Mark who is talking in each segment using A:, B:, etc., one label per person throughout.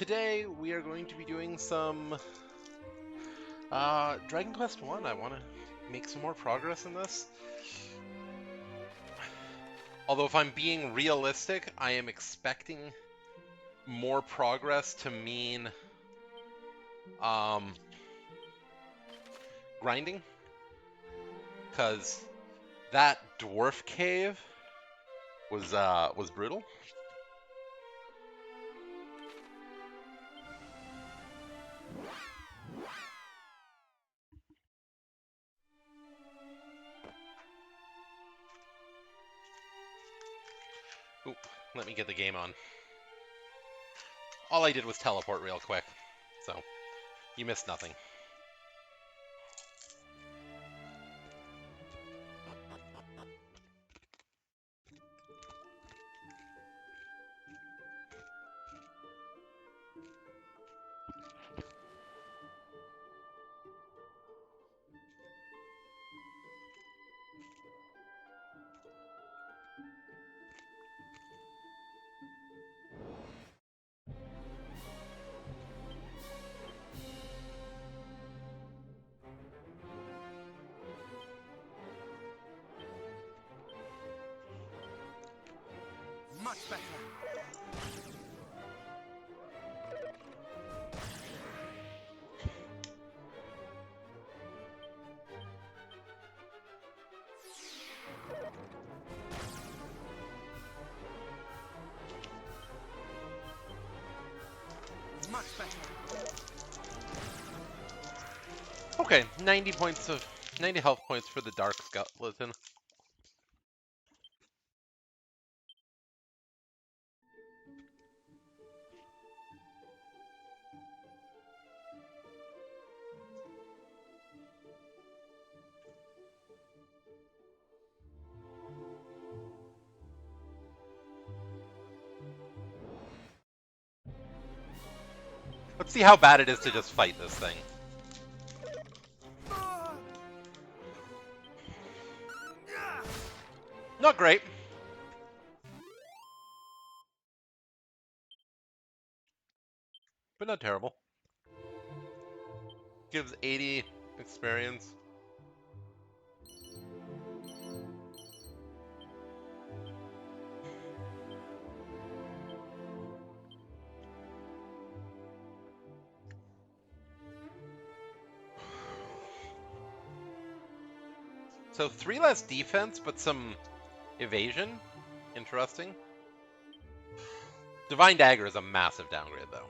A: Today we are going to be doing some Dragon Quest 1. I want to make some more progress in this. Although if I'm being realistic, I am expecting more progress to mean grinding, because that dwarf cave was brutal. Oop, let me get the game on. All I did was teleport real quick, so you missed nothing.
B: Much better. Much better.
A: Okay, 90 health points for the Dark Skeleton. Let's see how bad it is to just fight this thing. Not great. But not terrible. Gives 80 experience. So 3 less defense, but some evasion. Interesting. Divine Dagger is a massive downgrade, though.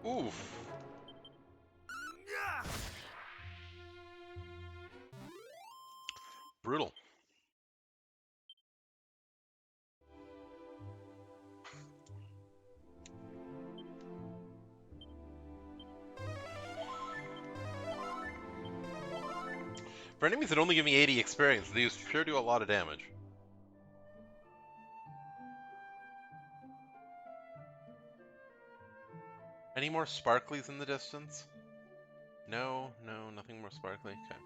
A: Oof. Brutal. For enemies that only give me 80 experience, these sure do a lot of damage. Any more sparklies in the distance? No, nothing more sparkly. Okay.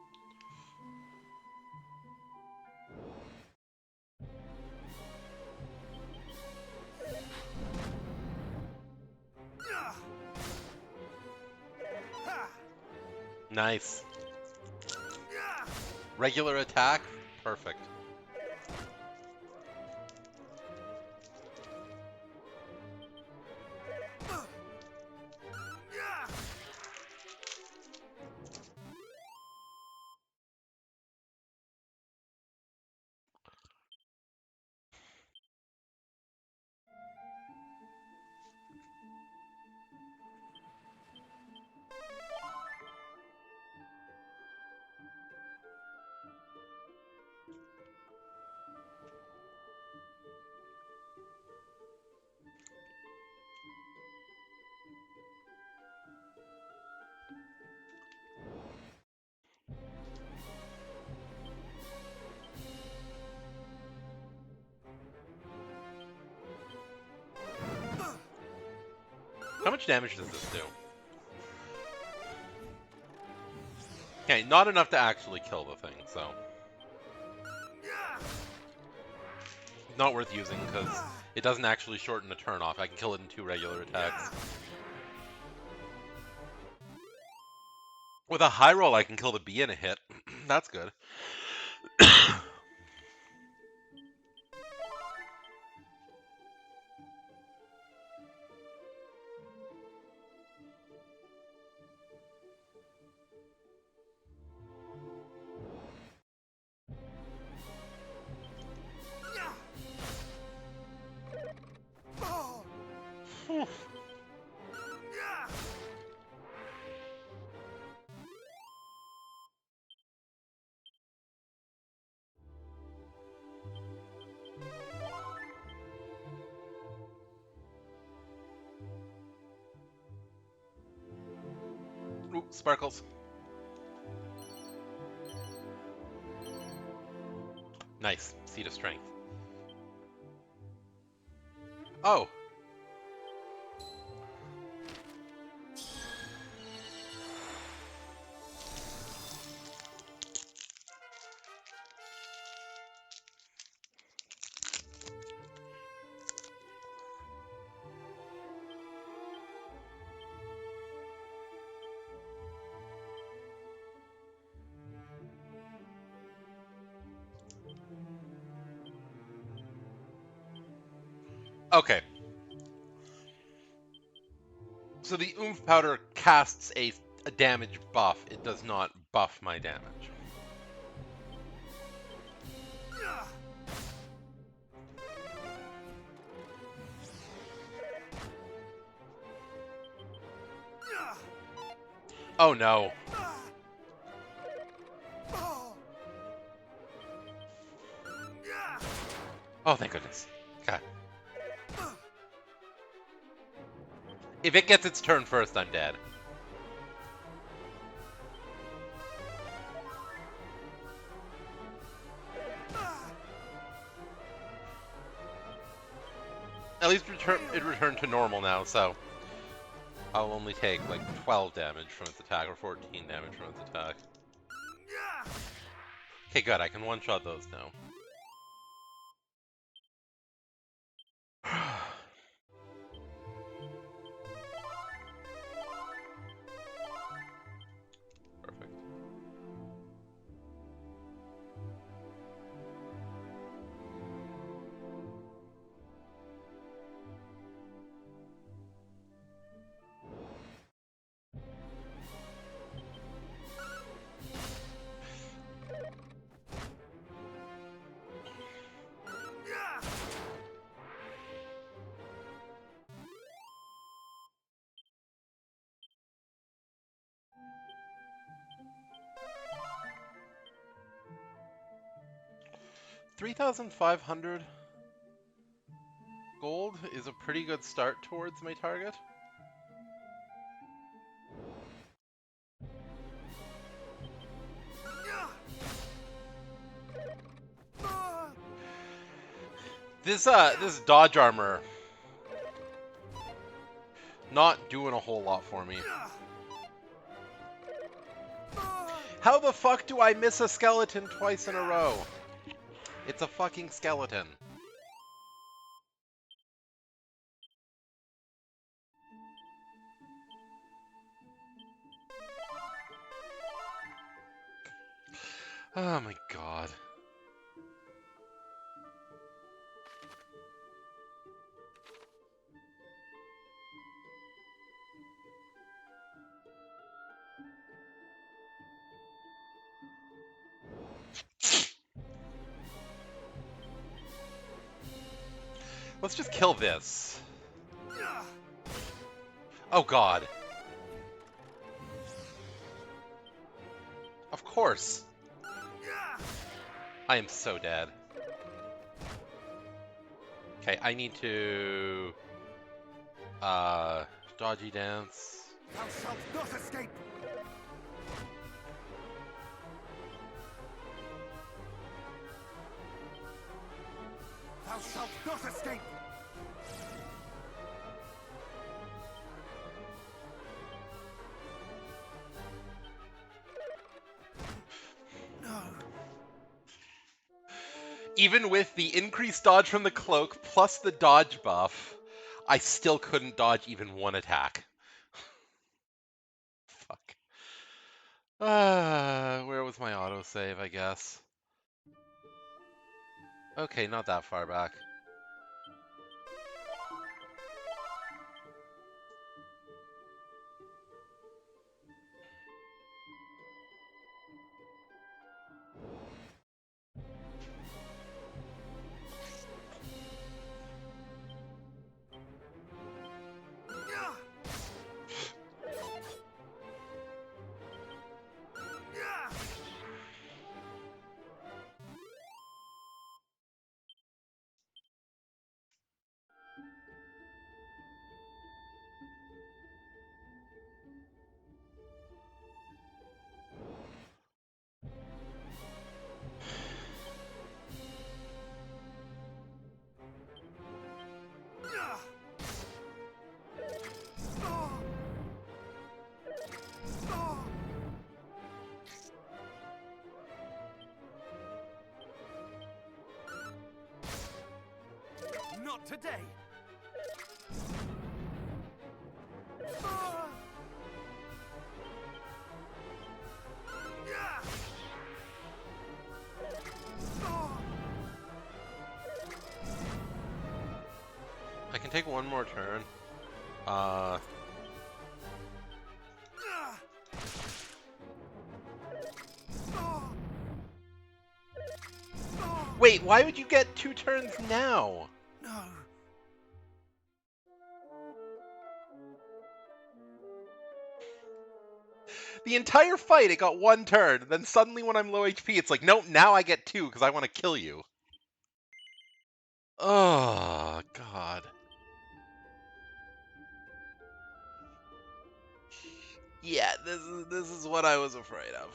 A: Nice. Regular attack Perfect. How much damage does this do? Okay, not enough to actually kill the thing, so... Not worth using, because it doesn't actually shorten a turn off. I can kill it in 2 regular attacks. With a high roll, I can kill the bee in a hit. That's good. Ooh, sparkles. Nice. Seed of Strength. Oh! Okay. So the Oomph Powder casts a damage buff. It does not buff my damage. Oh no. Oh, thank goodness. Okay. If it gets its turn first, I'm dead. At least it returned to normal now, so I'll only take like 12 damage from its attack or 14 damage from its attack. Okay, good. I can one-shot those now. Perfect. $3,500 gold is a pretty good start towards my target. This dodge armor not doing a whole lot for me. How the fuck do I miss a skeleton twice in a row? It's a fucking skeleton. Oh my god. Let's just kill this. Oh god. Of course. I am so dead. Okay, I need to... dodgy dance.
B: Thou shalt not escape! Thou shalt not escape! No.
A: Even with the increased dodge from the cloak plus the dodge buff, I still couldn't dodge even one attack. Fuck. Where was my autosave, I guess? Okay, not that far back.
B: Not today!
A: I can take one more turn. Wait, why would you get 2 turns now?
B: No.
A: The entire fight, it got 1 turn. Then suddenly when I'm low HP, it's like, nope, now I get 2 because I want to kill you. Oh, God. Yeah, this is what I was afraid of.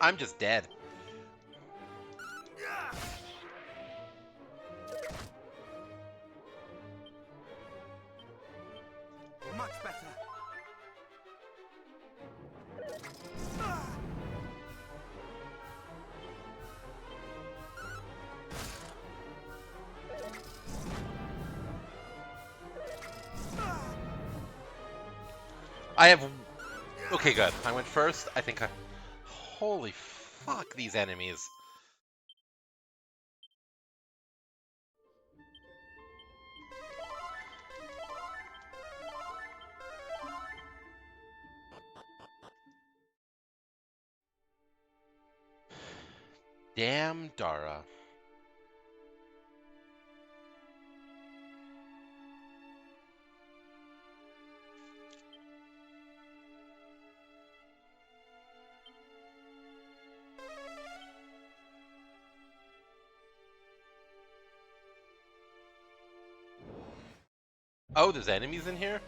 A: I'm just dead.
B: Much better.
A: I have... Okay, good. I went first. I think I... Holy fuck, these enemies. Damn Dara. Oh, there's enemies in here?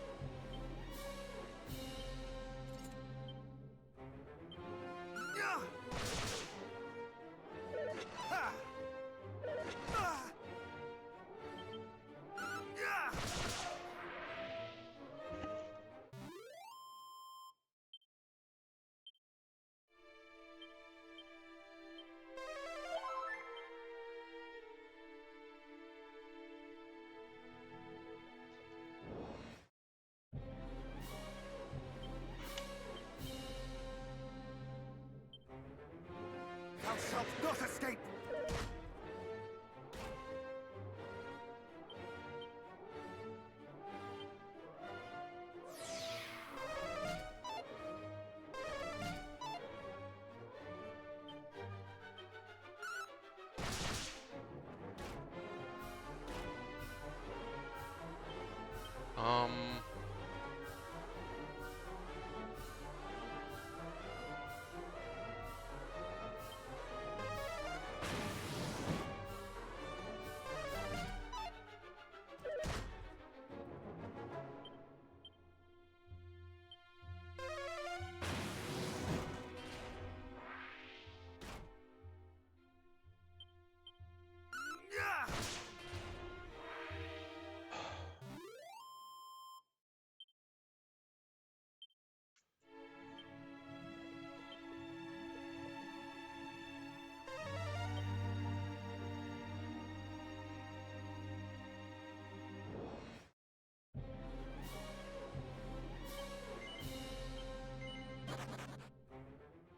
B: Thou shalt not escape!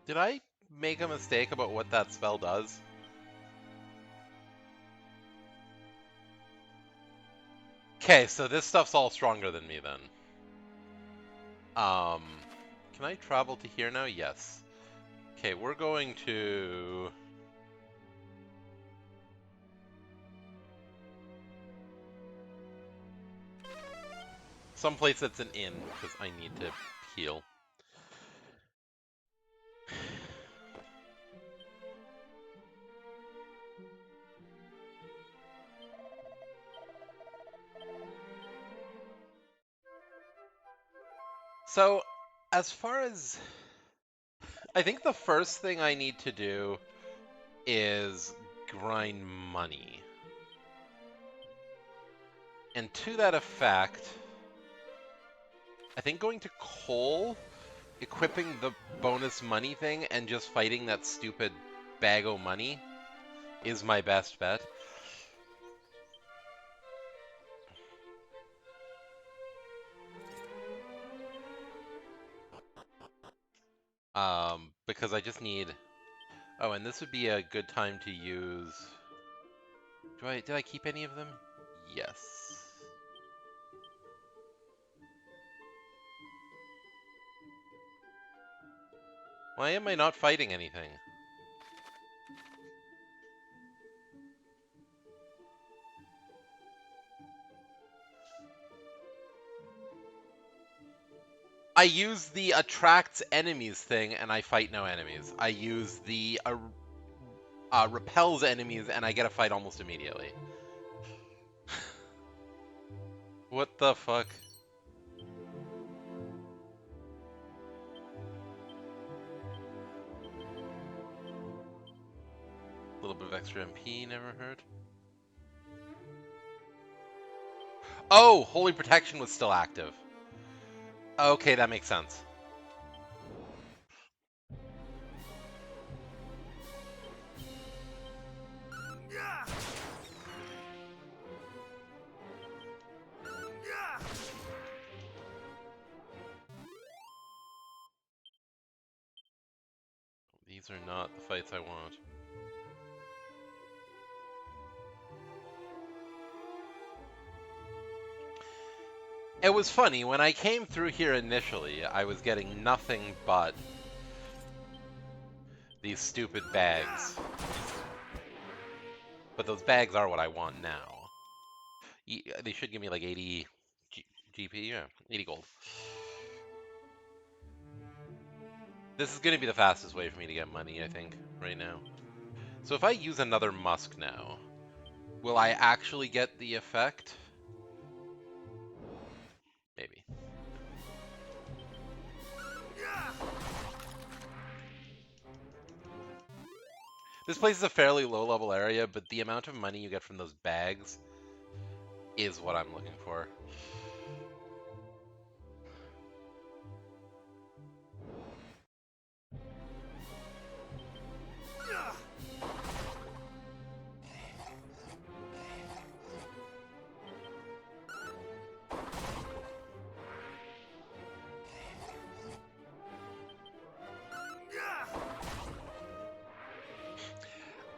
A: Did I make a mistake about what that spell does? Okay, so this stuff's all stronger than me then. Um, can I travel to here now? Yes. Okay, we're going to... someplace that's an inn, because I need to heal. So, as far as... I think the first thing I need to do is grind money. And to that effect, I think going to coal, equipping the bonus money thing, and just fighting that stupid bag o' money is my best bet. Because I just need... Oh, and this would be a good time to use... Did I keep any of them? Yes. Why am I not fighting anything? I use the attracts enemies thing and I fight no enemies. I use the repels enemies and I get a fight almost immediately. What the fuck? A little bit of extra MP, never heard. Oh, Holy Protection was still active. Okay, that makes sense. These are not the fights I want. It was funny, when I came through here initially, I was getting nothing but these stupid bags. But those bags are what I want now. They should give me like 80 GP, yeah, 80 gold. This is going to be the fastest way for me to get money, I think, right now. So if I use another musk now, will I actually get the effect? Maybe. This place is a fairly low-level area, but the amount of money you get from those bags is what I'm looking for.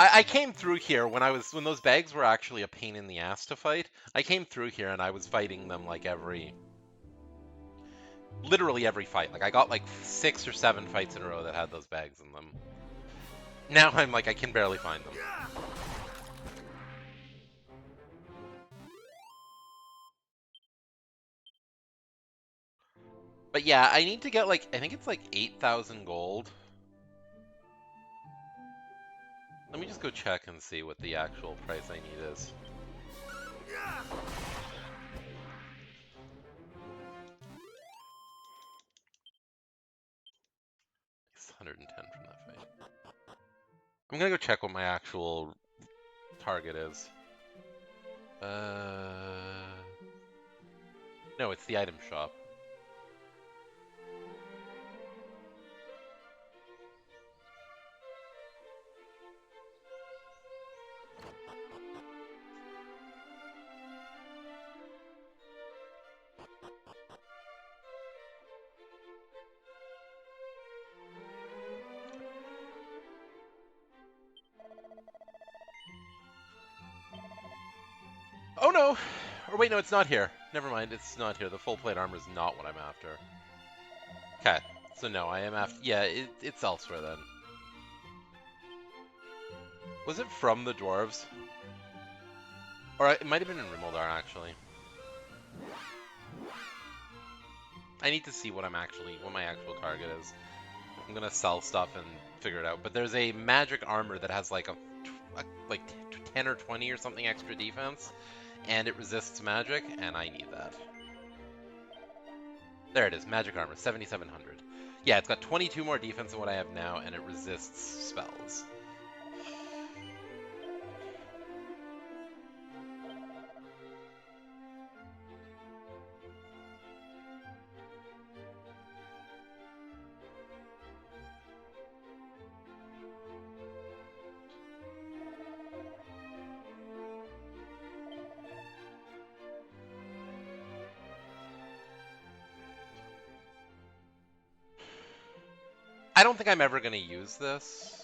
A: I came through here when those bags were actually a pain in the ass to fight. I came through here and I was fighting them like literally every fight. Like I got like 6 or 7 fights in a row that had those bags in them. Now I'm like, I can barely find them. But yeah, I need to get like, I think it's like 8,000 gold. Let me just go check and see what the actual price I need is. It's 110 from that fight. I'm gonna go check what my actual target is. No, it's the item shop. Oh no! Or wait, no, it's not here. Never mind, it's not here. The full plate armor is not what I'm after. Okay, so no, I am after... Yeah, it's elsewhere then. Was it from the dwarves? Or it might have been in Rimaldar, actually. I need to see what my actual target is. I'm gonna sell stuff and figure it out. But there's a magic armor that has like like 10 or 20 or something extra defense, and it resists magic, and I need that. There it is, magic armor, 7,700. Yeah, it's got 22 more defense than what I have now, and it resists spells. I don't think I'm ever going to use this.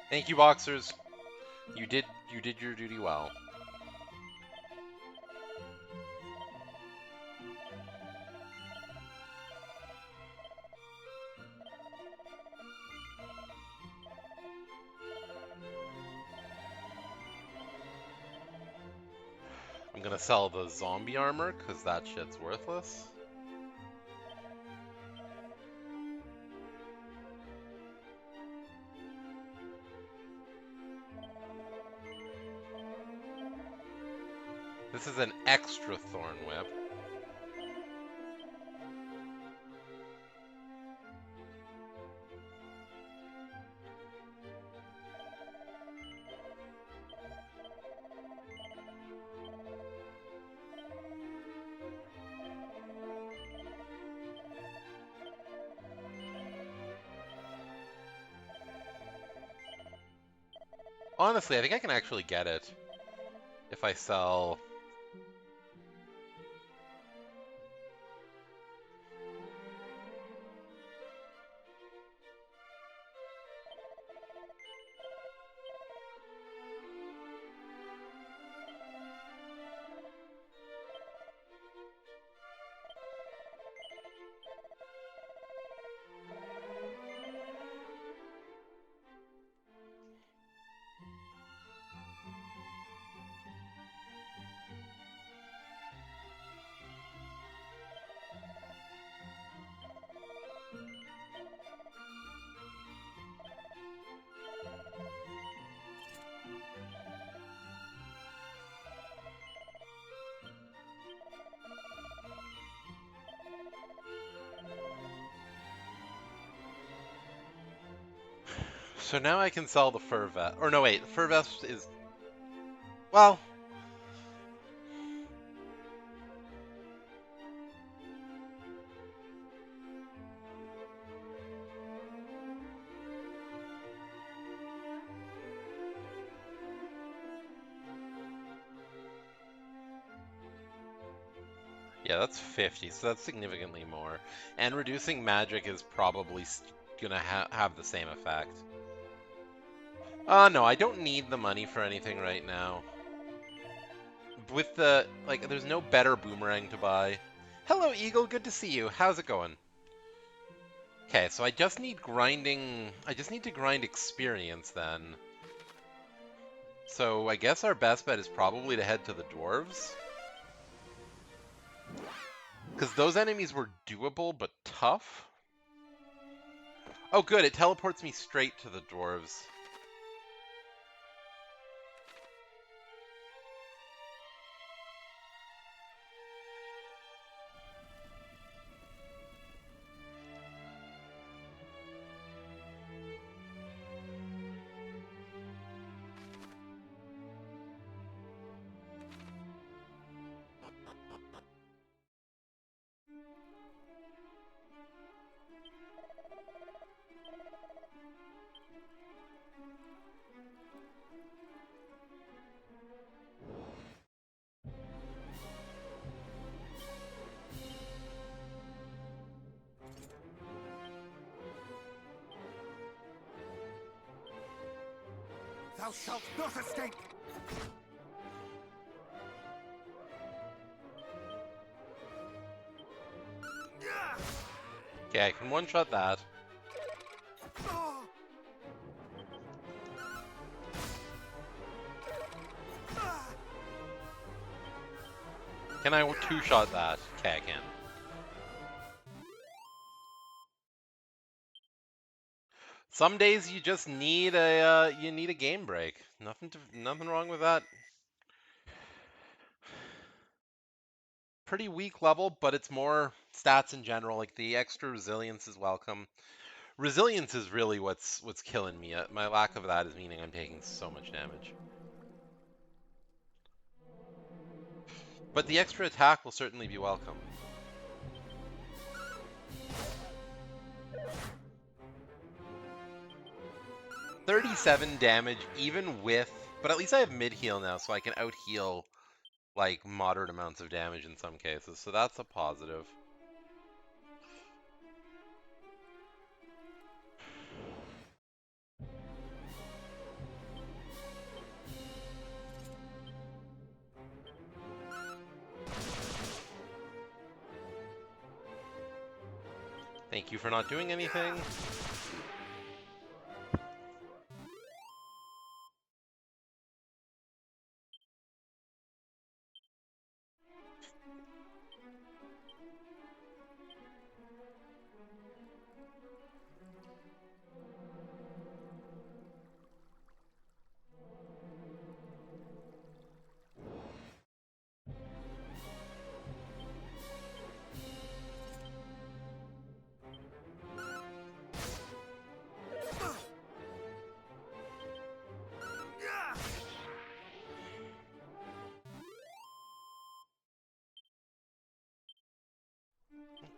A: Thank you, boxers. You did your duty well. I'm gonna sell the zombie armor, because that shit's worthless. This is an extra Thorn Whip. Honestly, I think I can actually get it if I sell... So now I can sell the fur vest. Or no, wait, the fur vest is... Well... Yeah, that's 50, so that's significantly more. And reducing magic is probably gonna have the same effect. No, I don't need the money for anything right now. With the, like, there's no better boomerang to buy. Hello, Eagle, good to see you. How's it going? Okay, so I just need to grind experience then. So I guess our best bet is probably to head to the dwarves. Because those enemies were doable, but tough. Oh good, it teleports me straight to the dwarves.
B: Thou shalt not escape!
A: Okay, I can one-shot that. Can I two-shot that? Okay, I can. Some days you just need a game break. Nothing wrong with that. Pretty weak level, but it's more stats in general. Like the extra resilience is welcome. Resilience is really what's killing me. My lack of that is meaning I'm taking so much damage. But the extra attack will certainly be welcome. 37 damage, even with... But at least I have mid-heal now, so I can out-heal, like, moderate amounts of damage in some cases. So that's a positive. Thank you for not doing anything.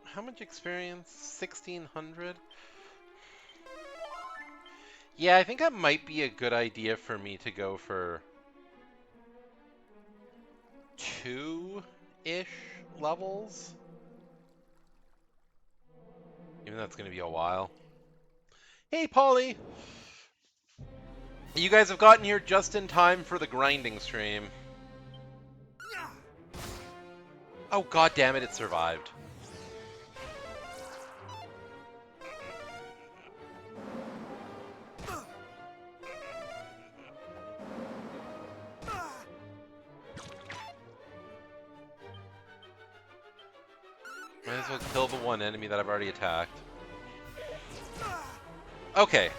A: How much experience? 1,600? Yeah, I think that might be a good idea for me to go for 2-ish levels. Even though that's going to be a while. Hey, Polly! You guys have gotten here just in time for the grinding stream. Oh, god damn it, it survived. Might as well kill the one enemy that I've already attacked. Okay.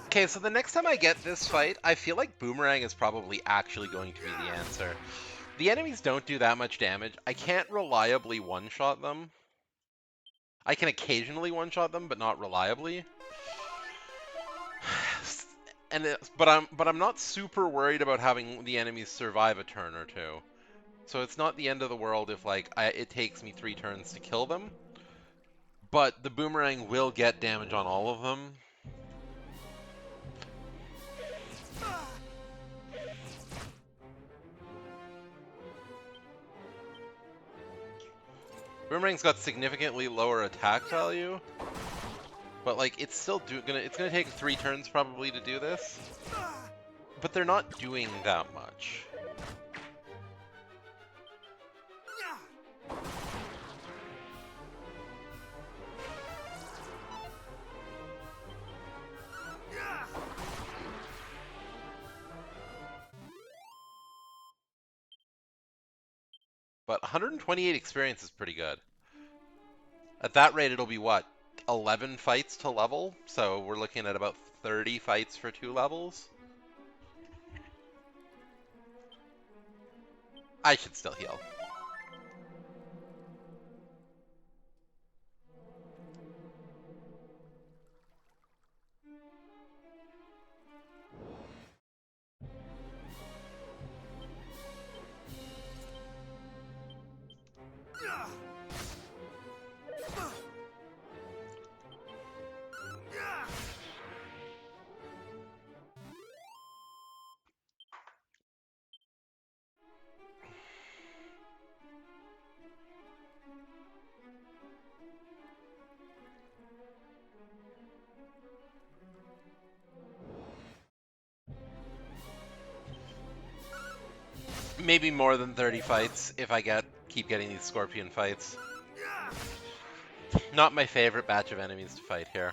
A: Okay, so the next time I get this fight, I feel like Boomerang is probably actually going to be the answer. The enemies don't do that much damage. I can't reliably one-shot them. I can occasionally one-shot them, but not reliably. But I'm not super worried about having the enemies survive a turn or two. So it's not the end of the world if like it takes me 3 turns to kill them. But the Boomerang will get damage on all of them. Boomerang's got significantly lower attack value, but like it's still it's gonna take 3 turns probably to do this. But they're not doing that much. But 128 experience is pretty good. At that rate, it'll be what? 11 fights to level? So we're looking at about 30 fights for 2 levels? I should still heal. maybe more than 30 fights if I keep getting these scorpion fights. Not my favorite batch of enemies to fight here.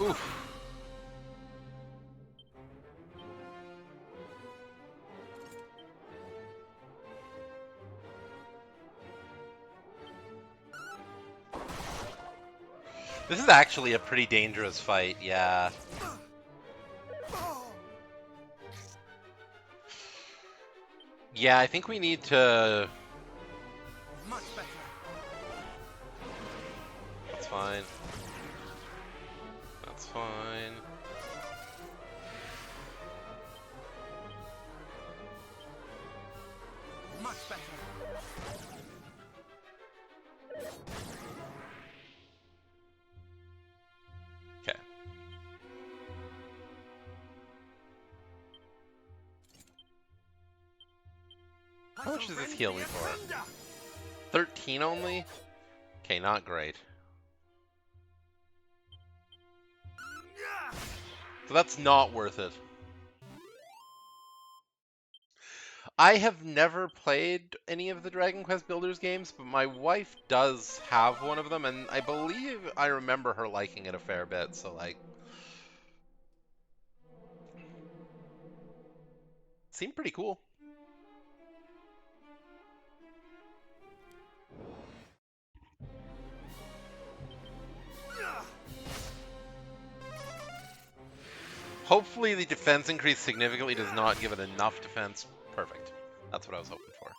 A: Oof. This is actually a pretty dangerous fight, yeah. Yeah, I think we need to...
B: Much better.
A: That's fine. That's fine.
B: Much better.
A: Okay. How much does this heal me for? 13 only? Okay, not great. So that's not worth it. I have never played any of the Dragon Quest Builders games, but my wife does have one of them, and I believe I remember her liking it a fair bit, so like... Seemed pretty cool. Hopefully the defense increase significantly does not give it enough defense. Perfect. That's what I was hoping for.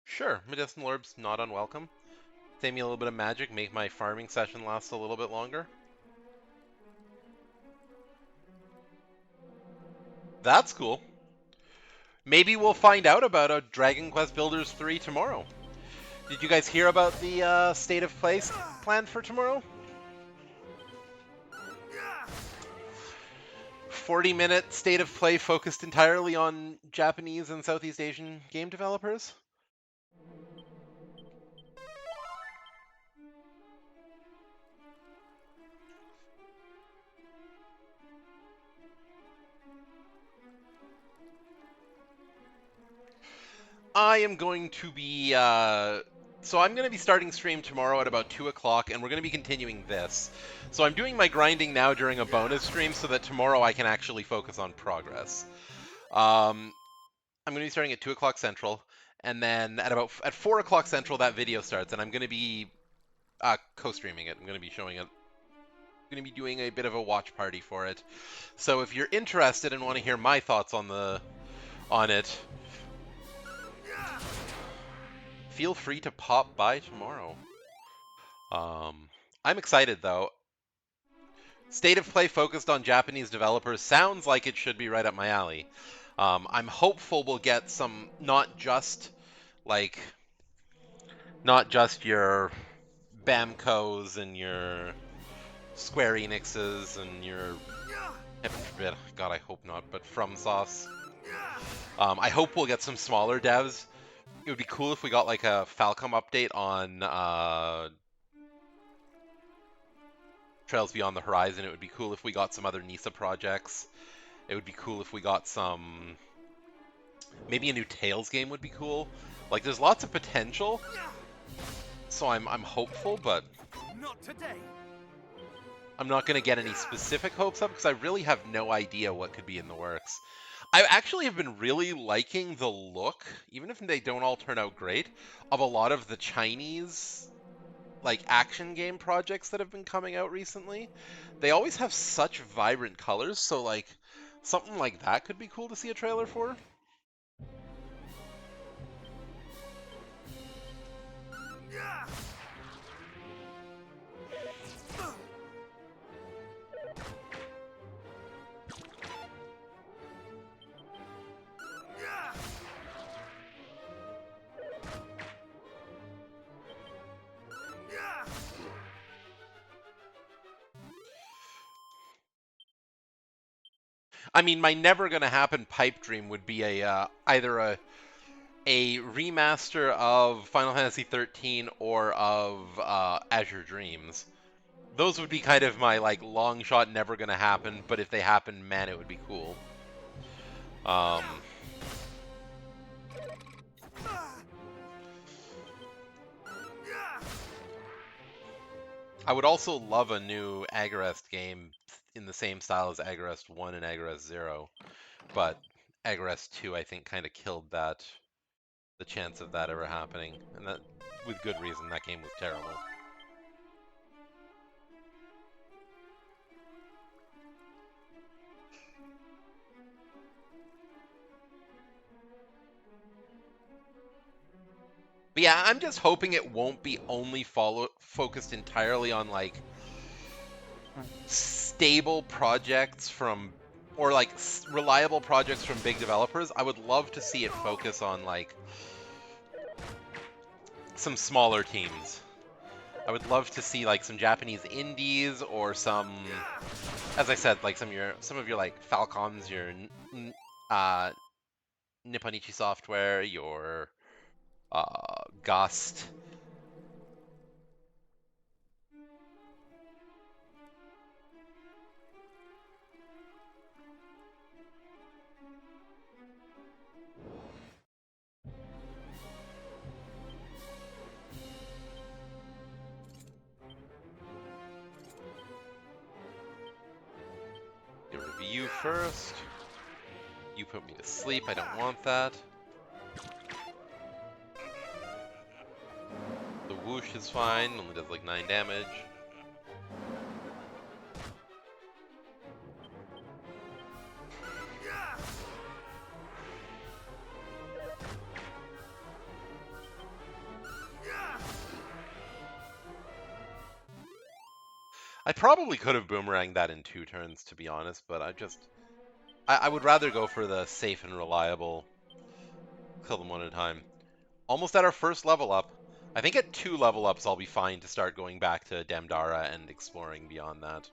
A: Sure, medicinal orbs not unwelcome. Save me a little bit of magic, make my farming session last a little bit longer. That's cool. Maybe we'll find out about a Dragon Quest Builders 3 tomorrow. Did you guys hear about the state of play planned for tomorrow? 40-minute state of play focused entirely on Japanese and Southeast Asian game developers? I am going to be, so I'm going to be starting stream tomorrow at about 2 o'clock, and we're going to be continuing this. So I'm doing my grinding now during a bonus stream so that tomorrow I can actually focus on progress. I'm going to be starting at 2 o'clock Central, and then at 4 o'clock Central that video starts, and I'm going to be co-streaming it. I'm going to be showing it. I'm going to be doing a bit of a watch party for it. So if you're interested and want to hear my thoughts on it, feel free to pop by tomorrow. I'm excited though. State of play focused on Japanese developers sounds like it should be right up my alley. I'm hopeful we'll get some, not just your Bamcos and your Square Enixes and your, heaven forbid, God I hope not, but FromSofts. I hope we'll get some smaller devs. It would be cool if we got like a Falcom update on Trails Beyond the Horizon. It would be cool if we got some other NISA projects. It would be cool if we got some... Maybe a new Tales game would be cool. Like, there's lots of potential. So I'm hopeful, but...
B: Not today.
A: I'm not going to get any specific hopes up because I really have no idea what could be in the works. I actually have been really liking the look, even if they don't all turn out great, of a lot of the Chinese like action game projects that have been coming out recently. They always have such vibrant colors, so like something like that could be cool to see a trailer for. I mean, my never gonna happen pipe dream would be either a remaster of Final Fantasy 13 or of Azure Dreams. Those would be kind of my like long shot, never gonna happen. But if they happen, man, it would be cool. I would also love a new Agarest game in the same style as Agarest 1 and Agarest 0, but Agarest 2 I think kind of killed the chance of that ever happening, and that with good reason. That game was terrible. But yeah, I'm just hoping it won't be only focused entirely on like stable projects from or like reliable projects from big developers. I would love to see it focus on like some smaller teams. I would love to see like some Japanese indies or some, as I said, like some of your like Falcoms, your uh, Nipponichi Software, your Gust. Get rid of you first. You put me to sleep. I don't want that. The whoosh is fine. Only does like 9 damage. I probably could have boomeranged that in 2 turns, to be honest, but I would rather go for the safe and reliable kill them one at a time. Almost at our first level up. I think at 2 level ups I'll be fine to start going back to Damdara and exploring beyond that.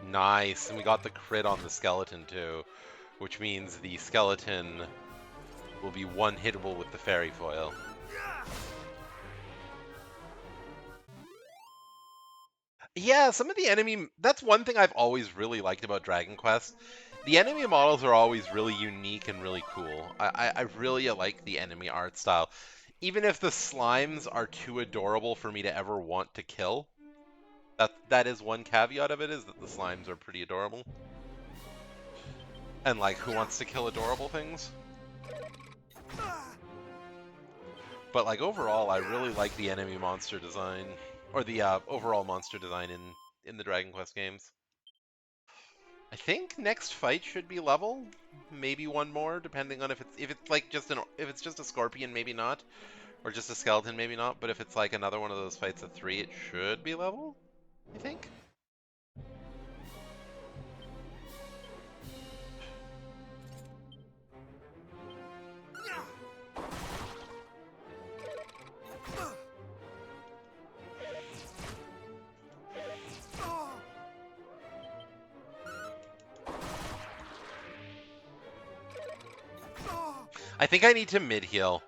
A: Nice, and we got the crit on the skeleton too, which means the skeleton will be one-hittable with the fairy foil. Yeah, some of the enemy... That's one thing I've always really liked about Dragon Quest. The enemy models are always really unique and really cool. I really like the enemy art style. Even if the slimes are too adorable for me to ever want to kill, that is one caveat of it, is that the slimes are pretty adorable. And like, who wants to kill adorable things? But like overall, I really like the enemy monster design, or the overall monster design in the Dragon Quest games. I think next fight should be level, maybe one more, depending on if it's like just if it's just a scorpion, maybe not, or just a skeleton, maybe not. But if it's like another one of those fights at 3, it should be level, I think. I think I need to mid-heal.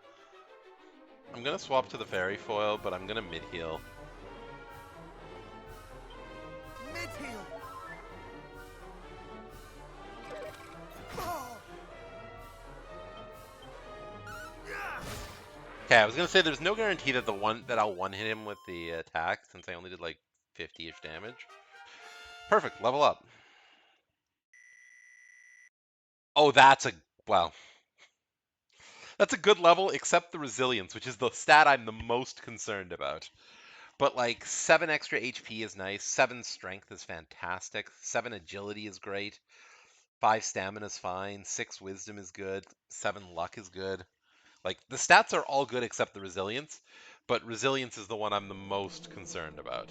A: I'm gonna swap to the fairy foil, but I'm gonna mid-heal.
B: Mid-heal.
A: Okay, I was gonna say there's no guarantee that I'll one-hit him with the attack, since I only did like 50-ish damage. Perfect, level up. Oh, well, that's a good level, except the resilience, which is the stat I'm the most concerned about. But like 7 extra HP is nice, 7 strength is fantastic, 7 agility is great, 5 stamina is fine, 6 wisdom is good, 7 luck is good. Like, the stats are all good except the resilience, but resilience is the one I'm the most concerned about.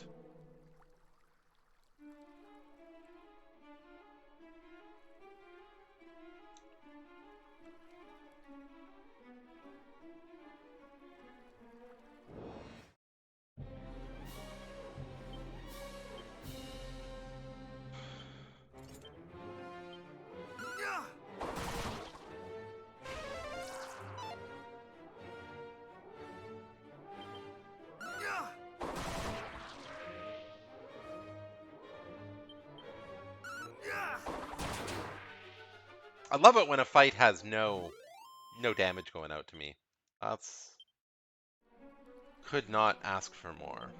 A: I love it when a fight has no damage going out to me. That's could not ask for more.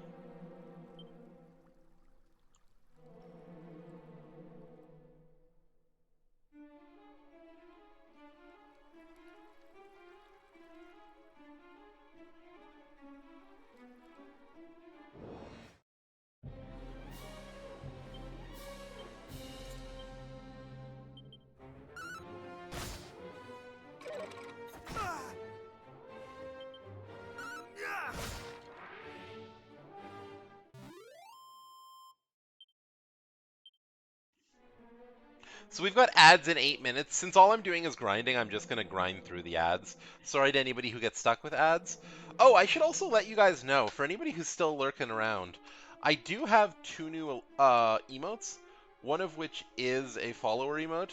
A: So we've got ads in 8 minutes. Since all I'm doing is grinding, I'm just going to grind through the ads. Sorry to anybody who gets stuck with ads. Oh, I should also let you guys know, for anybody who's still lurking around, I do have 2 new emotes, one of which is a follower emote,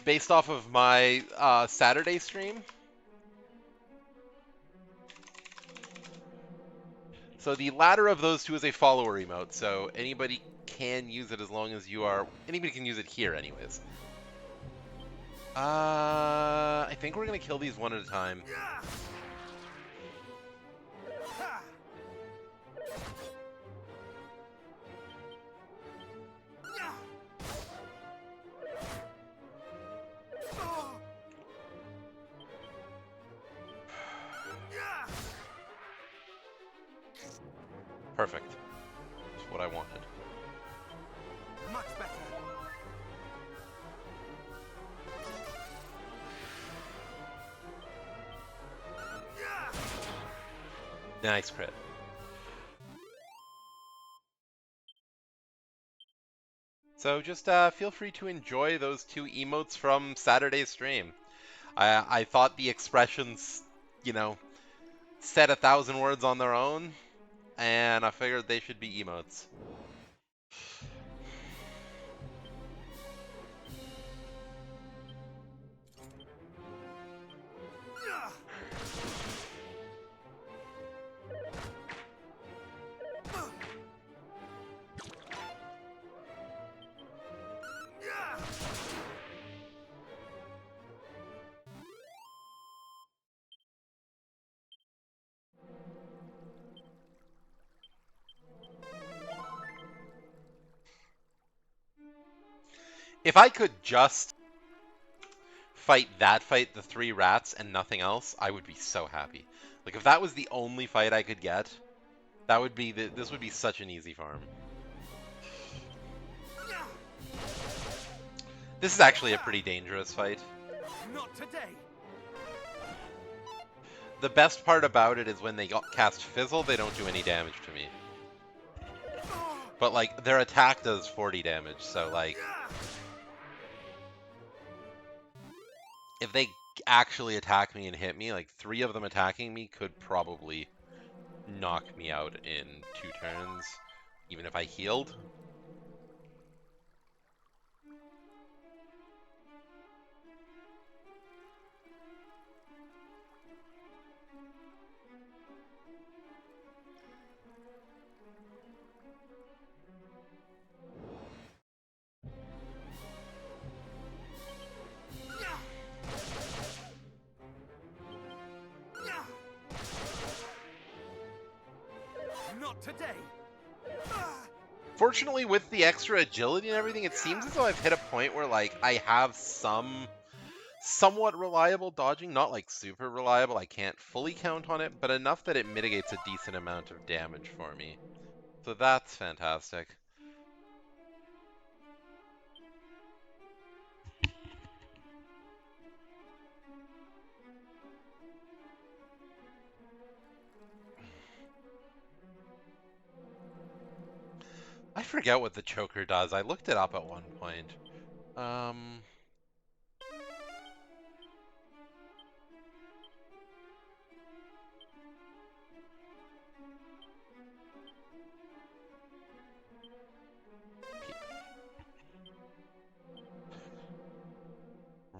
A: based off of my Saturday stream. So the latter of those two is a follower emote, so anybody can use it as long as you are... Anybody can use it here anyways. I think we're gonna kill these one at a time. Perfect. That's what I wanted.
B: Much better.
A: Nice crit. So just feel free to enjoy those 2 emotes from Saturday's stream. I thought the expressions, you know, said 1,000 words on their own, and I figured they should be emotes. If I could just fight that fight, the 3 rats, and nothing else, I would be so happy. Like, if that was the only fight I could get, that would be this would be such an easy farm. This is actually a pretty dangerous fight.
B: Not today.
A: The best part about it is when they cast Fizzle, they don't do any damage to me. But, like, their attack does 40 damage, so, like... If they actually attack me and hit me, like, 3 of them attacking me could probably knock me out in 2 turns, even if I healed.
B: Not today.
A: Fortunately, with the extra agility and everything, it seems as though I've hit a point where, like, I have some somewhat reliable dodging. Not, like, super reliable, I can't fully count on it, but enough that it mitigates a decent amount of damage for me. So that's fantastic. forget what the choker does. I looked it up at one point. Um,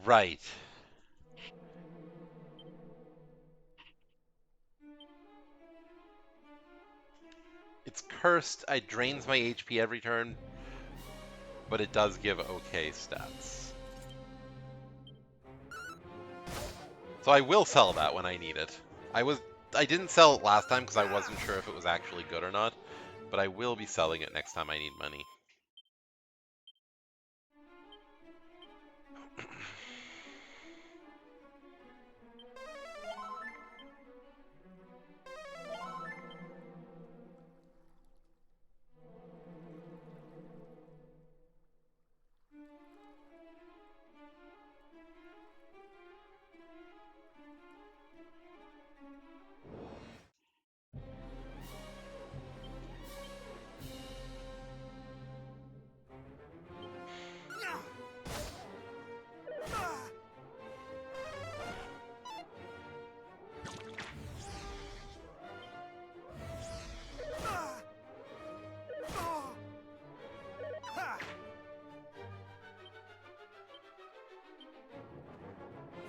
A: right. It's cursed. It drains my HP every turn, but it does give okay stats. So I will sell that when I need it. I didn't sell it last time because I wasn't sure if it was actually good or not, but I will be selling it next time I need money.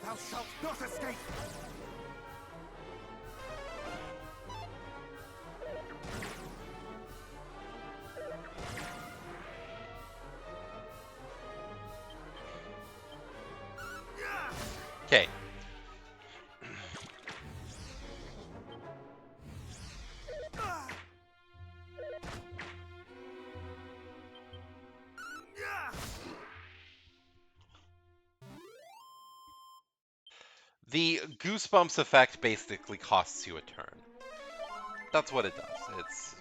B: Thou shalt not escape!
A: Okay. The Goosebumps effect basically costs you a turn. That's what it does.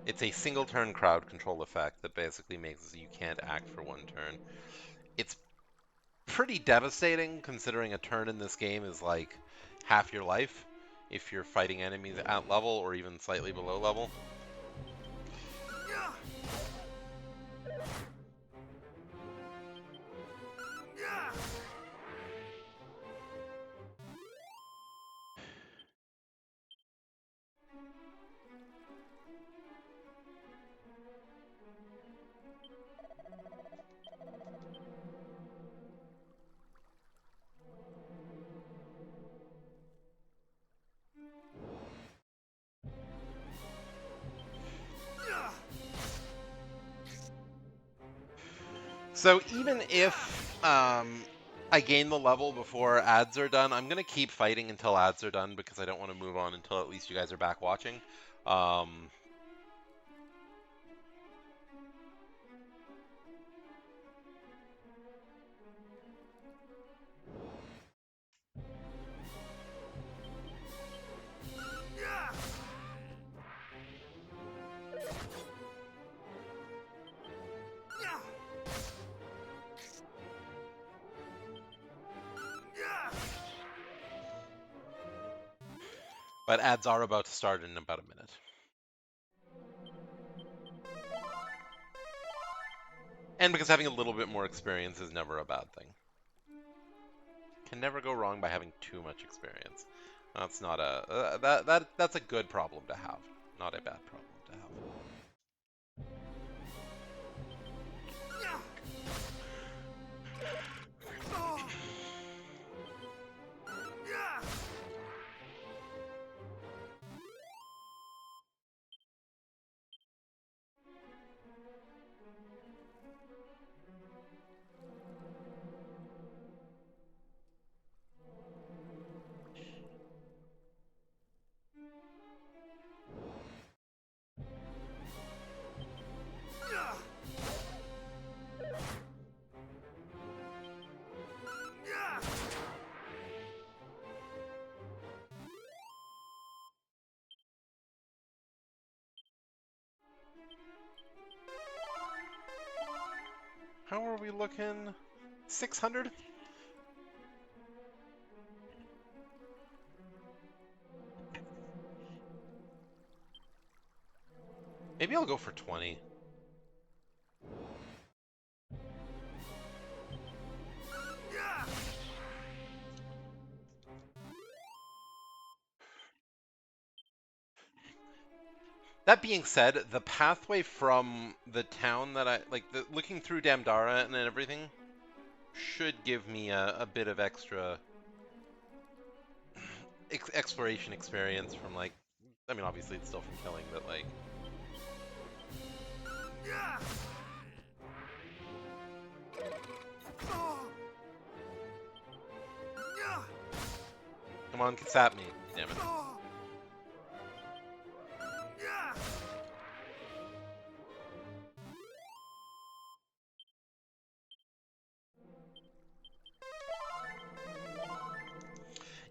A: It's a single turn crowd control effect that basically makes it so you can't act for one turn. It's pretty devastating considering a turn in this game is like half your life if you're fighting enemies at level or even slightly below level. So even if I gain the level before ads are done, I'm going to keep fighting until ads are done because I don't want to move on until at least you guys are back watching. But ads are about to start in about a minute. And because having a little bit more experience is never a bad thing. Can never go wrong by having too much experience. That's not that's a good problem to have, not a bad problem to have. How are we looking? 600? Maybe I'll go for 20. That being said, the pathway from the town that looking through Damdara and everything, should give me a bit of extra exploration experience from, like, I mean, obviously it's still from killing, but, like... Come on, sap me, damn it.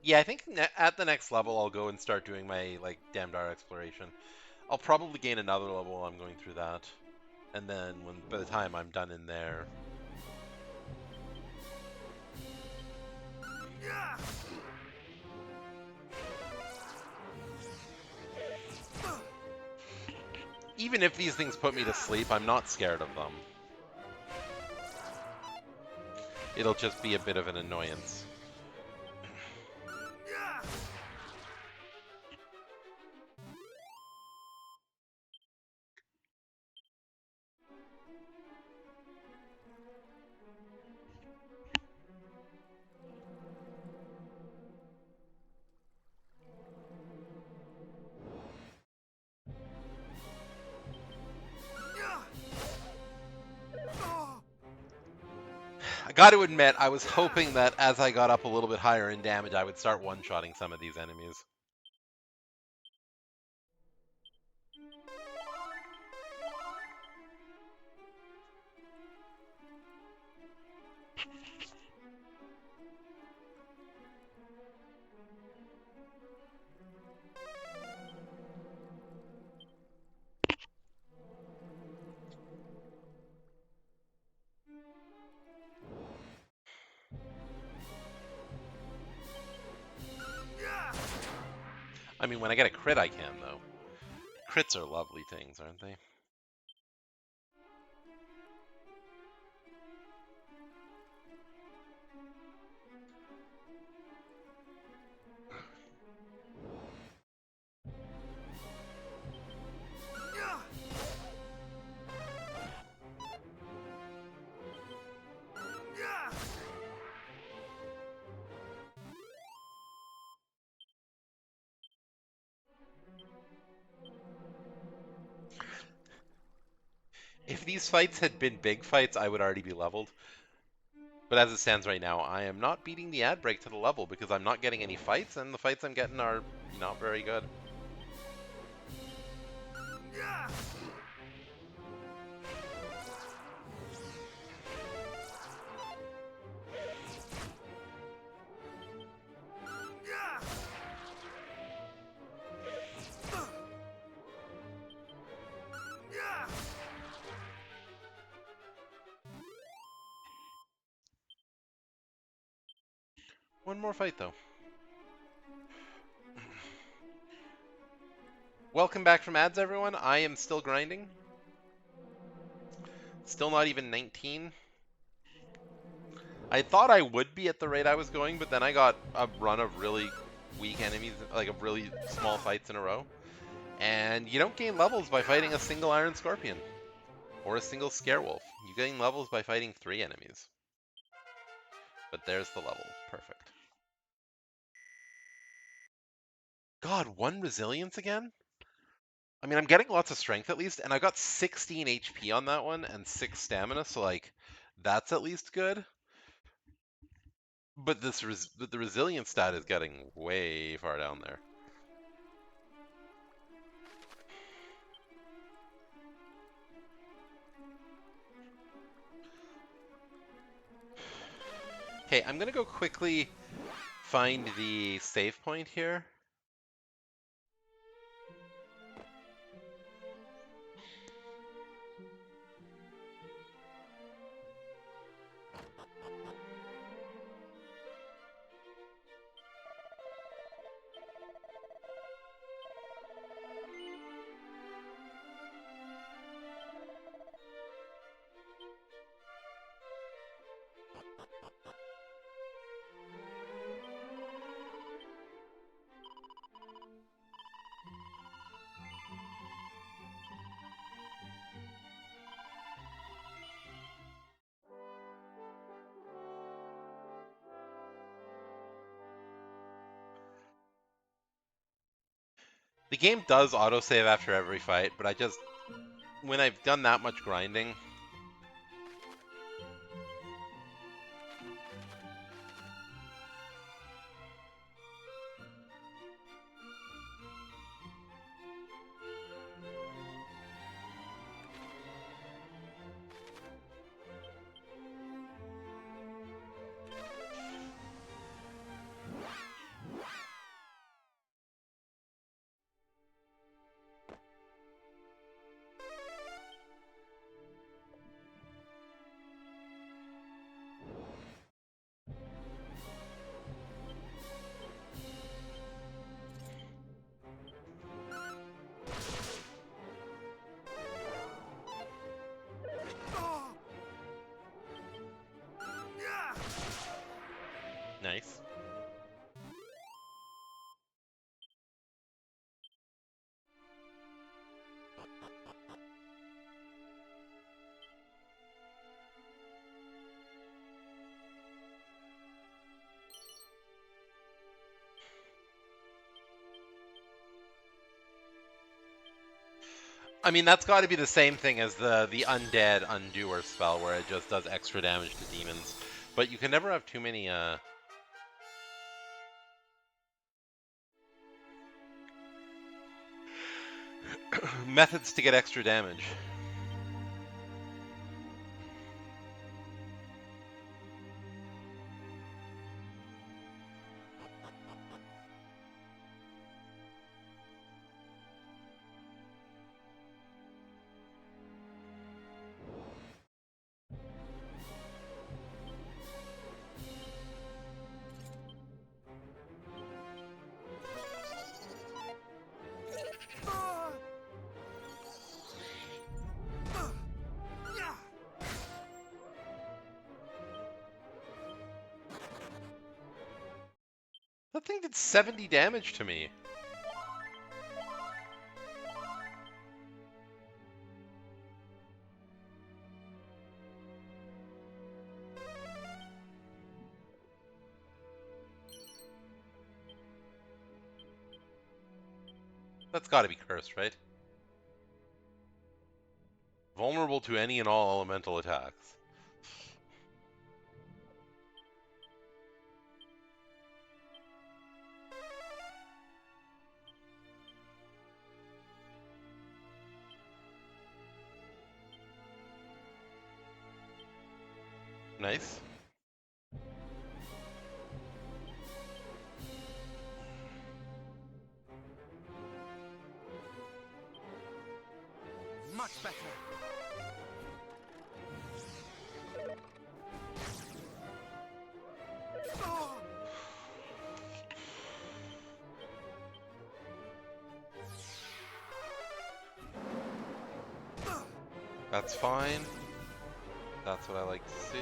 A: Yeah, I think at the next level I'll go and start doing my, like, Damdara exploration. I'll probably gain another level while I'm going through that. And then by the time I'm done in there... Even if these things put me to sleep, I'm not scared of them. It'll just be a bit of an annoyance. I got to admit, I was hoping that as I got up a little bit higher in damage, I would start one-shotting some of these enemies. I mean, when I get a crit, I can, though. Crits are lovely things, aren't they? If these fights had been big fights, I would already be leveled. But as it stands right now, I am not beating the ad break to the level because I'm not getting any fights, and the fights I'm getting are not very good. One more fight, though. Welcome back from ads, everyone. I am still grinding. Still not even 19. I thought I would be at the rate I was going, but then I got a run of really weak enemies, like of really small fights in a row. And you don't gain levels by fighting a single Iron Scorpion or a single Scarewolf. You gain levels by fighting 3 enemies. But there's the level. Perfect. God, 1 resilience again? I mean, I'm getting lots of strength at least, and I got 16 HP on that one and 6 stamina, so, like, that's at least good. But the resilience stat is getting way far down there. Okay, I'm gonna go quickly find the save point here. The game does autosave after every fight, but when I've done that much grinding, nice. I mean, that's got to be the same thing as the undead undoer spell, where it just does extra damage to demons. But you can never have too many methods to get extra damage. That thing did 70 damage to me. That's got to be cursed, right? Vulnerable to any and all elemental attacks. Nice.
B: Much better.
A: That's fine. That's what I like to see.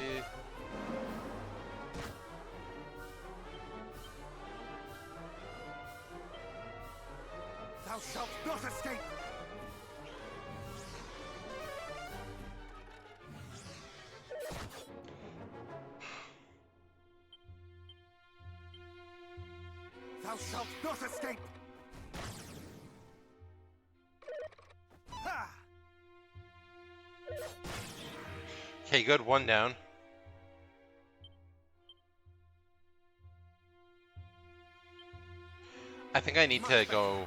B: Thou shalt not escape! Thou shalt not escape! Ha!
A: Okay, good. One down. I think I need to go...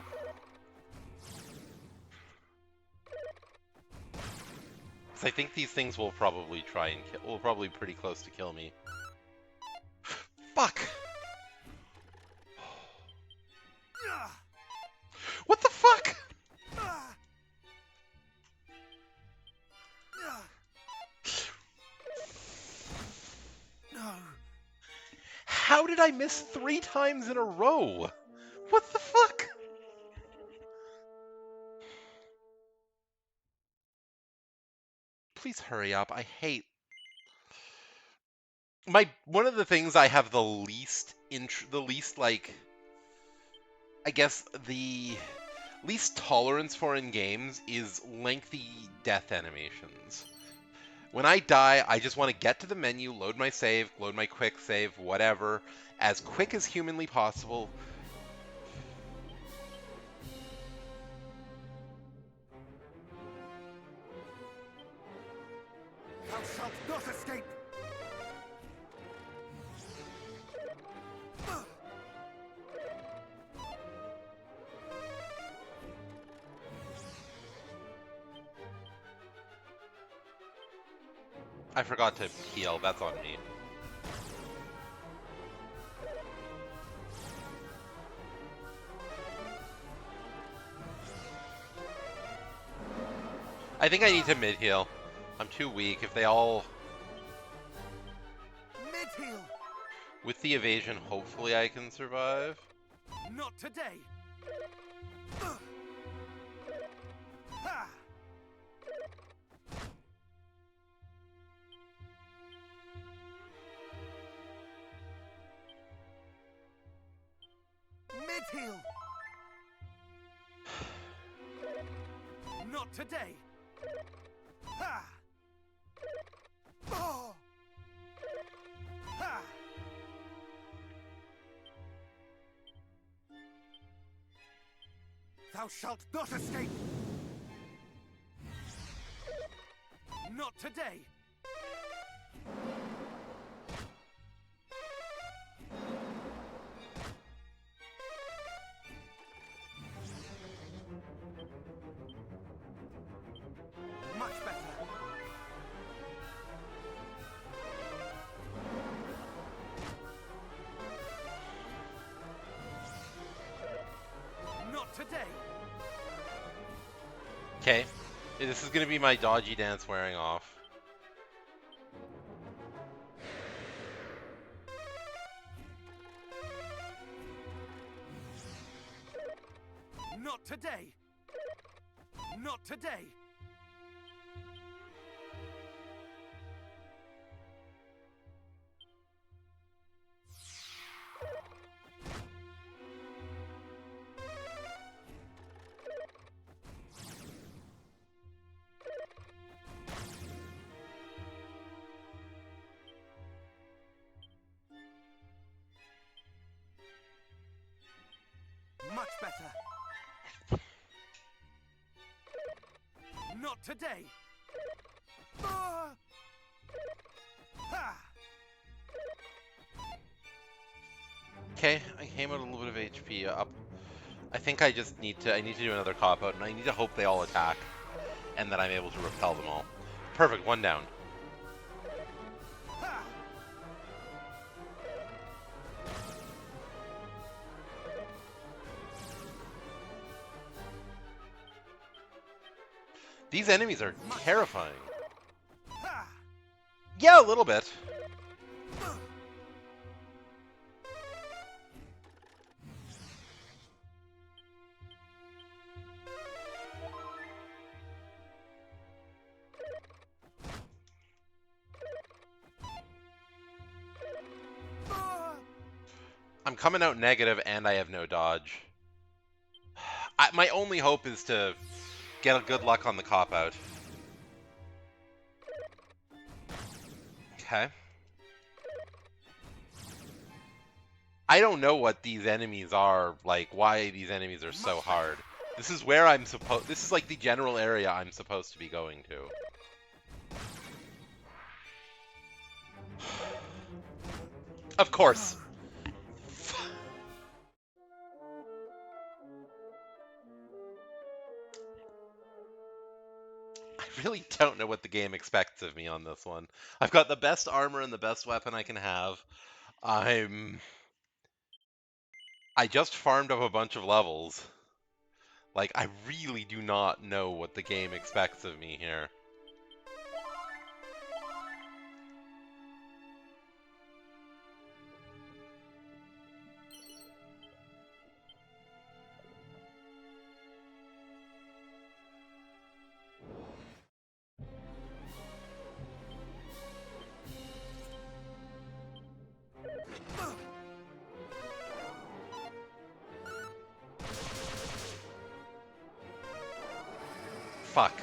A: Because I think these things will probably try and kill... will probably be pretty close to kill me. Fuck! What the fuck?
B: No.
A: How did I miss 3 times in a row? What the fuck? Please hurry up. I hate... One of the things I have the least like, I guess the least tolerance for in games is lengthy death animations. When I die, I just want to get to the menu, load my save, load my quick save, whatever, as quick as humanly possible.
B: Thou shalt not escape!
A: I forgot to heal. That's on me. I think I need to mid-heal. I'm too weak. If they all...
B: Mid-heal!
A: With the evasion, hopefully I can survive.
B: Not today! Ha! Mid-heal! Not today! Ha! Oh! Ha! Thou shalt not escape! Not today! Much better! Not today!
A: Okay. This is gonna be my dodgy dance wearing off.
B: Not today! Not today! Much better! Not today! Ah! Ha!
A: Okay, I came out a little bit of HP up. I think I just need to do another cop out, and I need to hope they all attack, and that I'm able to repel them all. Perfect, one down.
B: Ha!
A: These enemies are terrifying.
B: Ha!
A: Yeah, a little bit.
B: Ah!
A: I'm coming out negative, and I have no dodge. My only hope is to get a good luck on the cop out. Okay. I don't know what these enemies are, like, why these enemies are so hard. This is where I'm supposed... This is, like, the general area I'm supposed to be going to. Of course. I really don't know what the game expects of me on this one. I've got the best armor and the best weapon I can have. I just farmed up a bunch of levels. Like, I really do not know what the game expects of me here. Fuck.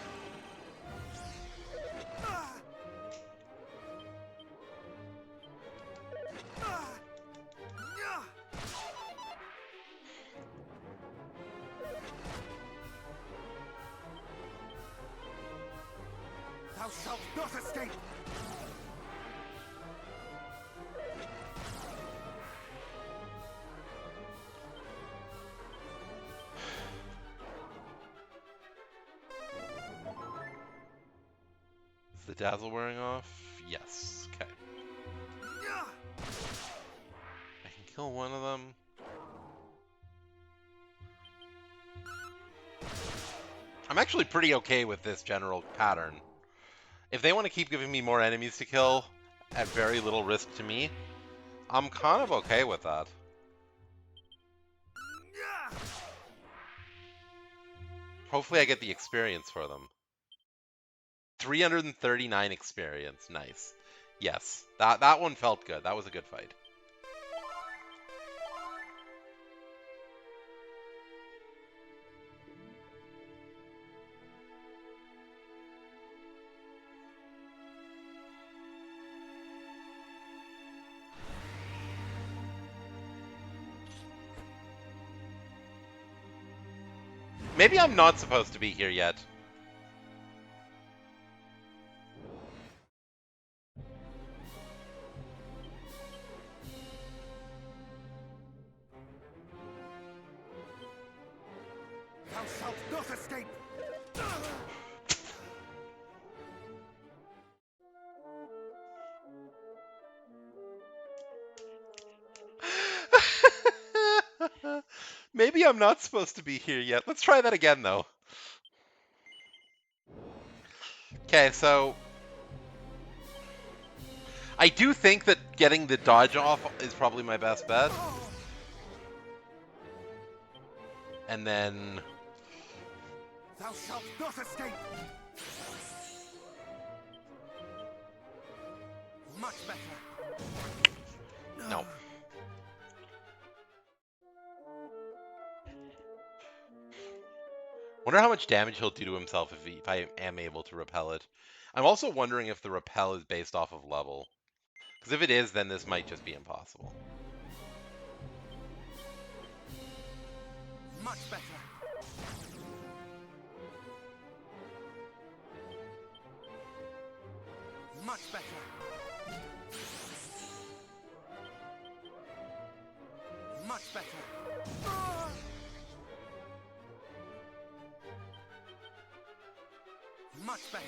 B: Ah! Ah! Nyah! Thou Thou shalt not escape!
A: Is the dazzle wearing off? Yes. Okay. I can kill one of them. I'm actually pretty okay with this general pattern. If they want to keep giving me more enemies to kill at very little risk to me, I'm kind of okay with that. Hopefully I get the experience for them. 339 experience. Nice. Yes, that one felt good. That was a good fight. Maybe I'm not supposed to be here yet.
B: Thou shalt not escape!
A: Maybe I'm not supposed to be here yet. Let's try that again, though. Okay, so I do think that getting the dodge off is probably my best bet. And then...
B: Thou shalt not escape! Much better.
A: No. Wonder how much damage he'll do to himself if I am able to repel it. I'm also wondering if the repel is based off of level. Because if it is, then this might just be impossible.
B: Much better. Much better. Much better. Much better.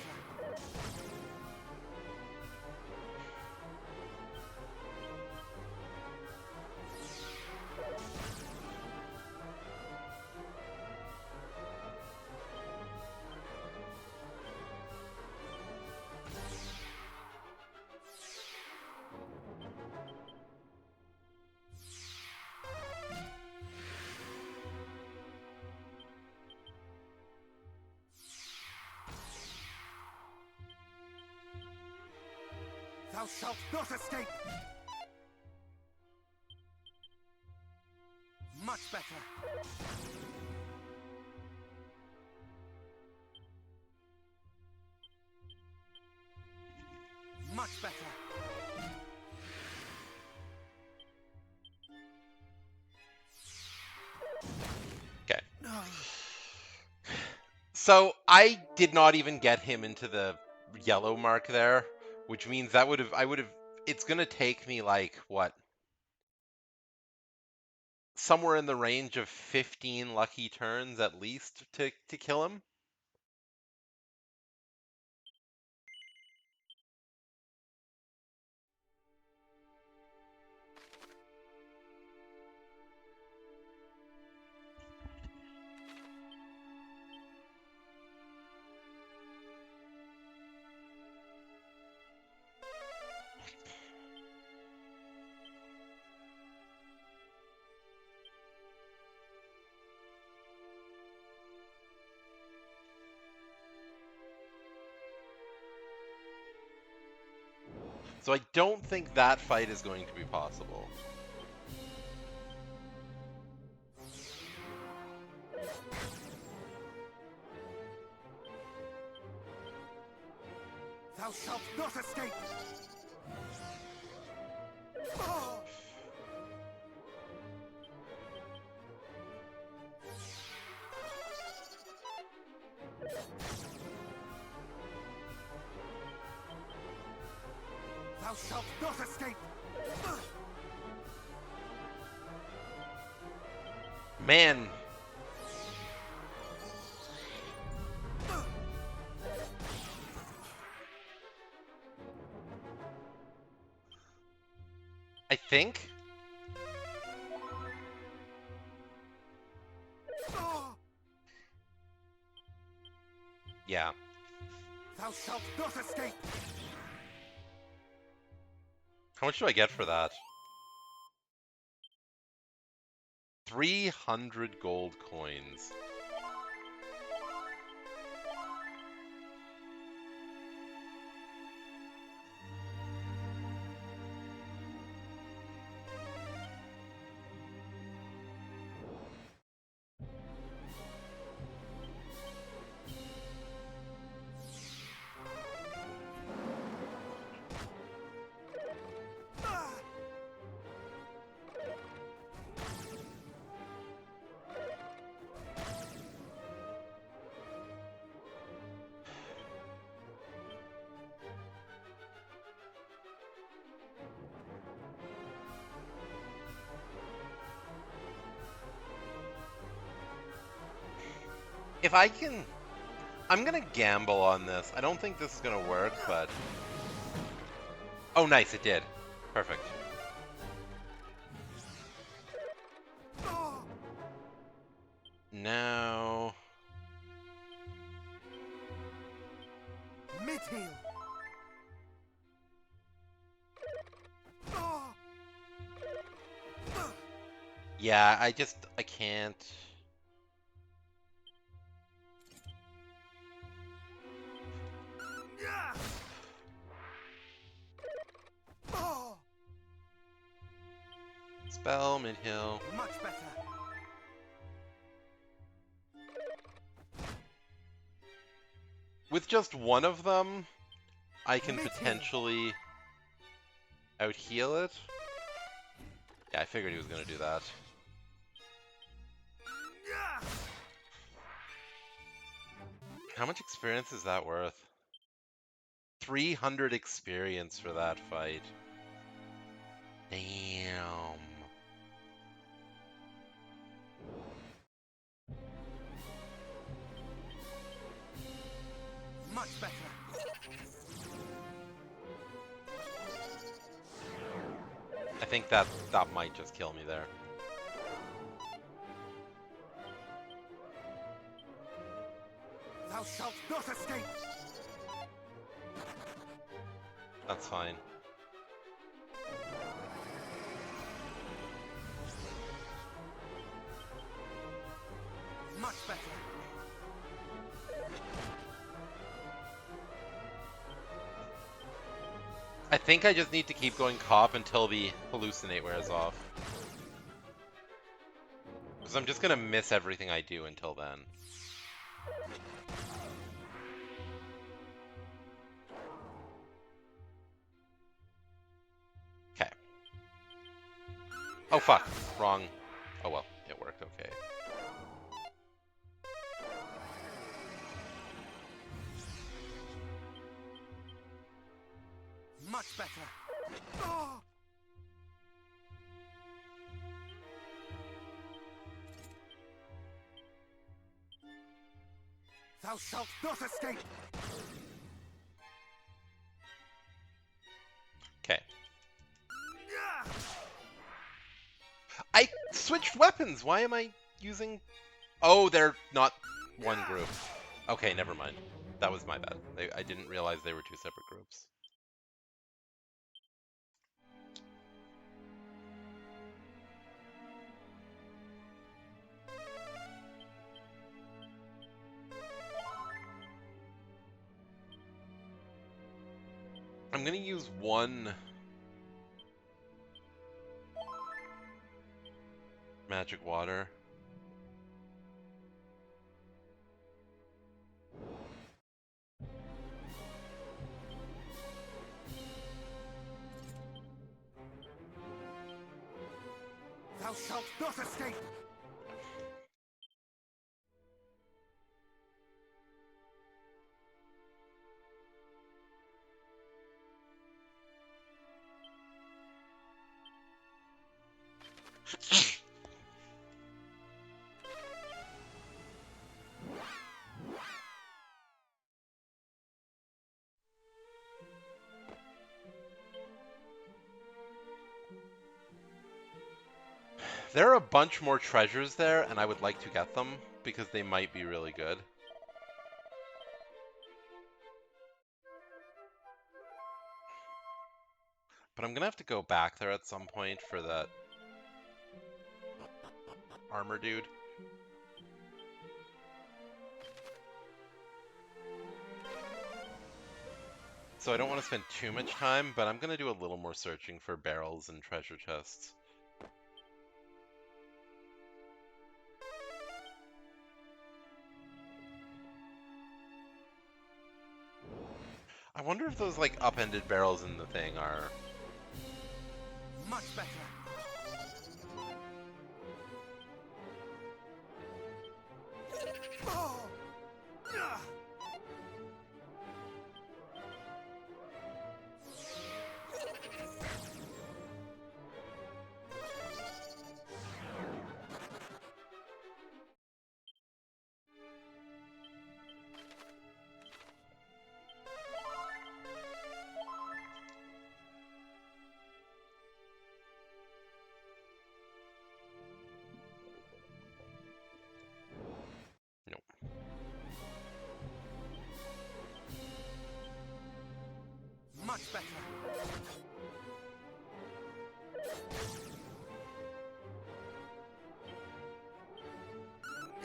B: Thou shalt not escape! Much better. Much better.
A: Okay. So I did not even get him into the yellow mark there, which means that I would have, it's gonna take me like, what? Somewhere in the range of 15 lucky turns at least to kill him. So I don't think that fight is going to be possible.
B: Thou shalt not escape! Thou shalt not escape!
A: Man. I think. Yeah.
B: Thou shalt not escape!
A: How much do I get for that? 300 gold coins. If I can... I'm gonna gamble on this. I don't think this is gonna work, but... Oh, nice, it did. Perfect. Now...
B: Mid-heel!
A: Yeah, I can't... Spell, mid-hill.
B: Much better.
A: With just one of them, I can
B: Mid-hill.
A: potentially out-heal it. Yeah, I figured he was gonna do that. How much experience is that worth? 300 experience for that fight. Damn.
B: Much better.
A: I think that might just kill me there.
B: Thou shalt not escape!
A: That's fine.
B: Much better.
A: I think I just need to keep going cop until the hallucinate wears off. Because I'm just gonna miss everything I do until then. Okay. Oh fuck, wrong. Oh well, it worked okay.
B: Much better. Thou shalt not escape!
A: Okay. I switched weapons! Why am I using... Oh, they're not one group. Okay, never mind. That was my bad. I didn't realize they were two separate groups. I'm gonna use one magic water.
B: Thou shalt not escape!
A: There are a bunch more treasures there, and I would like to get them, because they might be really good. But I'm gonna have to go back there at some point for that armor dude. So I don't want to spend too much time, but I'm gonna do a little more searching for barrels and treasure chests. I wonder if those like upended barrels in the thing are...
B: Much better. Oh! Ah!
A: Nope.
B: Much better.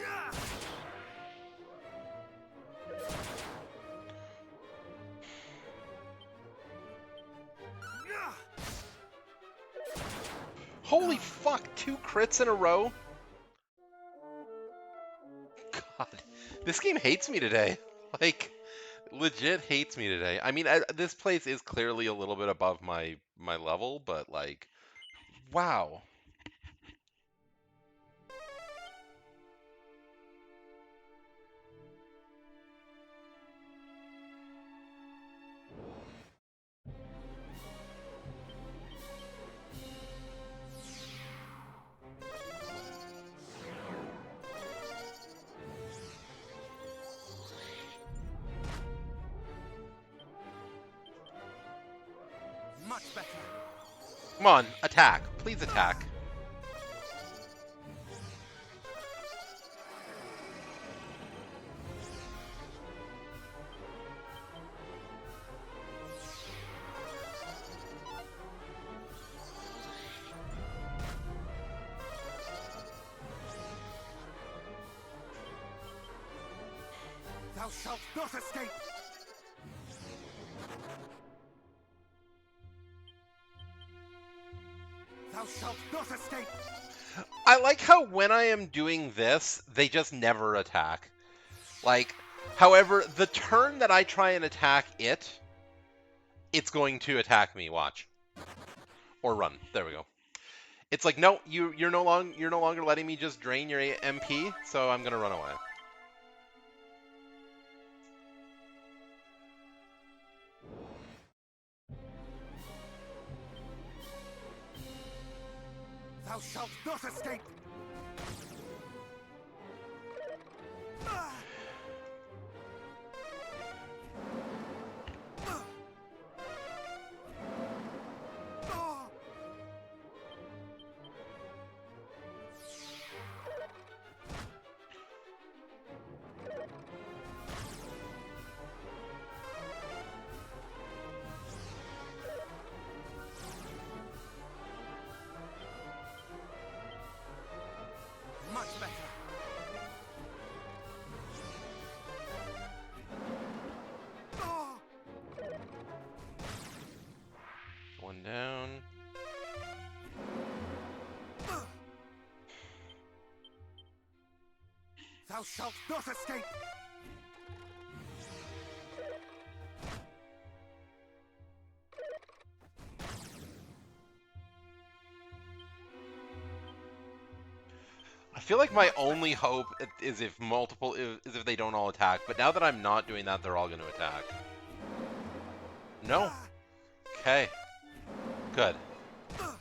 B: Ah! Ah!
A: Holy fuck, 2 crits in a row? God, this game hates me today. Like, legit hates me today. I mean, this place is clearly a little bit above my level, but like, wow.
B: Much better.
A: Come on, attack. Please attack.
B: Thou shalt not escape. Thou shalt not escape.
A: I like how when I am doing this, they just never attack. Like, however, the turn that I try and attack it, it's going to attack me, watch. Or run. There we go. It's like, no, you're no longer letting me just drain your MP, so I'm gonna run away.
B: Thou shalt not escape. Ah! Ah! Ah! Much better. Ah!
A: One down.
B: Ah! Thou shalt not escape.
A: I feel like my only hope is if is if they don't all attack, but now that I'm not doing that, they're all going to attack. No.
B: Ah!
A: Okay. Good.
B: Ah!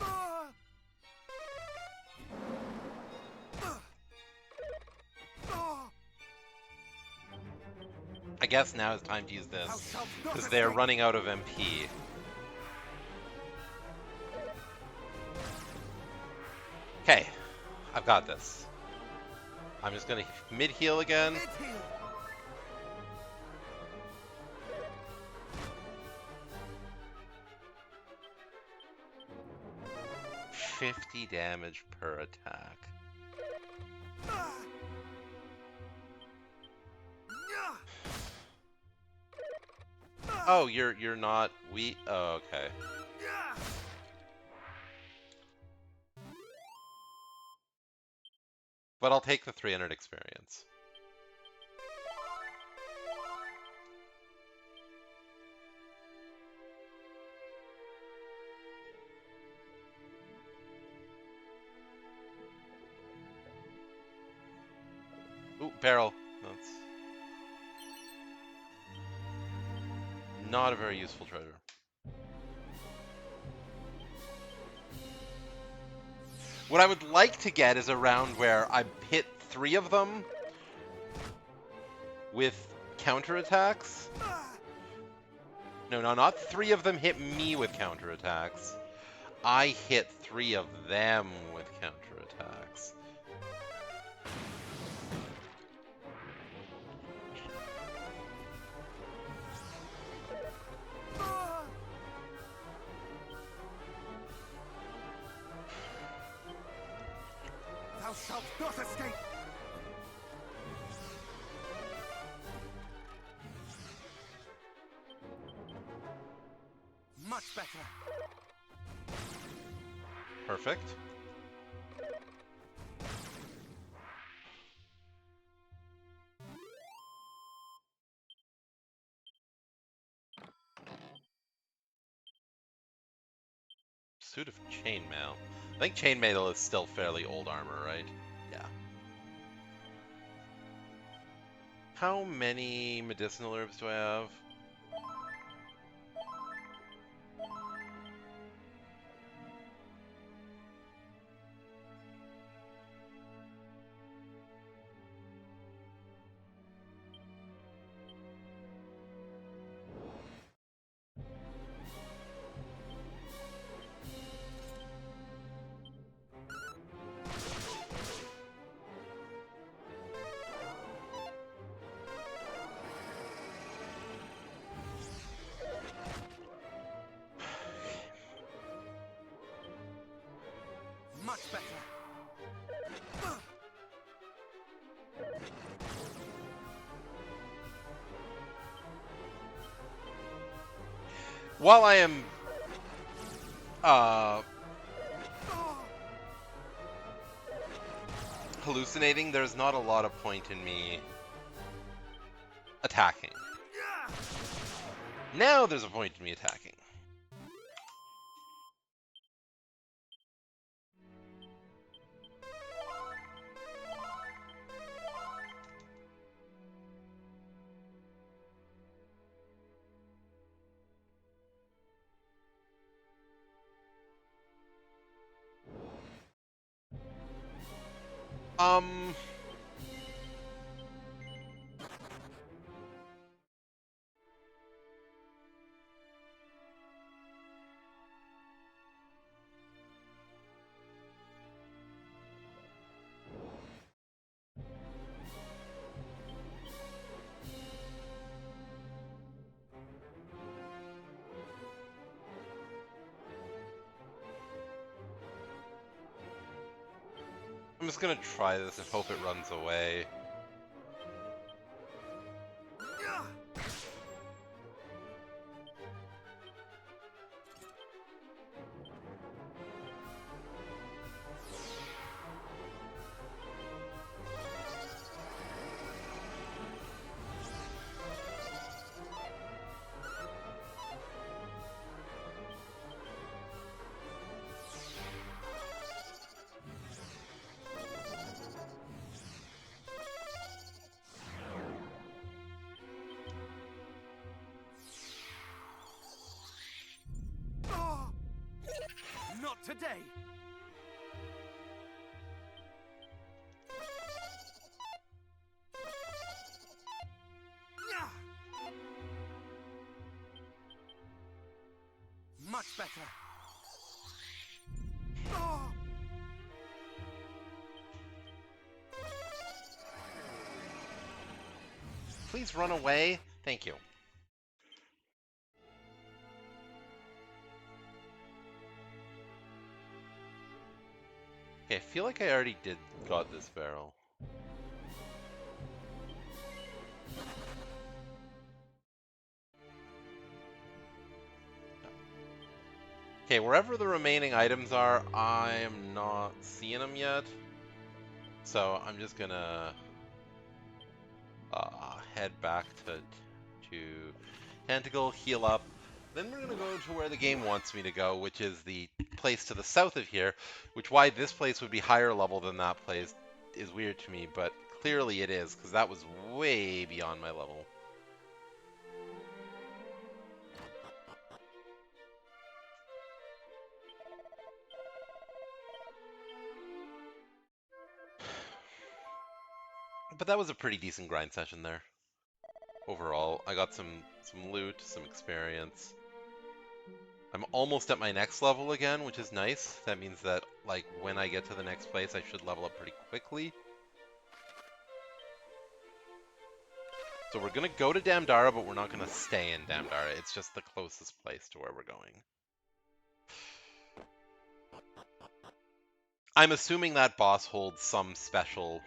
B: Ah! Ah! Ah!
A: I guess now is time to use
B: Thou
A: this,
B: shalt not
A: because they're
B: escape.
A: running out of MP. Okay, I've got this. I'm just gonna mid-heal again.
B: Mid-heal.
A: 50 damage per attack.
B: Ah. Nyah. Ah.
A: Oh, you're not weak. Oh, okay.
B: Nyah.
A: But I'll take the 300 experience. Ooh, barrel. That's not a very useful treasure. What I would like to get is a round where I hit 3 of them with counterattacks.
B: Ah.
A: No, not 3 of them hit me with counterattacks. I hit 3 of them with counterattacks.
B: Ah. Thou shalt not escape. Much better.
A: Perfect. Suit of chainmail. I think chainmail is still fairly old armor, right? Yeah. How many medicinal herbs do I have?
B: Much better. Ah.
A: While I am
B: Ah.
A: hallucinating, there's not a lot of point in me attacking.
B: Nyah.
A: Now there's a point in me attacking. Um... I'm just gonna try this and hope it runs away.
B: Nyah. Ah. Not today. Nyah. better. Ah!
A: Please run away. Thank you. Okay, I feel like I already got this barrel. Okay, wherever the remaining items are, I am not seeing them yet. So I'm just gonna head back to Tentacle, heal up. Then we're gonna go to where the game wants me to go, which is the place to the south of here. Which why this place would be higher level than that place is weird to me, but clearly it is, because that was way beyond my level. But that was a pretty decent grind session there. Overall, I got some loot, some experience. I'm almost at my next level again, which is nice. That means that, like, when I get to the next place, I should level up pretty quickly. So we're gonna go to Damdara, but we're not gonna stay in Damdara. It's just the closest place to where we're going. I'm assuming that boss holds some special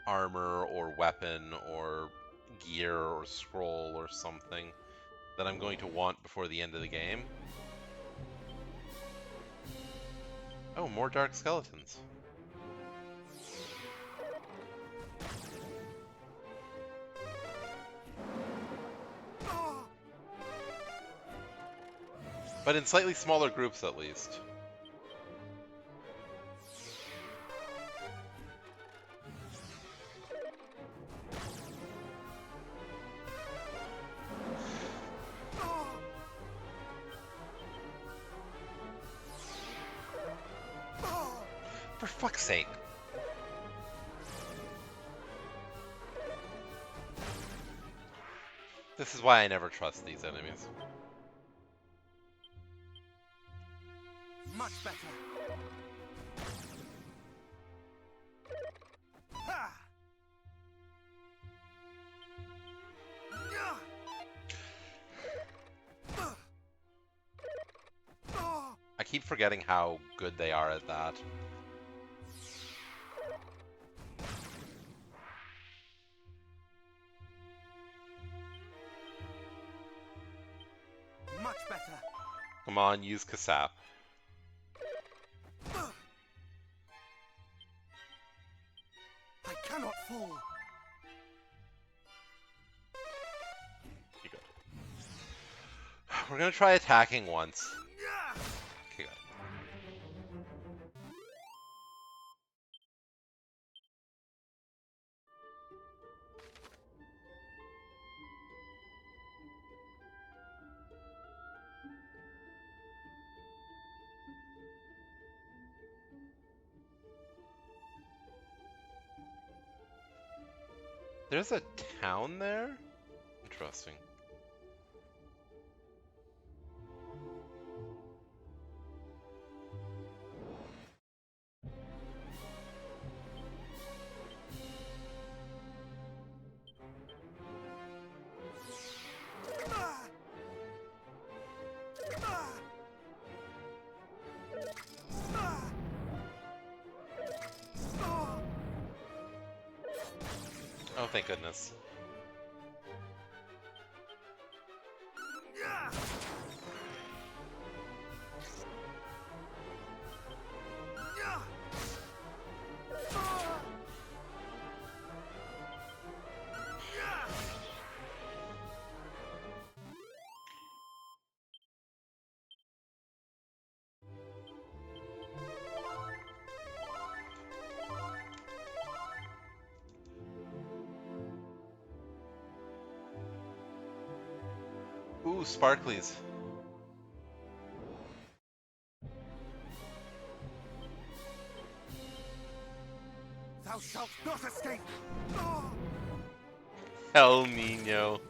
A: armor or weapon or gear or scroll or something that I'm going to want before the end of the game. Oh, more dark skeletons. But in slightly smaller groups, at least. For fuck's sake. This is why I never trust these enemies.
B: Much better. Ha!
A: I keep forgetting how good they are at that.
B: Much better.
A: Come on, use Kasap.
B: I cannot fall.
A: You go. We're gonna try attacking once. Okay, good. There's a town there? Interesting. Oh, thank goodness. Ooh, sparklies.
B: Thou shalt not escape.
A: El Nino.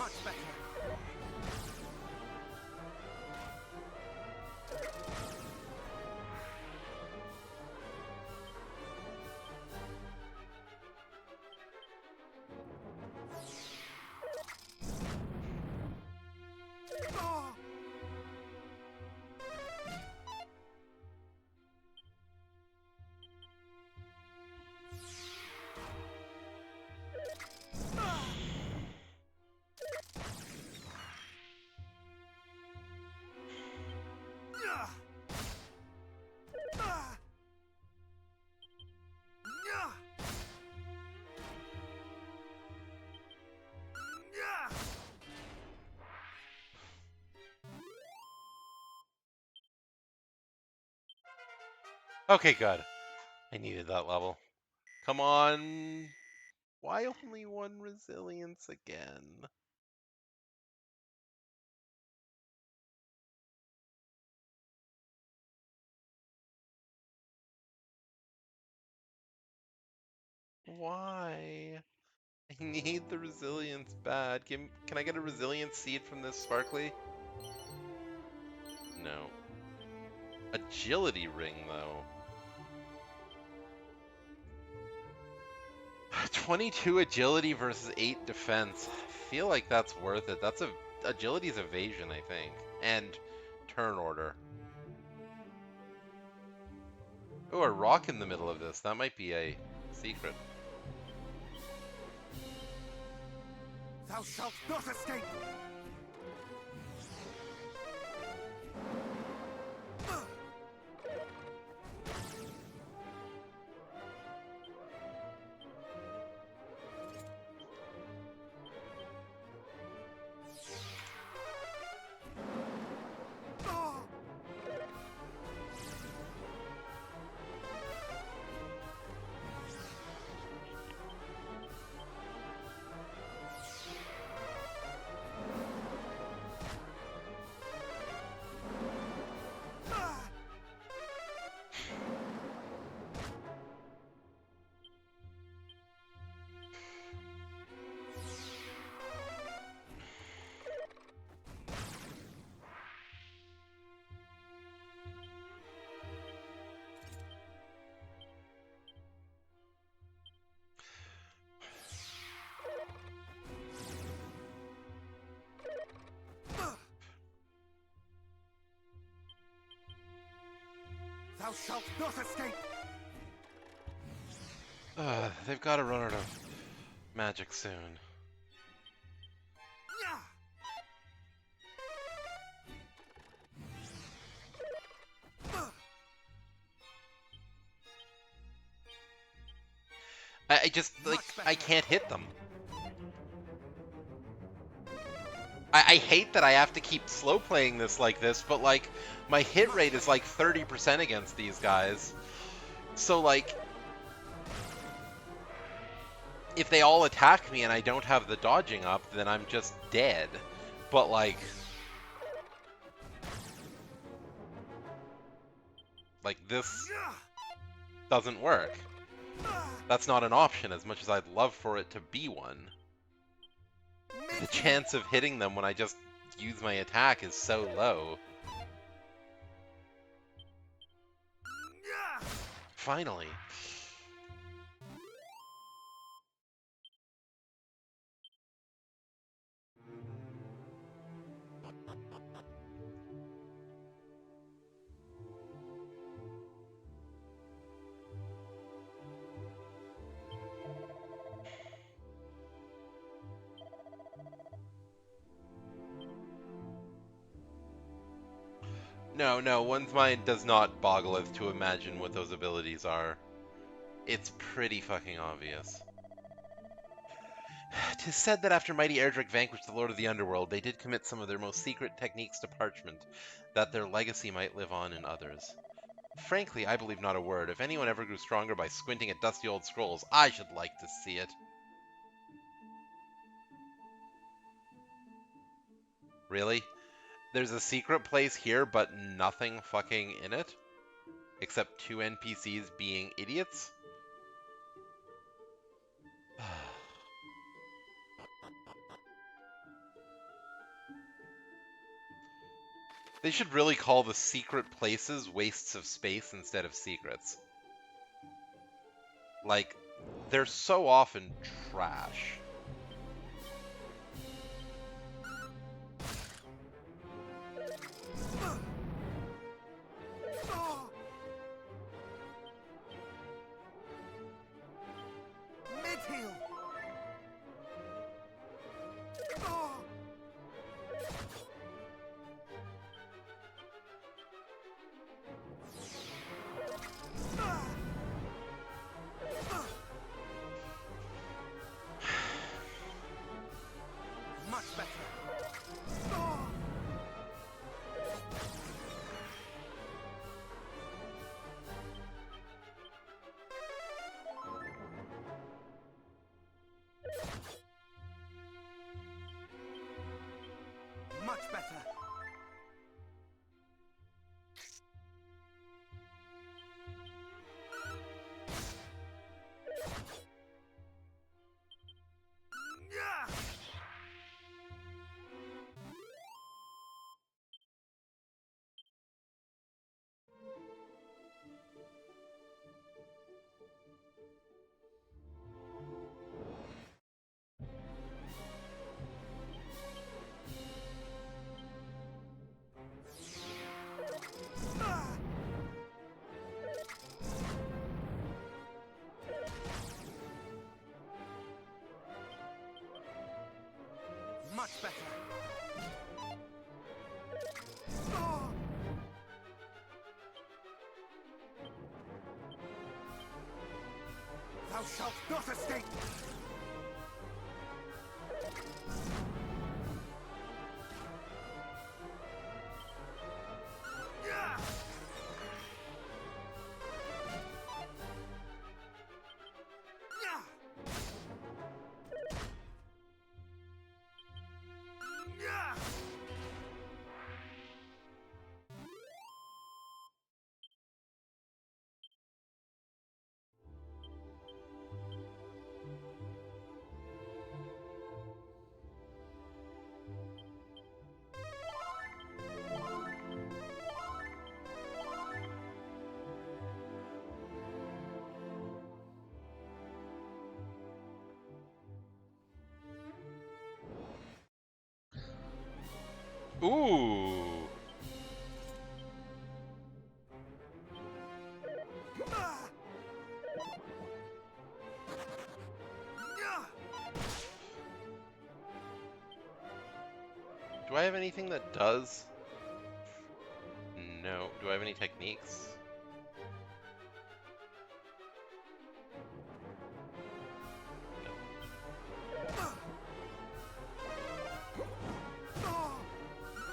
B: Much better. Ah! Yeah! Ah! Yeah! Yeah!
A: Okay, good. I needed that level. Come on. Why only one resilience again? Why? I need the resilience bad. Can I get a resilience seed from this sparkly? No. Agility ring, though. 22 agility versus 8 defense. I feel like that's worth it. That's agility's evasion, I think. And turn order. Oh, a rock in the middle of this. That might be a secret.
B: Thou shalt not escape! Ah! Ah! Thou shalt not escape!
A: They've got to run out of magic soon.
B: Yeah!
A: I just, like, I can't hit them. I hate that I have to keep slow playing this like this, but, like, my hit rate is like 30% against these guys. So, like, if they all attack me and I don't have the dodging up, then I'm just dead. But, like this doesn't work. That's not an option as much as I'd love for it to be one. The chance of hitting them when I just use my attack is so low. Finally. No, one's mind does not boggleth to imagine what those abilities are. It's pretty fucking obvious. 'Tis said that after mighty Erdrick vanquished the Lord of the Underworld, they did commit some of their most secret techniques to parchment, that their legacy might live on in others. Frankly, I believe not a word. If anyone ever grew stronger by squinting at dusty old scrolls, I should like to see it. Really? There's a secret place here, but nothing fucking in it? Except 2 NPCs being idiots? They should really call the secret places wastes of space instead of secrets. Like, they're so often trash.
B: Mid-heal. Much better. Much better. Yeah. Much better. Thou shalt not escape! Yeah! Yeah! Yeah!
A: Ooh.
B: Ah! Yeah!
A: Do I have anything that does? No. Do I have any techniques?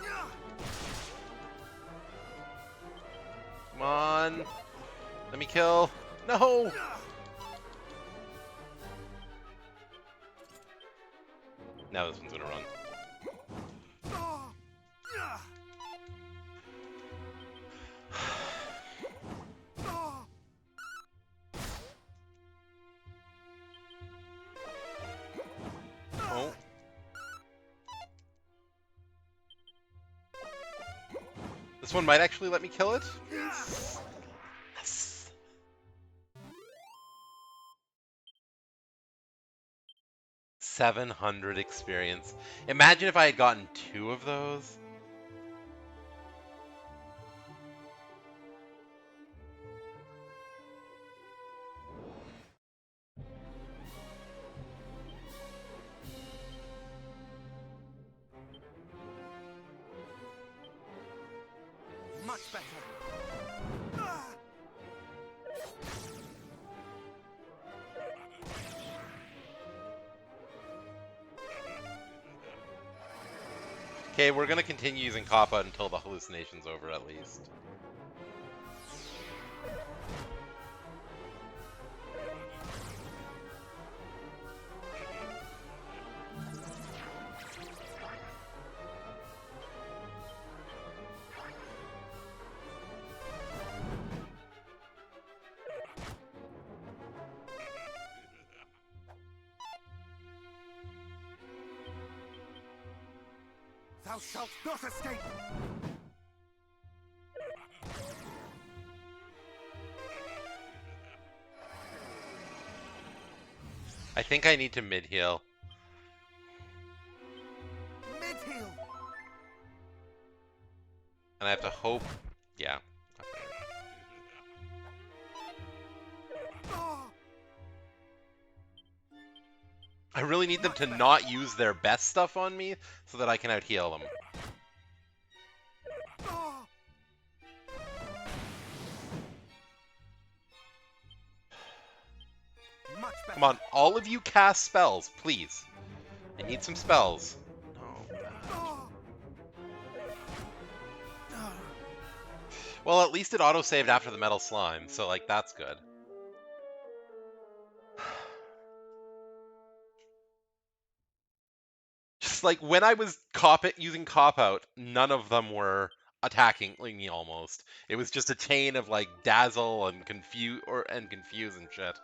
B: Yeah!
A: Come on. Let me kill. No!
B: Yeah!
A: Now this one's gonna run.
B: Yeah!
A: Oh. This one might actually let me kill it. Yes. 700 experience. Imagine if I had gotten 2 of those.
B: Much better.
A: Okay, we're gonna continue using Kappa until the hallucination's over at least.
B: Thou shalt not escape!
A: think I need to mid-heal.
B: Mid-heal.
A: And I have to hope... Yeah.
B: Ah,
A: I really need them
B: Much
A: to
B: better.
A: not use their best stuff on me so that I can out-heal them.
B: ah. Much better.
A: Come on, all of you cast spells, please. I need some spells. No.
B: Ah. No.
A: Well, at least it auto-saved after the metal slime, so, like, that's good. Just, like, when I was using cop-out, none of them were attacking me, almost. It was just a chain of, like, dazzle and confuse and shit.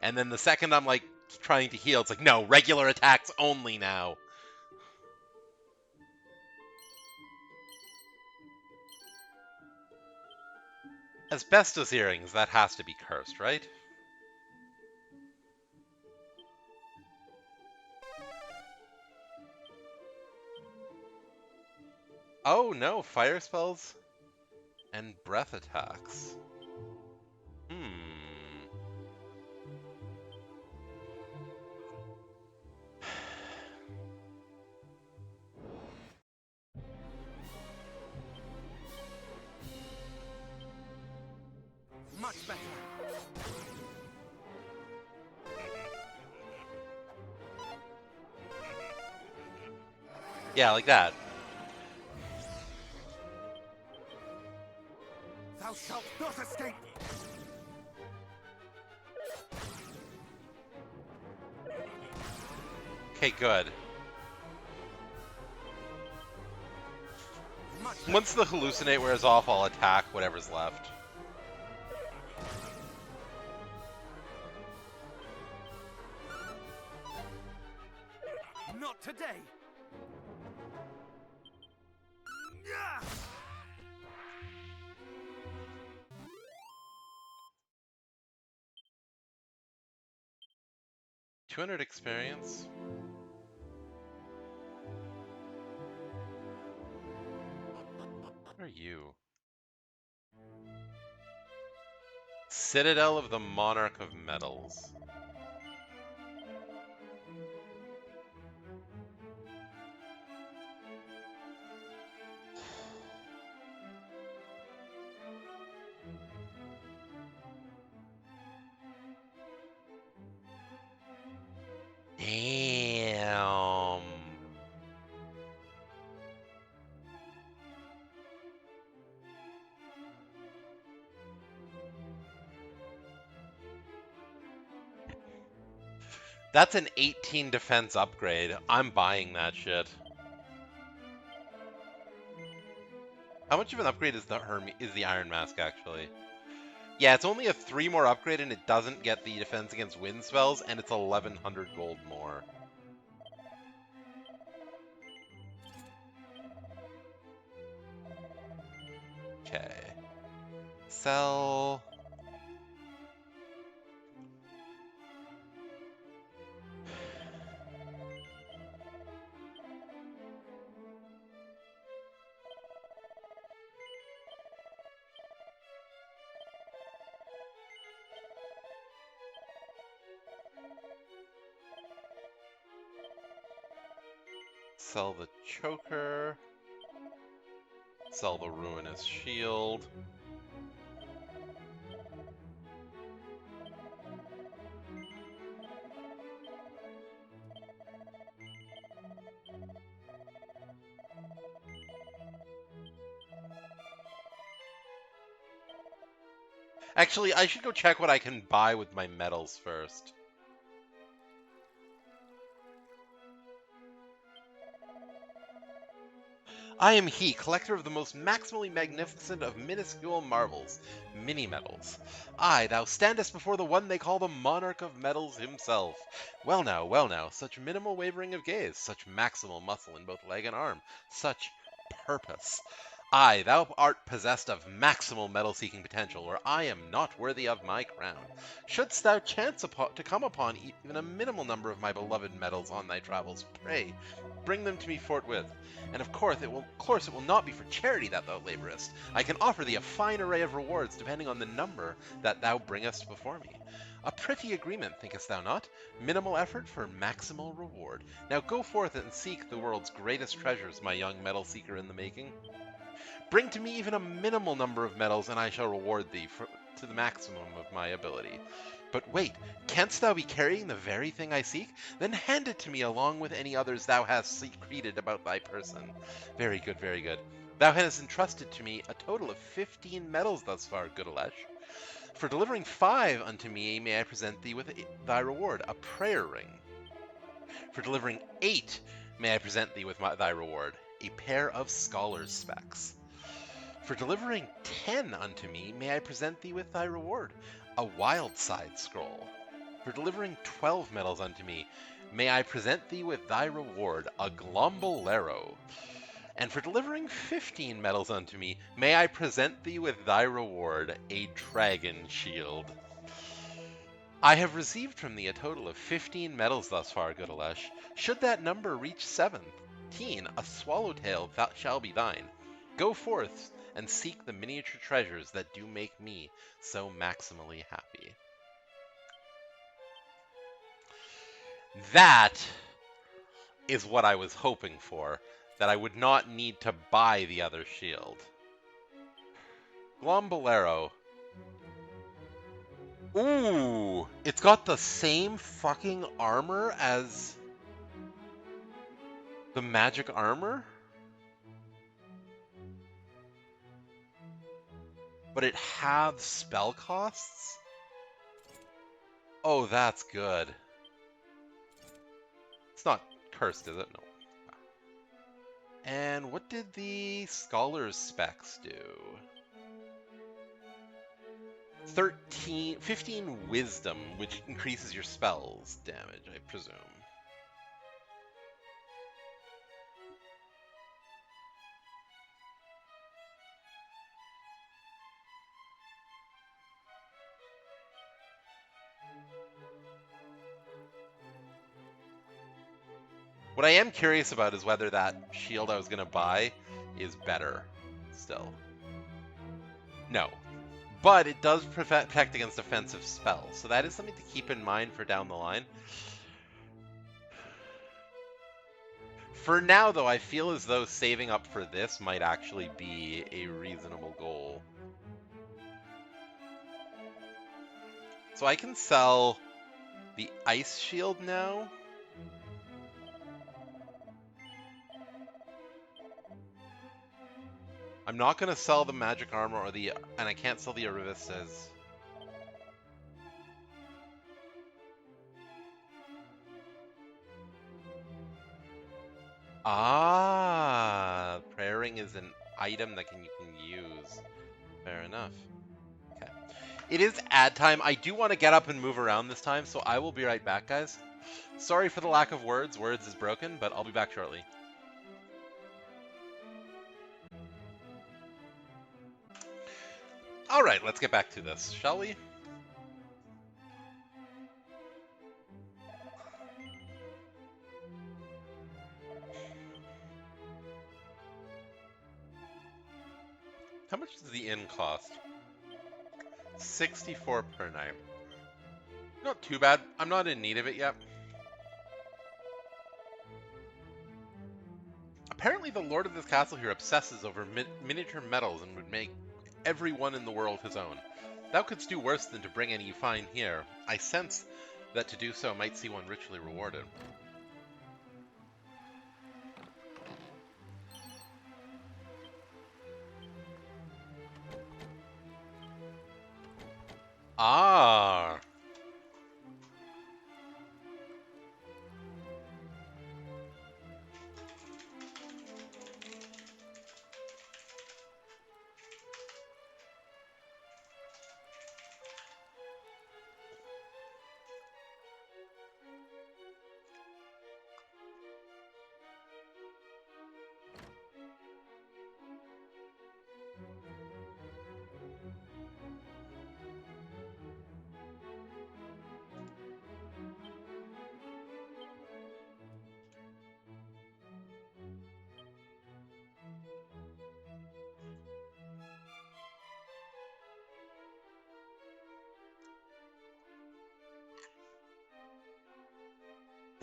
A: And then the second I'm, like, trying to heal, it's like, no, regular attacks only now. Asbestos earrings, that has to be cursed, right? Oh no, fire spells and breath attacks. Hmm.
B: Much better.
A: Yeah, like that.
B: Thou shalt not escape.
A: Okay, good.
B: Much better.
A: Once the hallucinate wears off, I'll attack whatever's left.
B: Not today. Yeah.
A: 200 experience. What are you? Citadel of the Monarch of Metals. Damn. That's an 18 defense upgrade. I'm buying that shit. How much of an upgrade is the Iron Mask actually? Yeah, it's only a 3 more upgrade and it doesn't get the defense against wind spells and it's 1100 gold more. Okay. Sell. Sell the choker. Sell the ruinous shield. Actually, I should go check what I can buy with my metals first. I am he, collector of the most maximally magnificent of minuscule marvels, mini-metals. Aye, thou standest before the one they call the monarch of metals himself. Well now, such minimal wavering of gaze, such maximal muscle in both leg and arm, such purpose. Aye, thou art possessed of maximal medal-seeking potential, or I am not worthy of my crown. Shouldst thou chance to come upon even a minimal number of my beloved medals on thy travels, pray, bring them to me forthwith. And of course it will not be for charity that thou laborest. I can offer thee a fine array of rewards depending on the number that thou bringest before me. A pretty agreement, thinkest thou not? Minimal effort for maximal reward. Now go forth and seek the world's greatest treasures, my young medal seeker in the making. Bring to me even a minimal number of medals, and I shall reward thee to the maximum of my ability. But wait, canst thou be carrying the very thing I seek? Then hand it to me along with any others thou hast secreted about thy person. Very good, very good. Thou hast entrusted to me a total of 15 medals thus far, good Alesh. For delivering 5 unto me, may I present thee with thy reward, a prayer ring. For delivering 8, may I present thee with thy reward, a pair of scholar's specs. For delivering 10 unto me, may I present thee with thy reward, a wild side scroll. For delivering 12 medals unto me, may I present thee with thy reward, a glombolero. And for delivering 15 medals unto me, may I present thee with thy reward, a dragon shield. I have received from thee a total of 15 medals thus far, good Alesh. Should that number reach 17, a swallowtail shall be thine. Go forth and seek the miniature treasures that do make me so maximally happy. That is what I was hoping for, that I would not need to buy the other shield. Glombolero. Ooh, it's got the same fucking armor as the magic armor? But it halves spell costs? Oh, that's good. It's not cursed, is it? No. And what did the Scholar's specs do? 15 wisdom, which increases your spells damage, I presume. What I am curious about is whether that shield I was going to buy is better still. No. But it does protect against offensive spells, so that is something to keep in mind for down the line. For now, though, I feel as though saving up for this might actually be a reasonable goal. So I can sell the ice shield now. I'm not going to sell the magic armor or and I can't sell the Arivistas. Ah, prayer ring is an item that you can use. Fair enough. Okay. It is ad time. I do want to get up and move around this time, so I will be right back, guys. Sorry for the lack of words. Words is broken, but I'll be back shortly. All right, let's get back to this, shall we? How much does the inn cost? 64 per night. Not too bad. I'm not in need of it yet. Apparently the lord of this castle here obsesses over miniature medals and would make every one in the world his own. Thou couldst do worse than to bring any you find here. I sense that to do so might see one richly rewarded. Ah!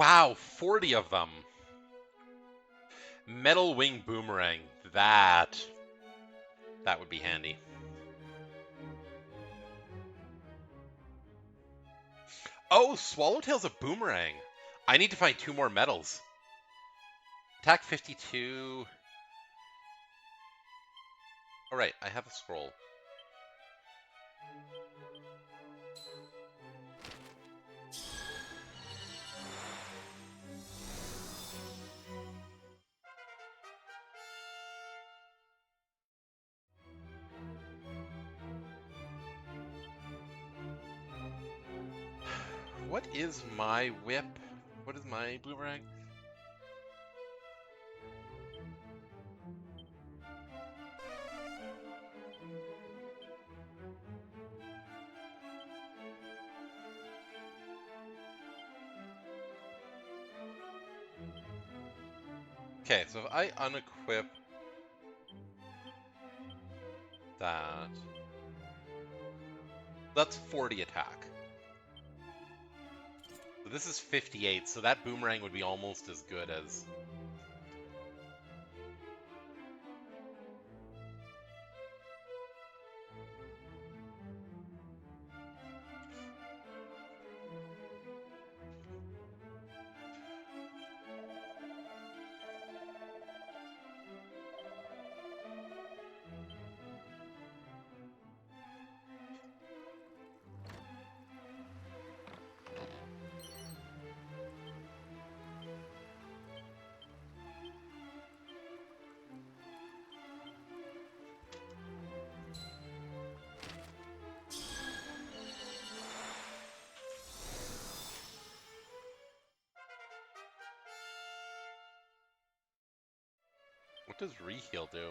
A: Wow, 40 of them. Metal Wing Boomerang. That would be handy. Oh, Swallowtail's a boomerang. I need to find 2 more medals. Attack 52. All right, I have a scroll. What is my whip? What is my boomerang? Okay, so if I unequip that, that's 40 attack. So this is 58, so that boomerang would be almost as good as... What does reheal do?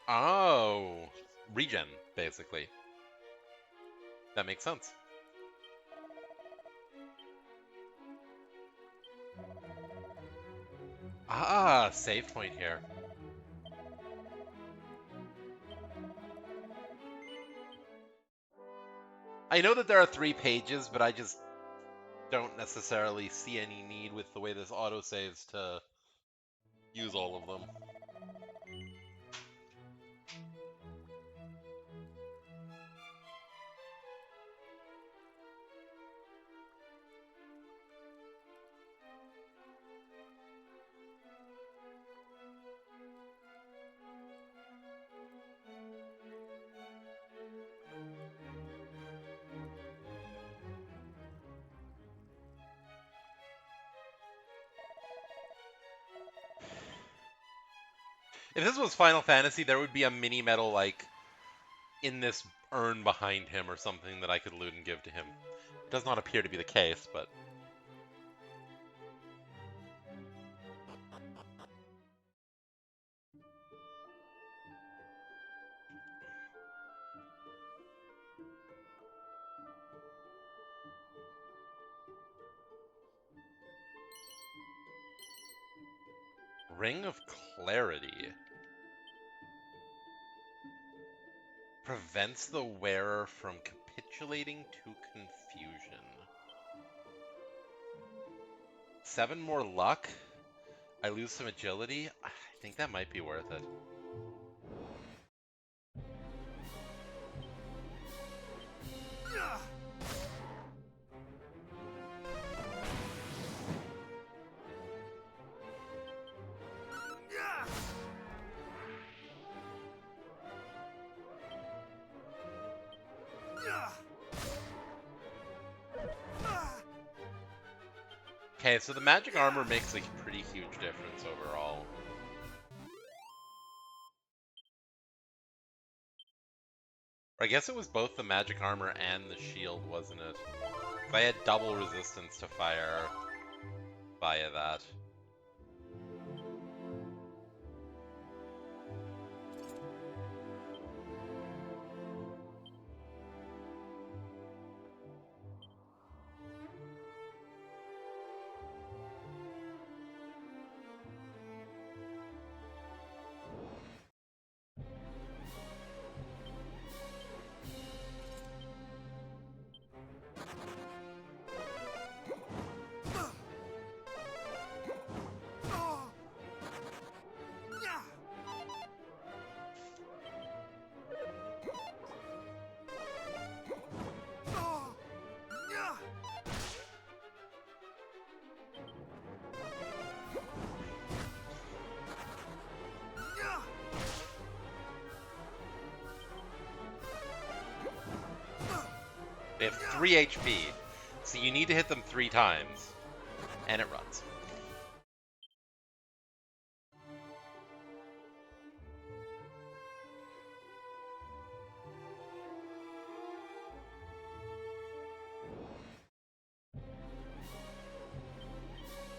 A: Oh, regen, basically. That makes sense. Ah, save point here. I know that there are 3 pages, but I just don't necessarily see any need with the way this autosaves to use all of them. If this was Final Fantasy, there would be a mini medal, like, in this urn behind him or something that I could loot and give to him. It does not appear to be the case, but... Ring of Clarity. Prevents the wearer from capitulating to confusion. 7 more luck? I lose some agility? I think that might be worth it. Okay, so the magic armor makes a pretty huge difference overall. I guess it was both the magic armor and the shield, wasn't it? I had double resistance to fire via that. 3 HP. So you need to hit them 3 times. And it runs.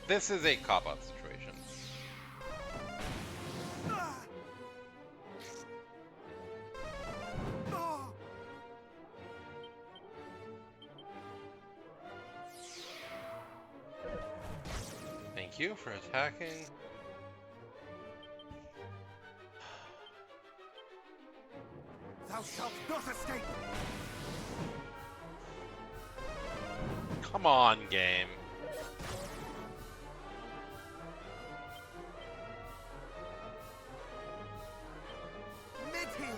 A: This is a cop-out situation. Thank you for attacking.
B: Thou shalt not escape!
A: Come on, game.
B: Mid-heal!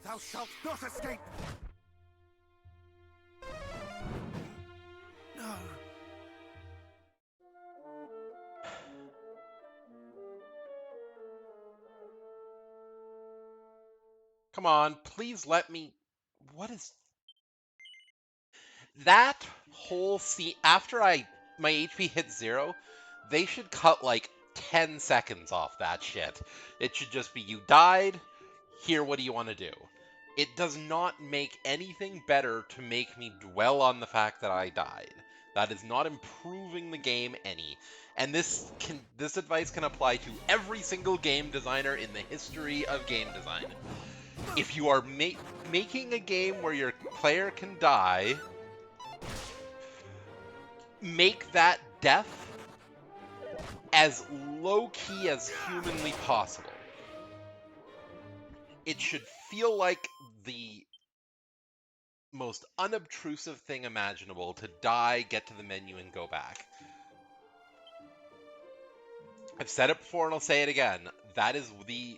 B: Thou shalt not escape! No.
A: Come on, please let me... What is... That whole scene... After my HP hit 0, they should cut like 10 seconds off that shit. It should just be, you died, here, what do you want to do? It does not make anything better to make me dwell on the fact that I died. That is not improving the game any. And this advice can apply to every single game designer in the history of game design. If you are making a game where your player can die, make that death as low-key as humanly possible. It should feel like the most unobtrusive thing imaginable to die, get to the menu, and go back. I've said it before and I'll say it again. That is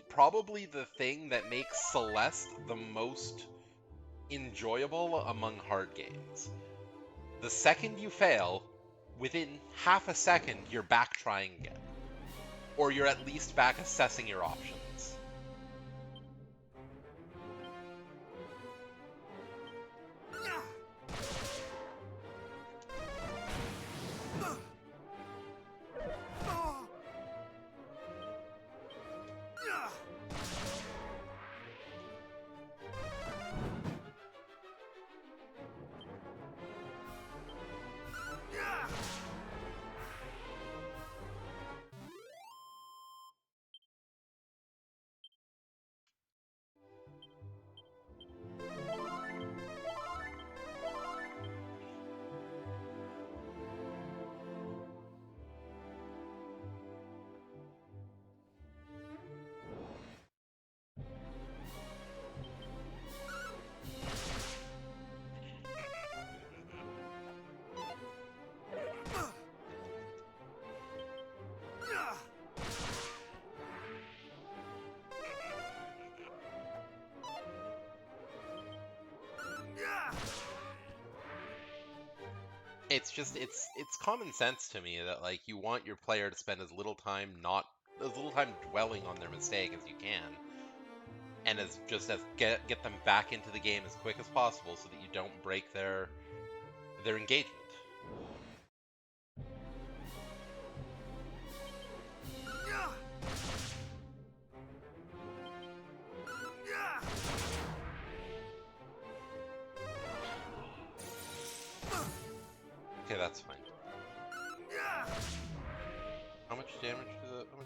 A: probably the thing that makes Celeste the most enjoyable among hard games. The second you fail, within half a second, you're back trying again. Or you're at least back assessing your options. It's just it's common sense to me that like you want your player to spend as little time dwelling on their mistake as you can, and as get them back into the game as quick as possible so that you don't break their engagement. Okay, that's fine. How much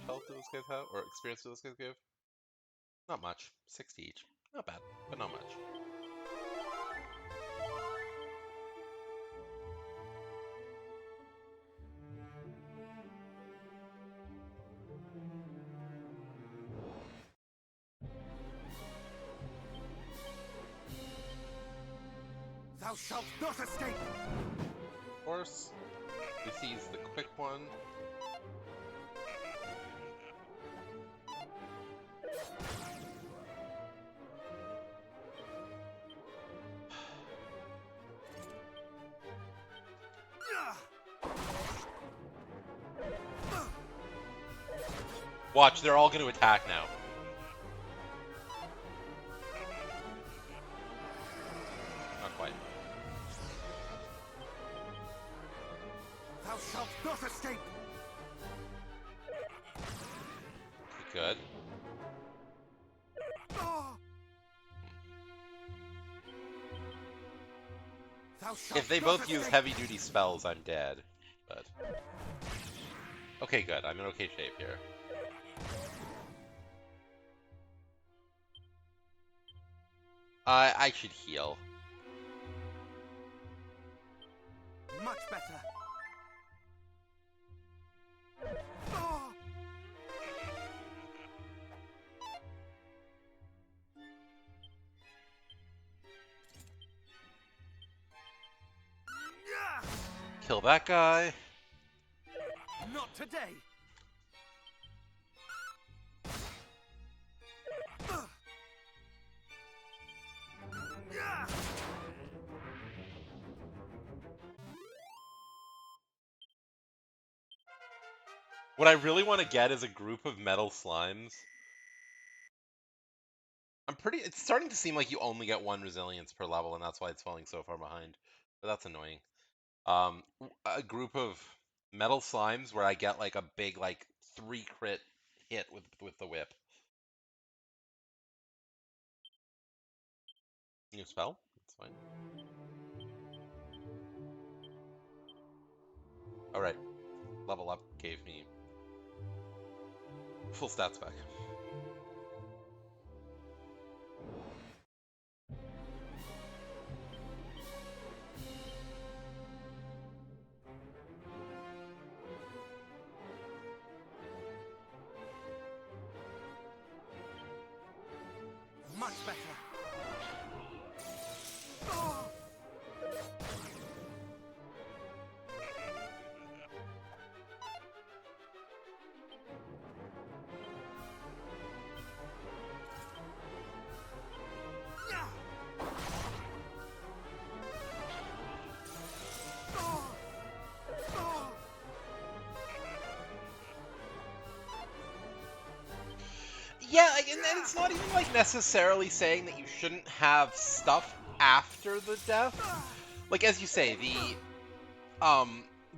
A: health do those guys have? Or experience do those guys give? Not much. 60 each. Not bad, but not much.
B: Thou shalt not escape!
A: Of course, we seize the quick one. Watch, they're all going to attack now. Not quite.
B: Thou shalt not escape!
A: Good.
B: Thou shalt
A: If they
B: not
A: both use
B: escape.
A: heavy-duty spells, I'm dead. But okay, good. I'm in okay shape here. I should heal.
B: Much better.
A: Kill that guy.
B: Not today.
A: What I really want to get is a group of metal slimes. It's starting to seem like you only get one resilience per level, and that's why it's falling so far behind. But that's annoying. A group of metal slimes where I get like a big, like 3 crit hit with the whip. New spell? That's fine. Alright. Level up gave me full stats back.
B: Much better.
A: Yeah, and it's not even like necessarily saying that you shouldn't have stuff after the death. Like as you say,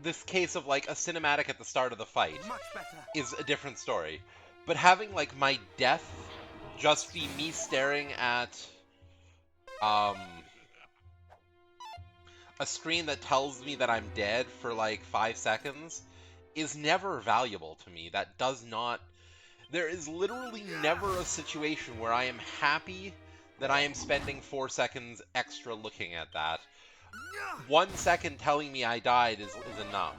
A: this case of like a cinematic at the start of the fight
B: Much better.
A: is a different story. But having like my death just be me staring at a screen that tells me that I'm dead for like 5 seconds is never valuable to me. That does not. There is literally never a situation where I am happy that I am spending 4 seconds extra looking at that. 1 second telling me I died is enough.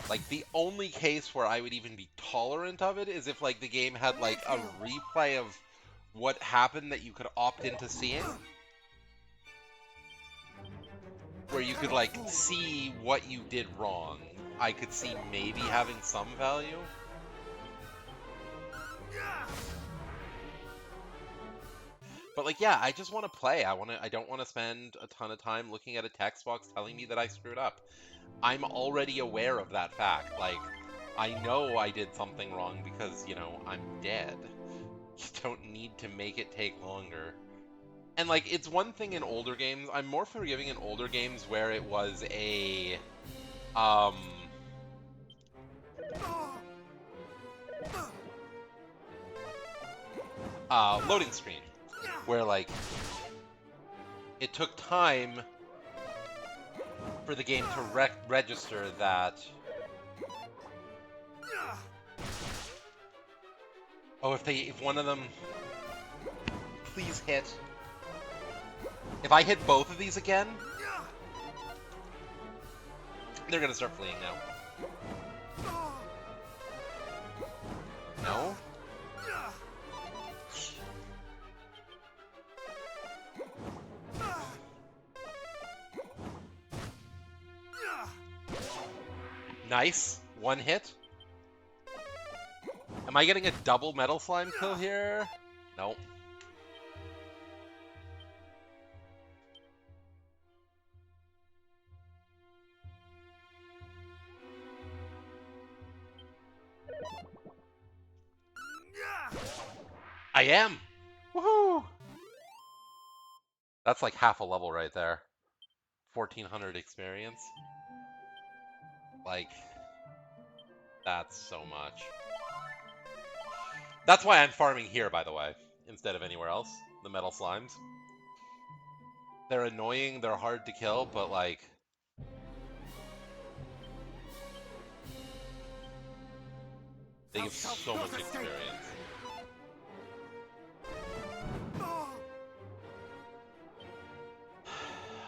A: Like, the only case where I would even be tolerant of it is if, like, the game had, like, a replay of what happened that you could opt into seeing. Where you could, like, see what you did wrong. I could see maybe having some value. But like, yeah, I just want to play. I don't want to spend a ton of time looking at a text box telling me that I screwed up. I'm already aware of that fact. Like, I know I did something wrong because, you know, I'm dead. You don't need to make it take longer. And like, it's one thing in older games. I'm more forgiving in older games where it was a loading screen where like it took time for the game to register that. Oh, if one of them, please hit. If I hit both of these again, they're gonna start fleeing now. No? Nice. One hit. Am I getting a double metal slime kill here? Nope. I am! Woohoo! That's like half a level right there. 1400 experience. Like, that's so much. That's why I'm farming here, by the way, instead of anywhere else. The metal slimes. They're annoying, they're hard to kill, but like... They give so much experience.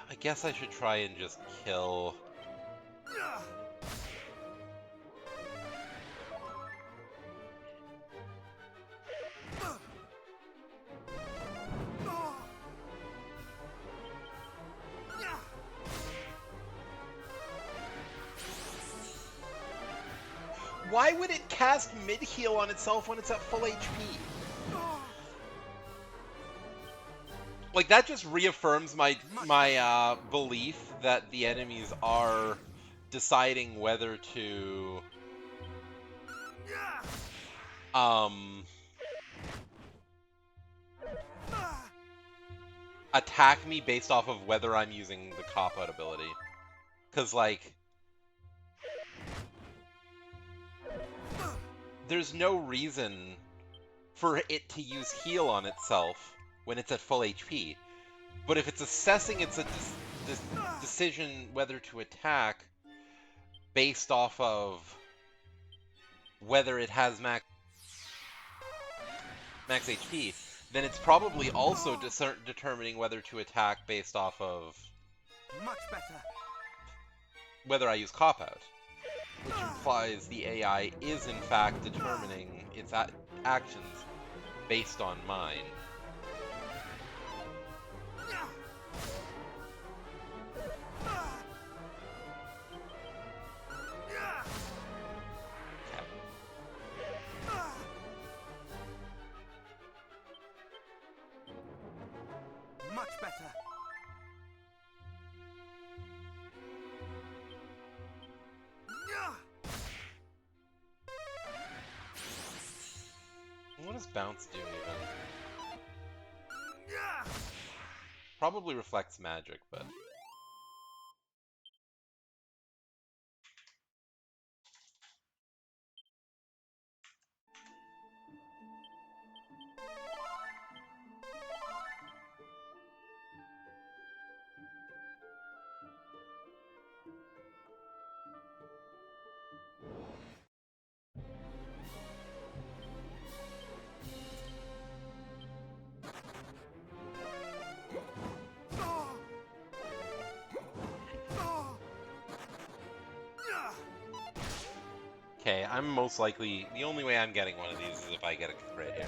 A: I guess I should try and just kill... Why would it cast mid-heal on itself when it's at full HP? Like, that just reaffirms my belief that the enemies are deciding whether to attack me based off of whether I'm using the cop-out ability. Because, like, there's no reason for it to use heal on itself when it's at full HP. But if it's assessing its decision whether to attack based off of whether it has max HP, then it's probably also determining whether to attack based off of
B: Much better.
A: whether I use cop-out, which implies the AI is in fact determining its actions based on mine.
B: Much better.
A: What does bounce do even? Probably reflects magic, but... Okay, I'm most likely... The only way I'm getting one of these is if I get a crit here.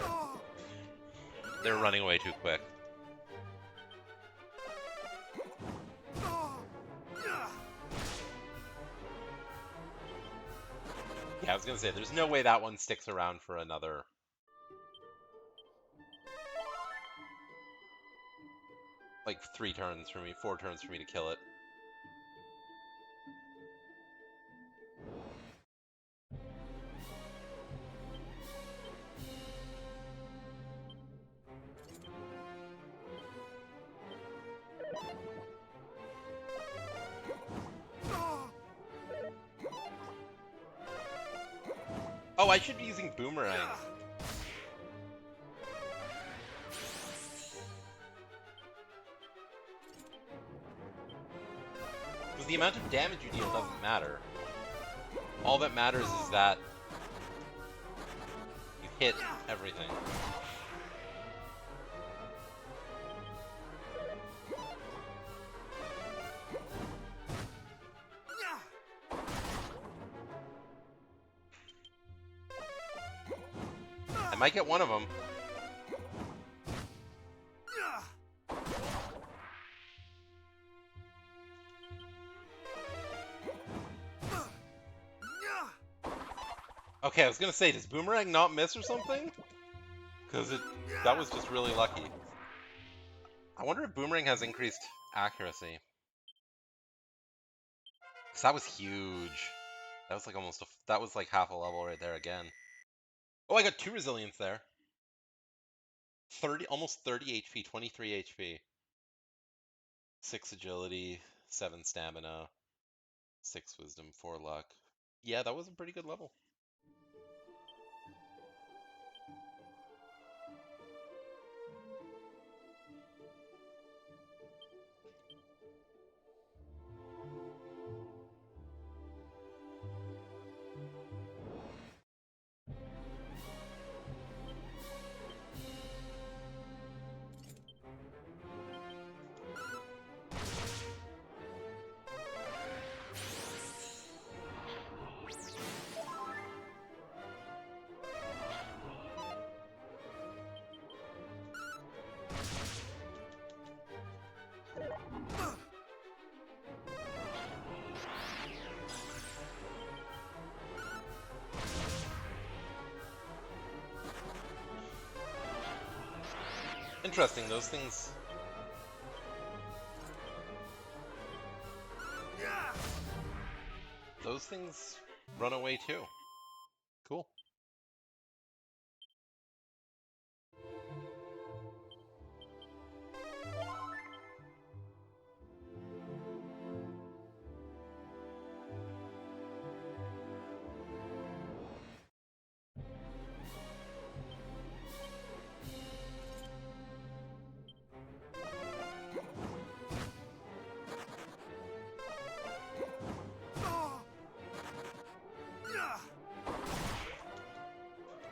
A: They're running away too quick. Yeah, I was gonna say, there's no way that one sticks around for another... like 3 turns for me, 4 turns for me to kill it. Oh, I should be using Boomerang. Because the amount of damage you deal doesn't matter. All that matters is that you hit everything. I might get one of them. Okay, I was gonna say, does Boomerang not miss or something? Because that was just really lucky. I wonder if Boomerang has increased accuracy. Because that was huge. That was like almost that was like half a level right there again. Oh, I got 2 resilience there. 30, almost 30 HP, 23 HP. 6 agility, 7 stamina, 6 wisdom, 4 luck. Yeah, that was a pretty good level. Interesting, those things... Those things run away too. Cool.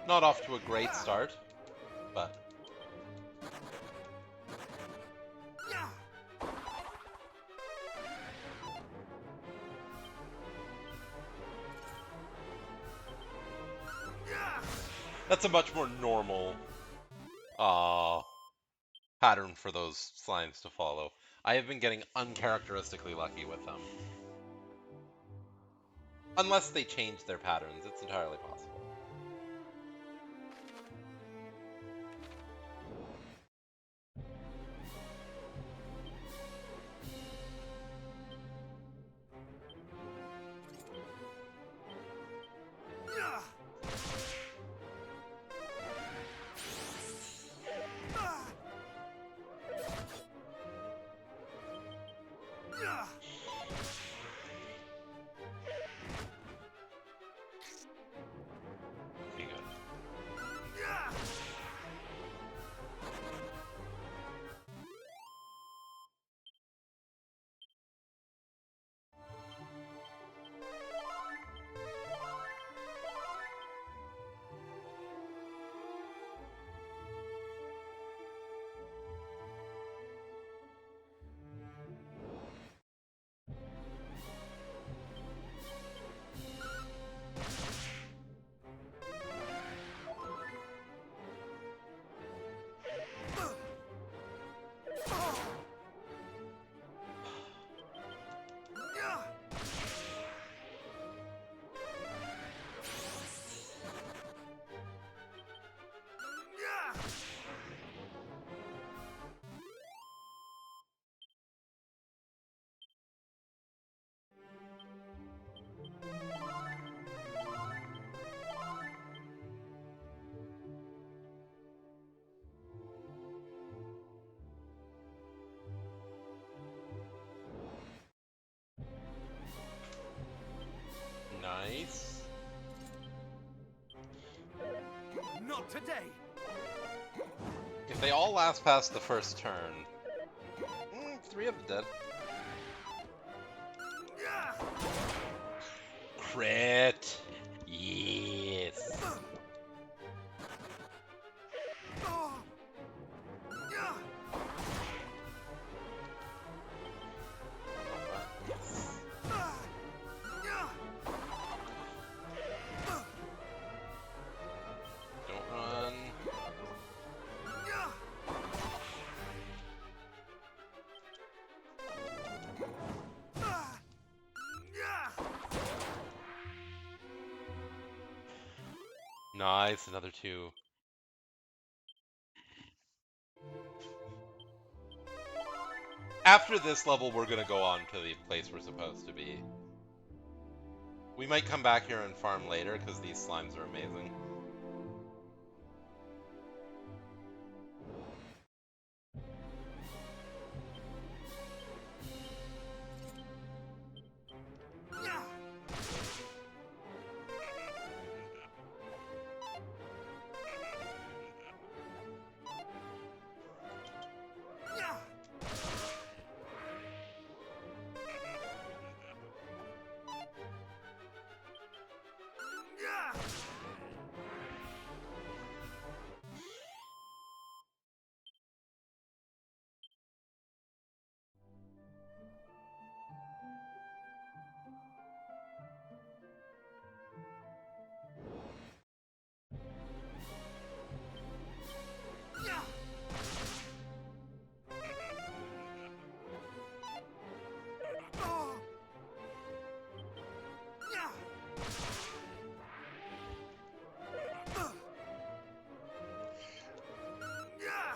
A: Not off to a great start, but... That's a much more normal pattern for those slimes to follow. I have been getting uncharacteristically lucky with them. Unless they change their patterns, it's entirely possible. Pretty good. Nice.
B: Not today.
A: If they all last past the first turn, 3 of them dead. Crit. Yes. Don't run. Nice, another 2. After this level, we're gonna go on to the place we're supposed to be. We might come back here and farm later, because these slimes are amazing.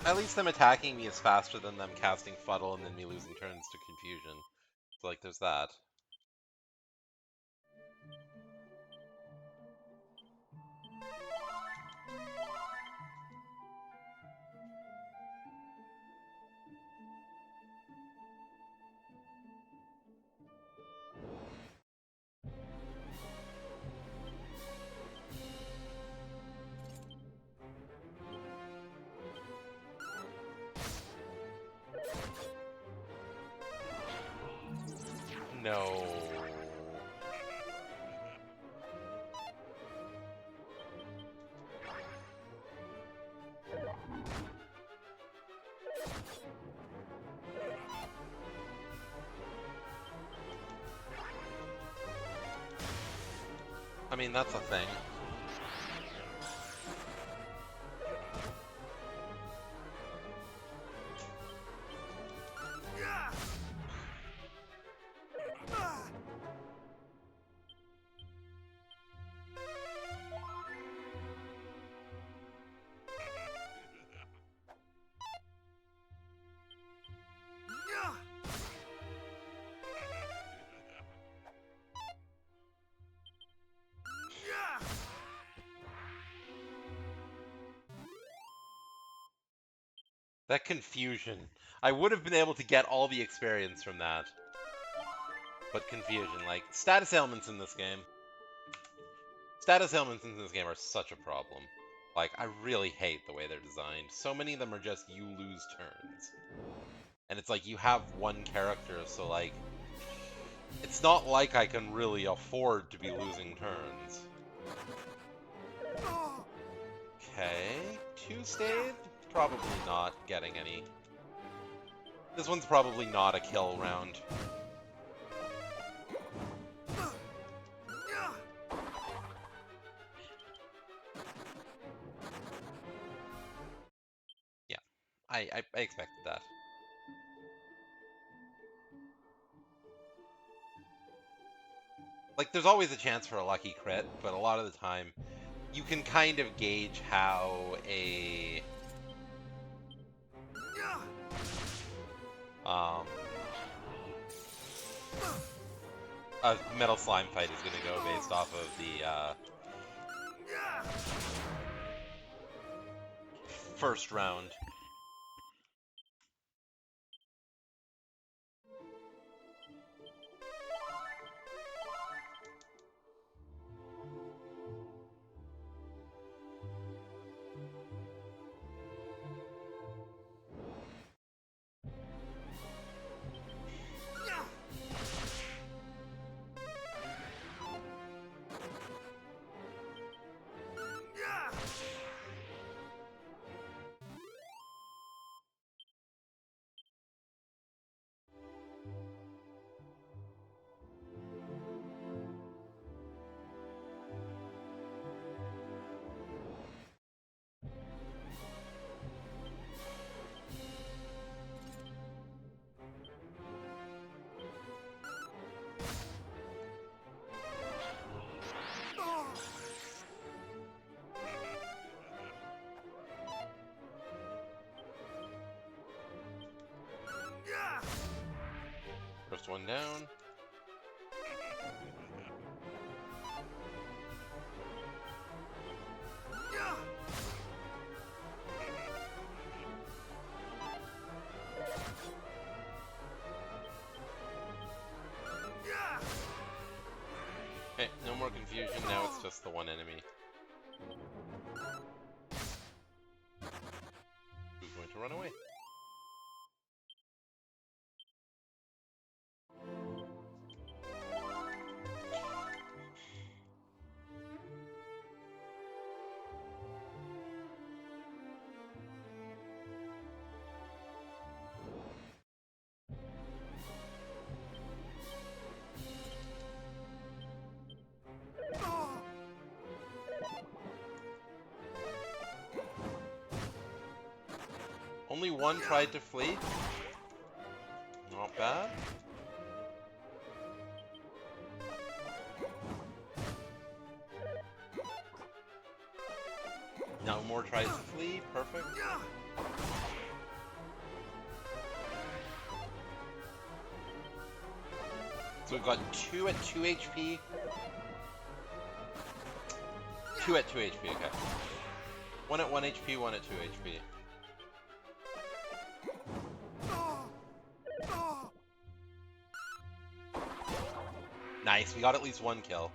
A: At least them attacking me is faster than them casting Fuddle and then me losing turns to Confusion. So, like, there's that. No. I mean, that's a thing. That Confusion. I would have been able to get all the experience from that. But Confusion, like, status ailments in this game. Status ailments in this game are such a problem. Like, I really hate the way they're designed. So many of them are just you lose turns. And it's like you have one character, so like, it's not like I can really afford to be losing turns. Okay, 2 stayed? Probably not getting any. This one's probably not a kill round. Yeah, I expected that. Like, there's always a chance for a lucky crit, but a lot of the time, you can kind of gauge how a Metal Slime fight is going to go based off of the first round. First one down. Okay, no more confusion, now it's just the one enemy. Who's going to run away? Only one tried to flee. Not bad. No more tries to flee. Perfect. So we've got 2 at 2 HP. 2 at 2 HP, okay. 1 at 1 HP, 1 at 2 HP. Nice, we got at least 1 kill.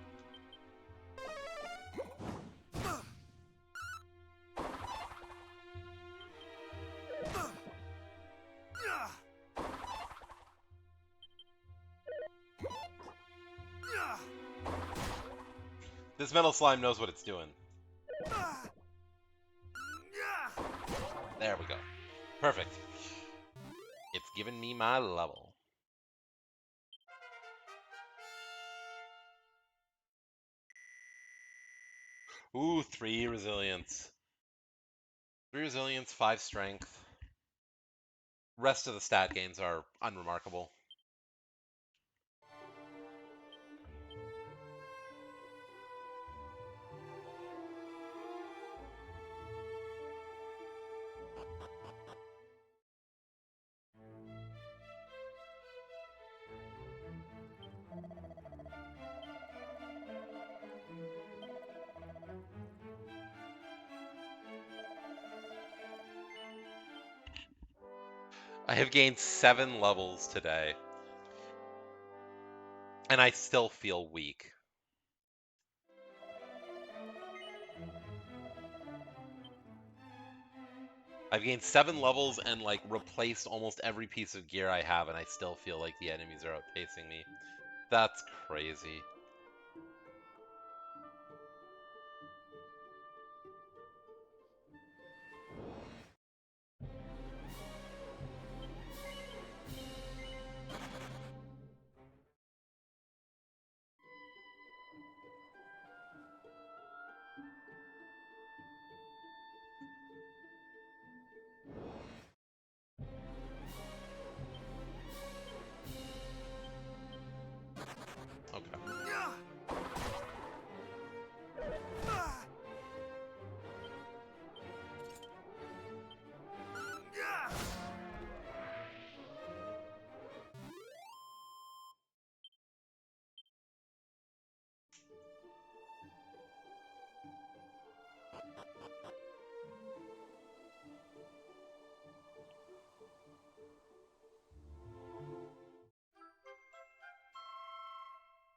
A: This metal slime knows what it's doing. There we go. Perfect. It's given me my level. Ooh, 3 resilience. 3 resilience, 5 strength. Rest of the stat gains are unremarkable. I have gained 7 levels today. And I still feel weak. I've gained 7 levels and like replaced almost every piece of gear I have, and I still feel like the enemies are outpacing me. That's crazy. Okay.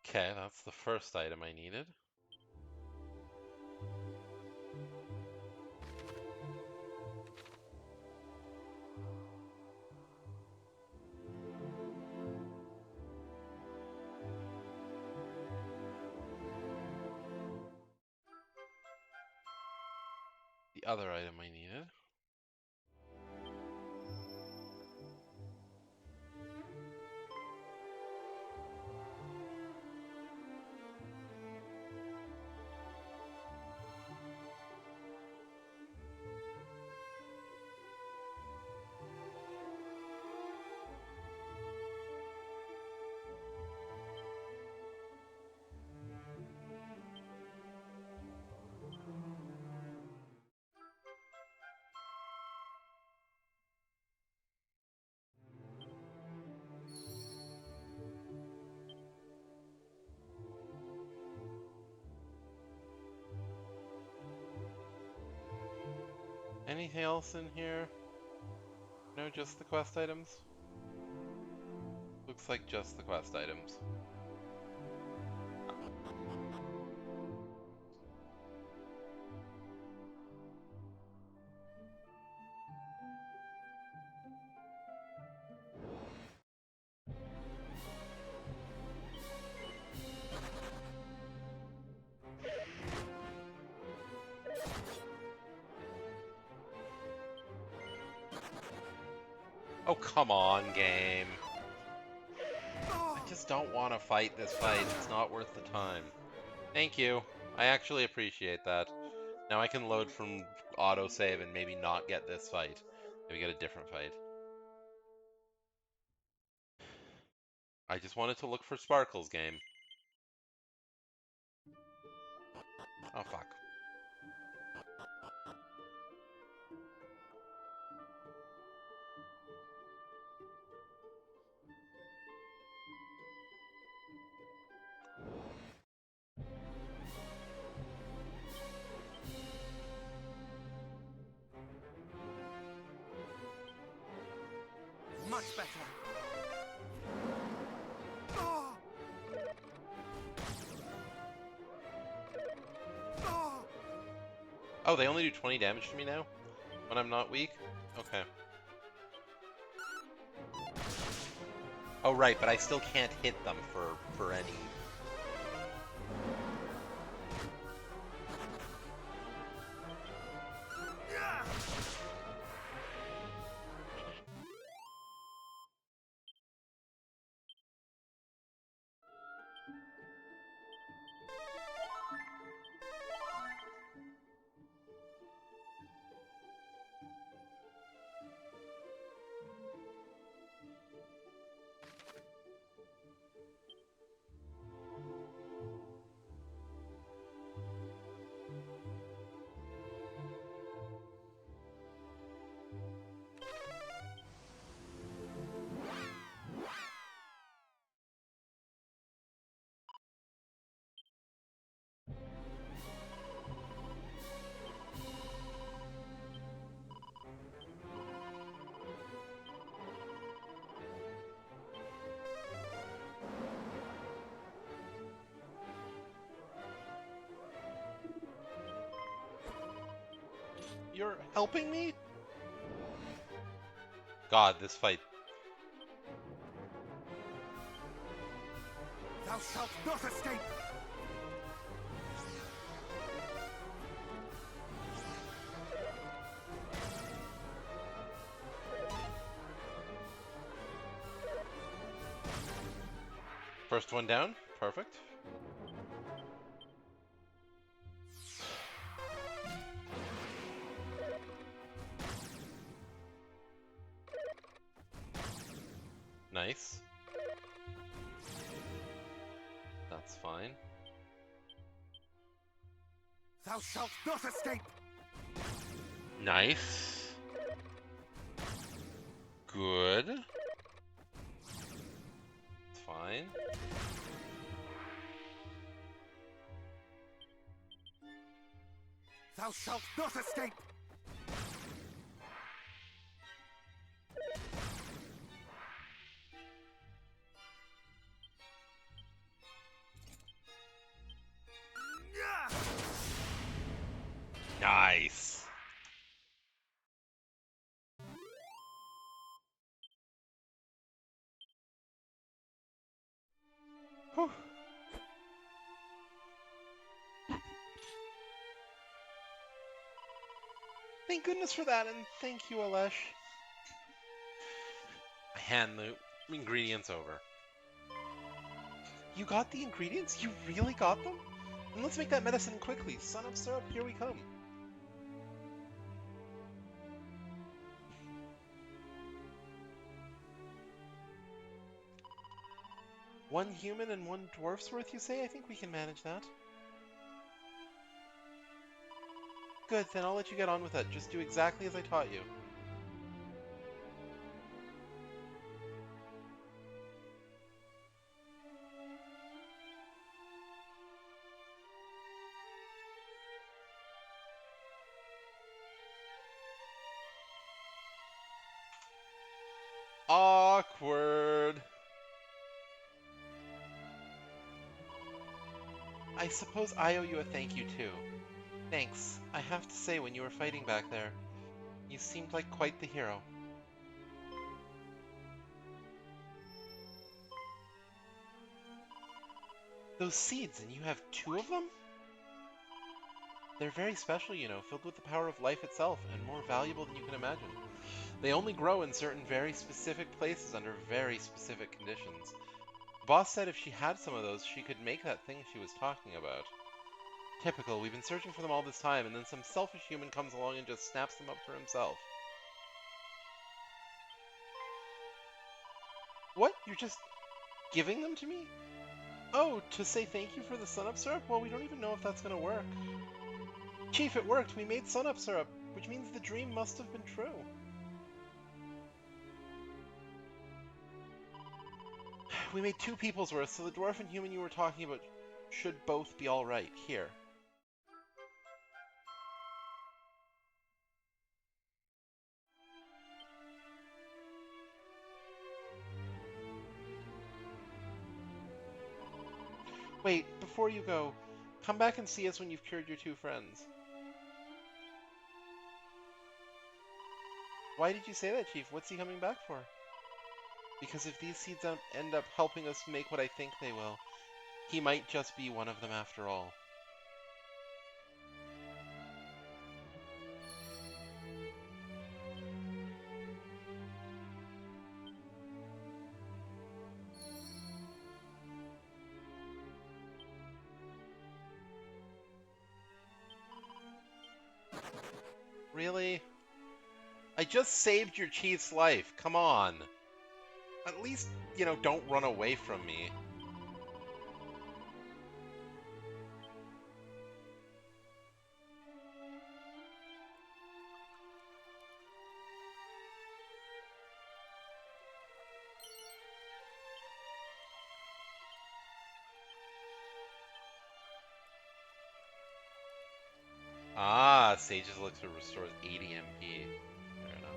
A: Okay, that's the first item I needed. The other item I needed. Anything else in here? No, just the quest items? Looks like just the quest items. Oh, come on, game. I just don't want to fight this fight. It's not worth the time. Thank you. I actually appreciate that. Now I can load from autosave and maybe not get this fight. Maybe get a different fight. I just wanted to look for Sparkle's game. Oh, fuck.
B: Much better. Oh! Oh!
A: Oh, they only do 20 damage to me now? When I'm not weak? Okay. Oh, right, but I still can't hit them for any...
B: Yeah!
A: You're helping me? God, this fight.
B: Thou shalt not escape!
A: First one down. Perfect. Nice. That's fine.
B: Thou shalt not escape!
A: Nice. Good. It's fine.
B: Thou shalt not escape! Yeah!
A: Nice. Whew. Thank goodness for that, and thank you, Alesh. I hand the ingredients over. You got the ingredients? You really got them? Then let's make that medicine quickly. Son of syrup, here we come. One human and one dwarf's worth, you say? I think we can manage that. Good, then I'll let you get on with it. Just do exactly as I taught you. Awkward. I suppose I owe you a thank you too. Thanks. I have to say, when you were fighting back there, you seemed like quite the hero. Those seeds, and you have 2 of them? They're very special, you know, filled with the power of life itself, and more valuable than you can imagine. They only grow in certain very specific places under very specific conditions. The boss said if she had some of those, she could make that thing she was talking about. Typical, we've been searching for them all this time, and then some selfish human comes along and just snaps them up for himself. What? You're just giving them to me? Oh, to say thank you for the sun-up syrup? Well, we don't even know if that's gonna work. Chief, it worked! We made sun-up syrup, which means the dream must have been true. We made 2 people's worth, so the dwarf and human you were talking about should both be alright. Here. Wait, before you go, come back and see us when you've cured your two friends. Why did you say that, Chief? What's he coming back for? Because if these seeds end up helping us make what I think they will, he might just be one of them after all. Really? I just saved your chief's life. Come on. At least, don't run away from me. Ah, Sage's Elixir restores 80 MP. Fair enough.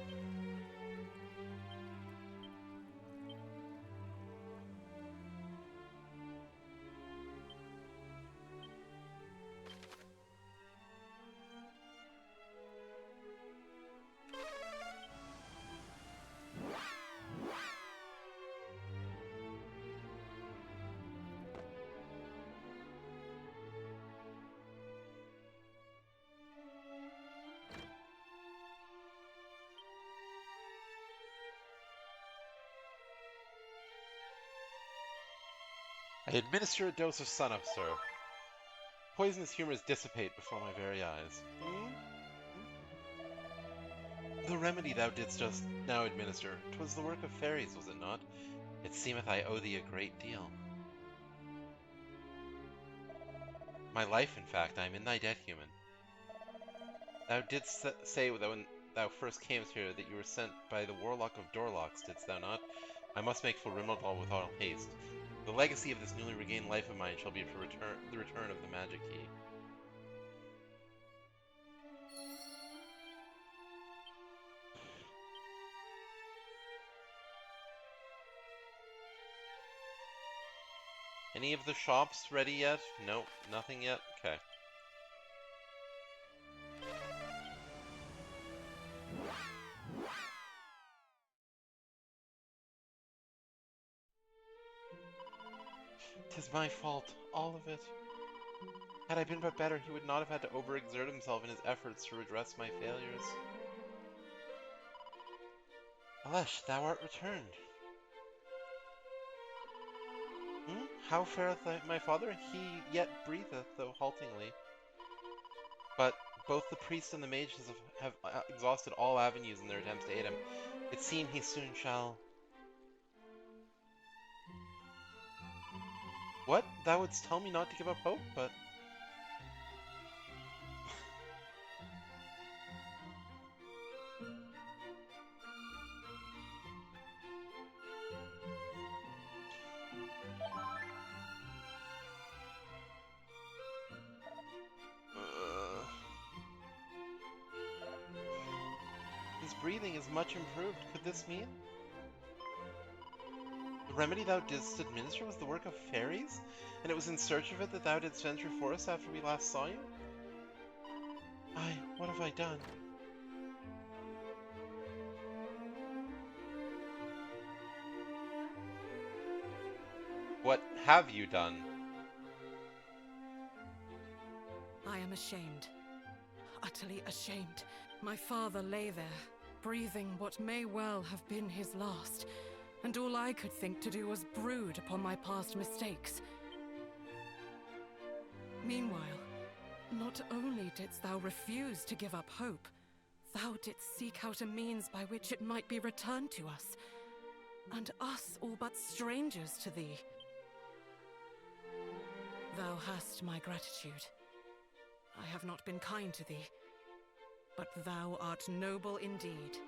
A: I administer a dose of sun up, sir. Poisonous humors dissipate before my very eyes. The remedy thou didst just now administer, 'twas the work of fairies, was it not? It seemeth I owe thee a great deal. My life, in fact, I am in thy debt, human. Thou didst say when thou first camest here that you were sent by the Warlock of Dorlocks, didst thou not? I must make for Rimmeldal with all haste. The legacy of this newly regained life of mine shall be for the return of the magic key. Any of the shops ready yet? Nope, nothing yet? Okay. Tis my fault, all of it. Had I been but better, he would not have had to overexert himself in his efforts to redress my failures. Alesh, thou art returned. How fareth my father? He yet breatheth, though haltingly. But both the priest and the mages have exhausted all avenues in their attempts to aid him. It seems he soon shall... What? Thou wouldst tell me not to give up hope, but... His breathing is much improved. Could this mean? The remedy thou didst administer was the work of fairies? And it was in search of it that thou didst venture forth after we last saw you? Aye, what have I done? What have you done?
C: I am ashamed. Utterly ashamed. My father lay there, breathing what may well have been his last, and all I could think to do was brood upon my past mistakes. Meanwhile, not only didst thou refuse to give up hope, thou didst seek out a means by which it might be returned to us, and us all but strangers to thee. Thou hast my gratitude. I have not been kind to thee, but thou art noble indeed.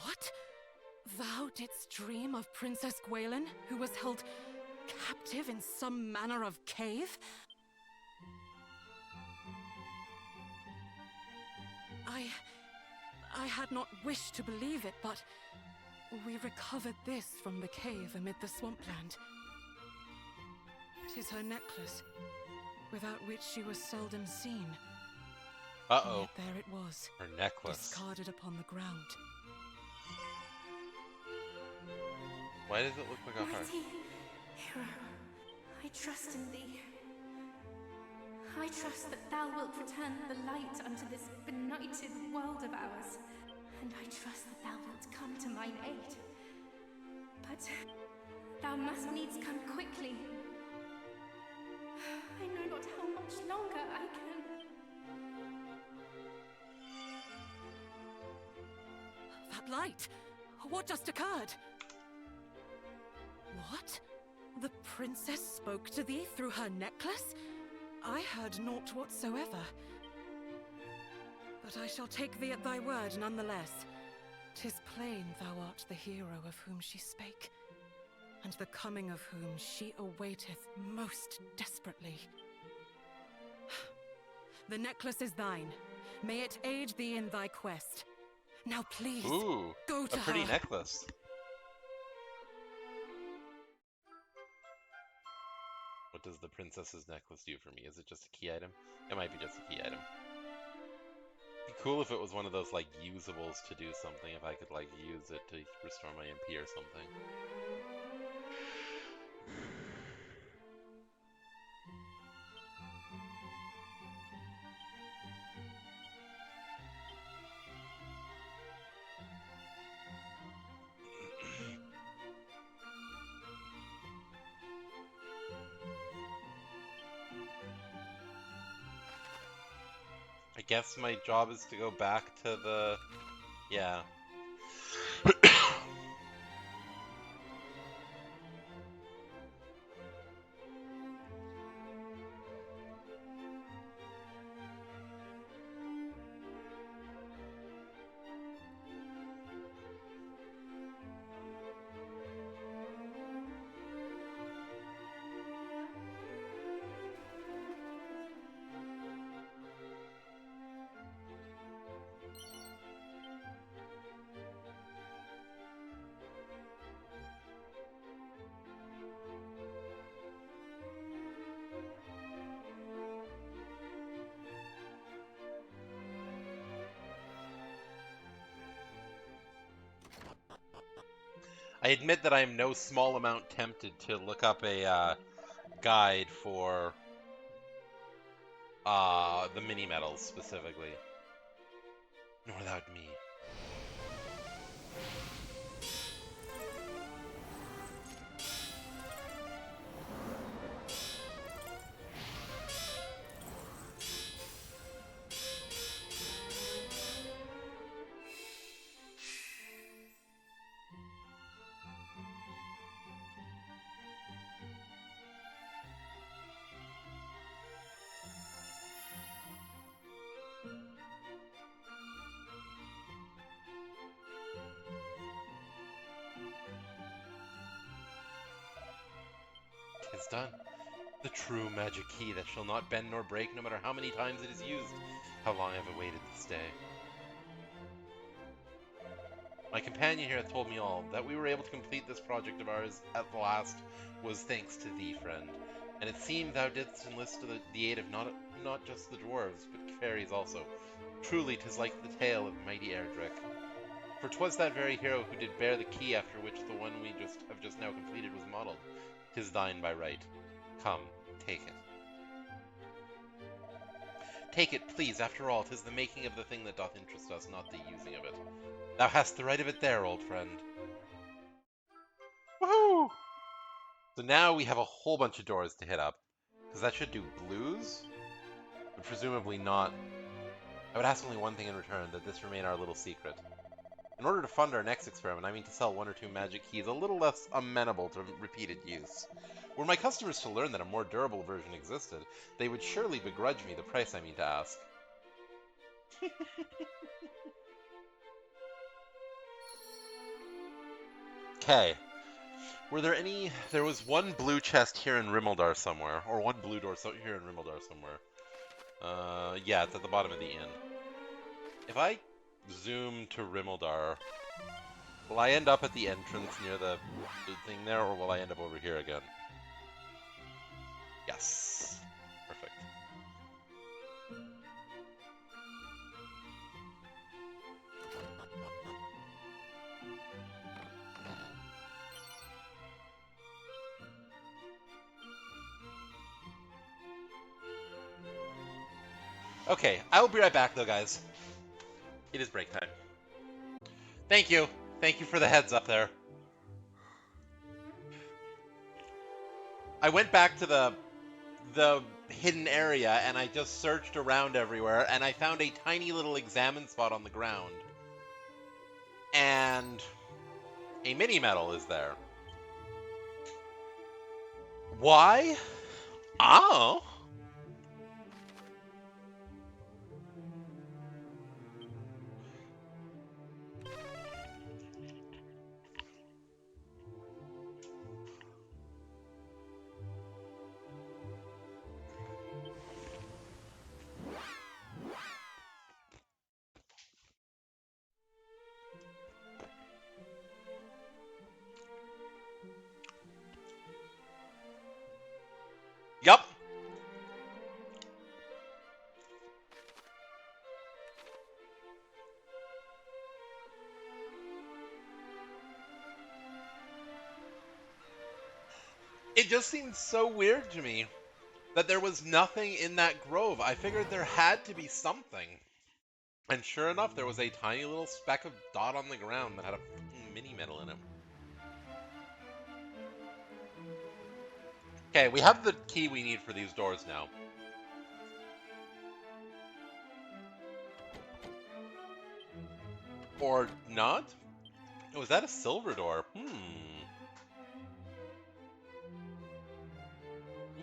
C: What? Thou didst dream of Princess Gwaelin, who was held captive in some manner of cave? I had not wished to believe it, but we recovered this from the cave amid the swampland. 'Tis her necklace, without which she was seldom seen.
A: Uh-oh.
C: Yet there it was,
A: Her necklace.
C: discarded upon the ground.
A: Why does it look like a heart?
D: Mighty hero, I trust in thee. I trust that thou wilt return the light unto this benighted world of ours, and I trust that thou wilt come to mine aid. But thou must needs come quickly. I know not how much longer I can.
C: That light! What just occurred? What? The princess spoke to thee through her necklace? I heard naught whatsoever. But I shall take thee at thy word nonetheless. 'Tis plain thou art the hero of whom she spake, and the coming of whom she awaiteth most desperately. The necklace is thine. May it aid thee in thy quest. Now please,
A: Ooh,
C: go to
A: a pretty
C: her.
A: necklace. What does the princess's necklace do for me? Is it just a key item? It might be just a key item. It'd be cool if it was one of those, like, usables to do something, if I could, like, use it to restore my MP or something. I guess my job is to go back to the... yeah. I admit that I am no small amount tempted to look up a guide for the mini medals specifically. Without me. Tis done. The true magic key that shall not bend nor break, no matter how many times it is used. How long I've awaited this day. My companion here hath told me all. That we were able to complete this project of ours at the last was thanks to thee, friend. And it seemed thou didst enlist the aid of not just the dwarves, but fairies also. Truly, 'tis like the tale of mighty Erdrick. For 'twas that very hero who did bear the key after which the one we have just now completed was modeled. 'Tis thine by right. Come, take it. Take it, please, after all, 'tis the making of the thing that doth interest us, not the using of it. Thou hast the right of it there, old friend. Woohoo! So now we have a whole bunch of doors to hit up, because that should do blues, but presumably not. I would ask only one thing in return, that this remain our little secret. In order to fund our next experiment, I mean to sell one or two magic keys a little less amenable to repeated use. Were my customers to learn that a more durable version existed, they would surely begrudge me the price I mean to ask. Okay. Were there any... There was one blue chest here in Rimmeldar somewhere, or one blue door here in Rimmeldar somewhere. Yeah, it's at the bottom of the inn. If I zoom to Rimmeldar, Will I end up at the entrance near the thing there, or will I end up over here again? Yes. Perfect. Okay, I will be right back though, guys. It is break time. Thank you. Thank you for the heads up there. I went back to the hidden area and I just searched around everywhere and I found a tiny little examine spot on the ground. And a mini medal is there. Why? Oh. Yup. It just seemed so weird to me that there was nothing in that grove. I figured there had to be something. And sure enough, there was a tiny little speck of dot on the ground that had a fucking mini medal in it. Okay, we have the key we need for these doors now. Or not? Oh, is that a silver door?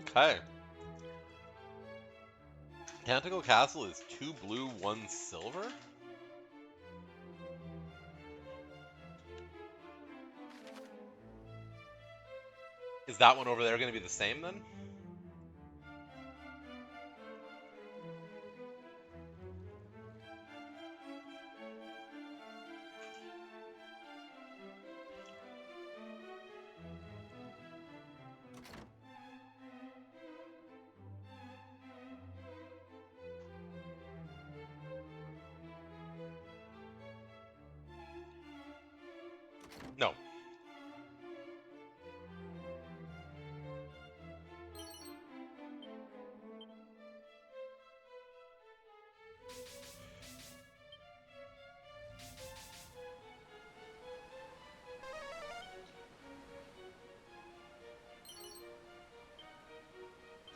A: Okay. Canticle Castle is 2 blue, 1 silver? Is that one over there going to be the same then? No.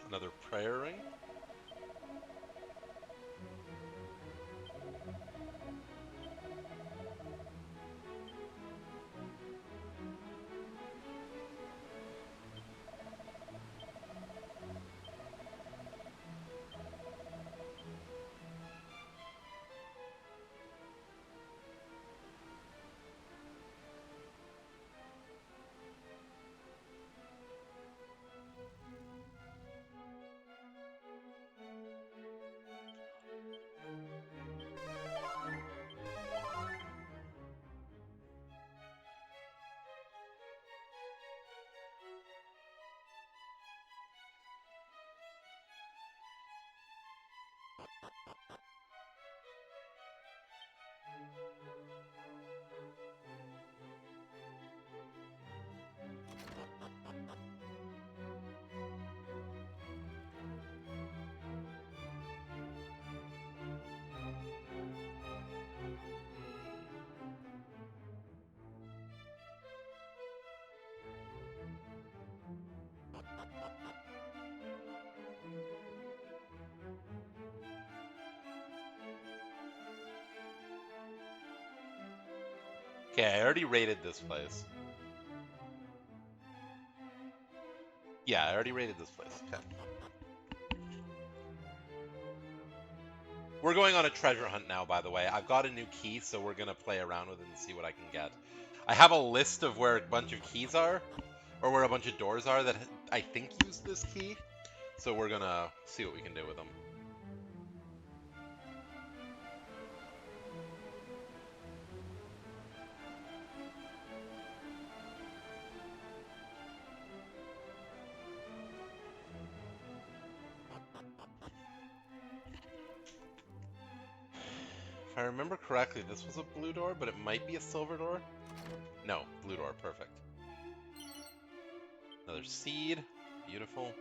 A: Another prayer ring? Okay, I already raided this place. Yeah, I already raided this place. Okay. We're going on a treasure hunt now, by the way. I've got a new key, so we're going to play around with it and see what I can get. I have a list of where a bunch of keys are, or where a bunch of doors are that I think use this key. So we're going to see what we can do with them. If I remember correctly, this was a blue door, but it might be a silver door. No, blue door, perfect. Another seed, beautiful.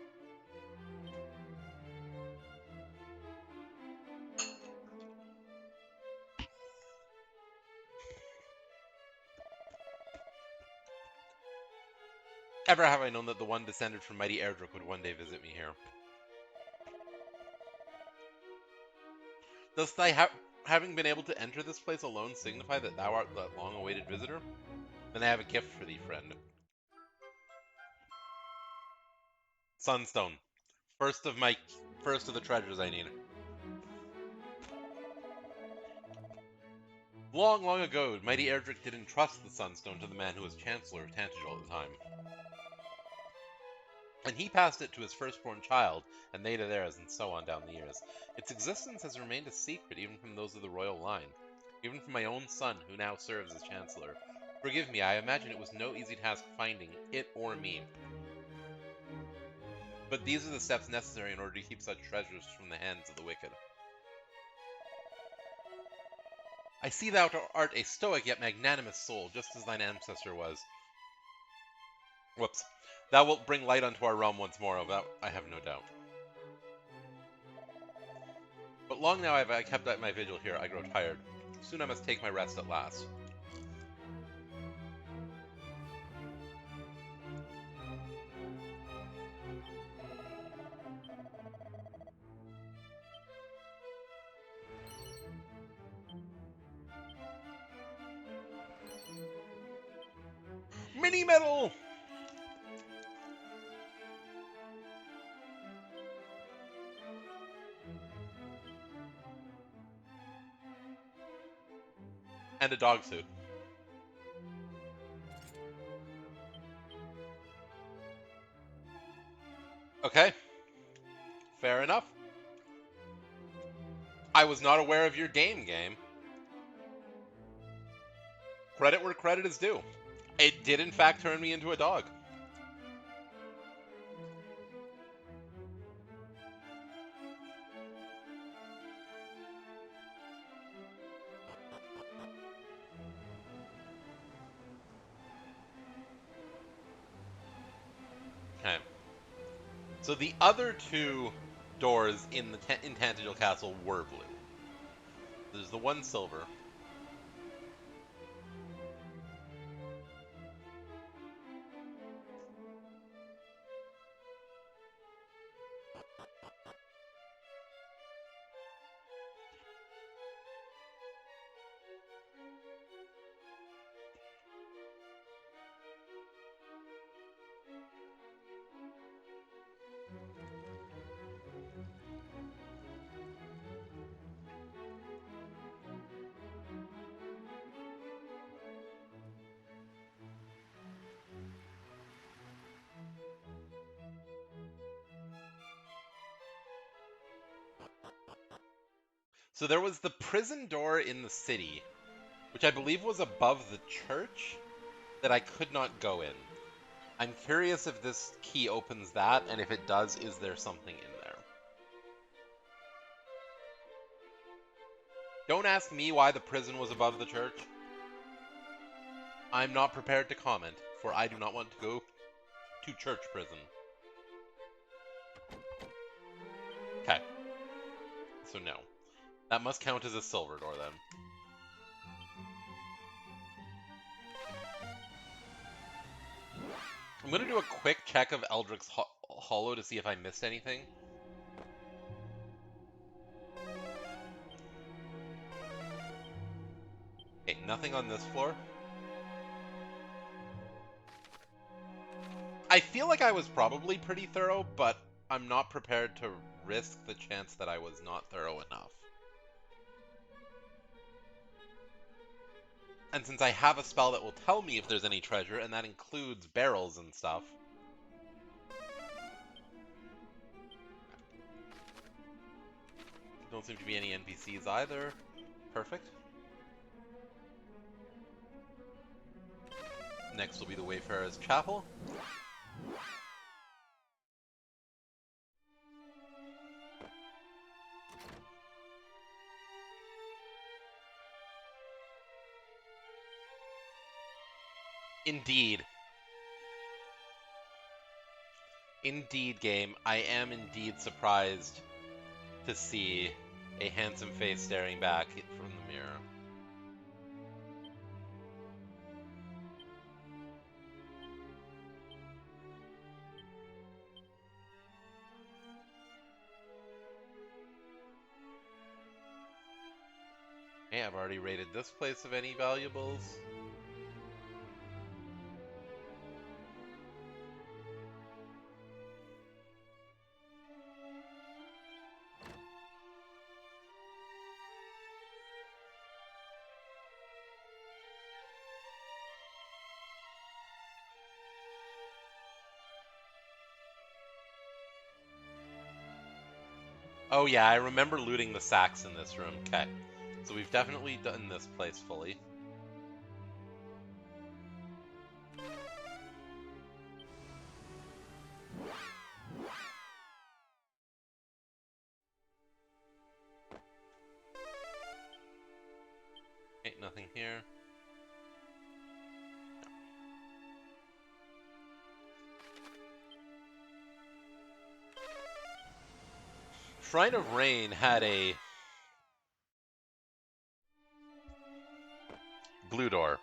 A: Ever have I known that the one descended from mighty Erdrick would one day visit me here. Dost thy having been able to enter this place alone signify that thou art that long-awaited visitor? Then I have a gift for thee, friend. Sunstone. First of the treasures I need. Long, long ago, mighty Erdrick did entrust the Sunstone to the man who was Chancellor of Tantagel at the time. And he passed it to his firstborn child, and they to theirs, and so on down the years. Its existence has remained a secret even from those of the royal line, even from my own son, who now serves as Chancellor. Forgive me, I imagine it was no easy task finding it or me. But these are the steps necessary in order to keep such treasures from the hands of the wicked. I see thou art a stoic yet magnanimous soul, just as thine ancestor was. Whoops. Thou wilt bring light unto our realm once more, of that I have no doubt. But long now have I kept at my vigil here, I grow tired. Soon I must take my rest at last. Mini medal! And a dog suit. Okay. Fair enough. I was not aware of your game. Credit where credit is due. It did in fact turn me into a dog. Okay. So the other two doors in in Tantagel Castle were blue. There's the one silver. So there was the prison door in the city, which I believe was above the church, that I could not go in. I'm curious if this key opens that, and if it does, is there something in there? Don't ask me why the prison was above the church. I'm not prepared to comment, for I do not want to go to church prison. Okay. So no. That must count as a silver door then. I'm going to do a quick check of Eldrick's Hollow to see if I missed anything. Okay, nothing on this floor. I feel like I was probably pretty thorough, but I'm not prepared to risk the chance that I was not thorough enough. And since I have a spell that will tell me if there's any treasure, and that includes barrels and stuff. Don't seem to be any NPCs either. Perfect. Next will be the Wayfarer's Chapel. Indeed. Indeed, game. I am indeed surprised to see a handsome face staring back from the mirror. Hey, I've already rated this place of any valuables. Oh yeah, I remember looting the sacks in this room. Okay. So we've definitely done this place fully. Ain't nothing here. Shrine of Rain had a blue door.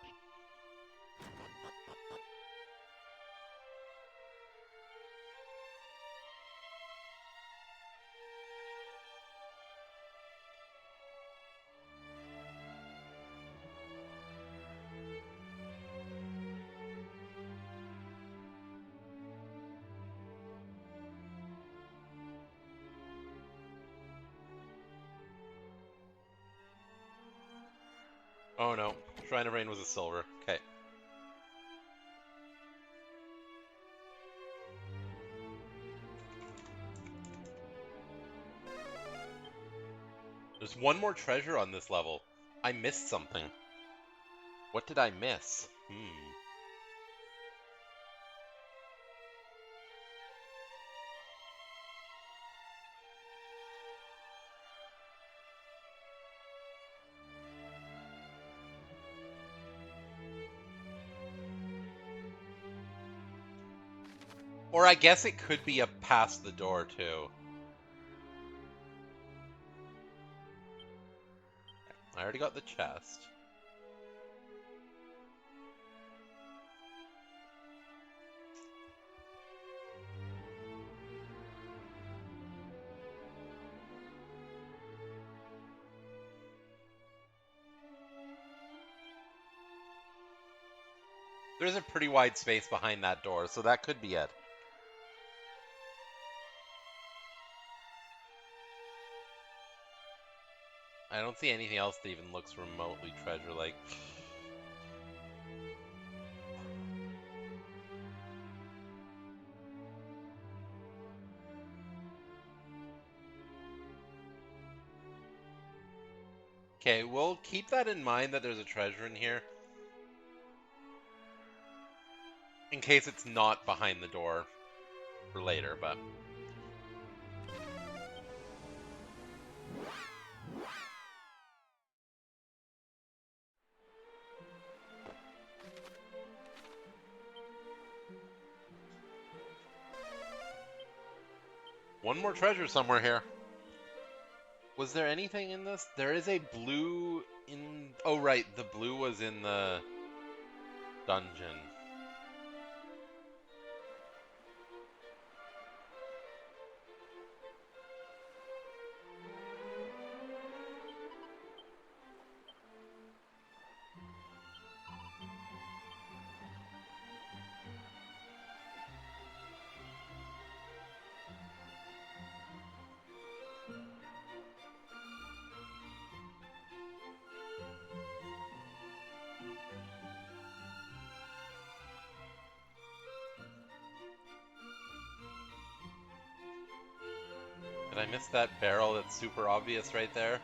A: Oh no, Shrine of Rain was a silver. Okay. There's one more treasure on this level. I missed something. What did I miss? Or I guess it could be a past the door too. I already got the chest. There's a pretty wide space behind that door, so that could be it. I don't see anything else that even looks remotely treasure-like. Okay, we'll keep that in mind that there's a treasure in here. In case it's not behind the door for later, but... One more treasure somewhere here. Was there anything in this? There is a blue in... Oh, right. The blue was in the dungeon. Did I miss that barrel that's super obvious right there?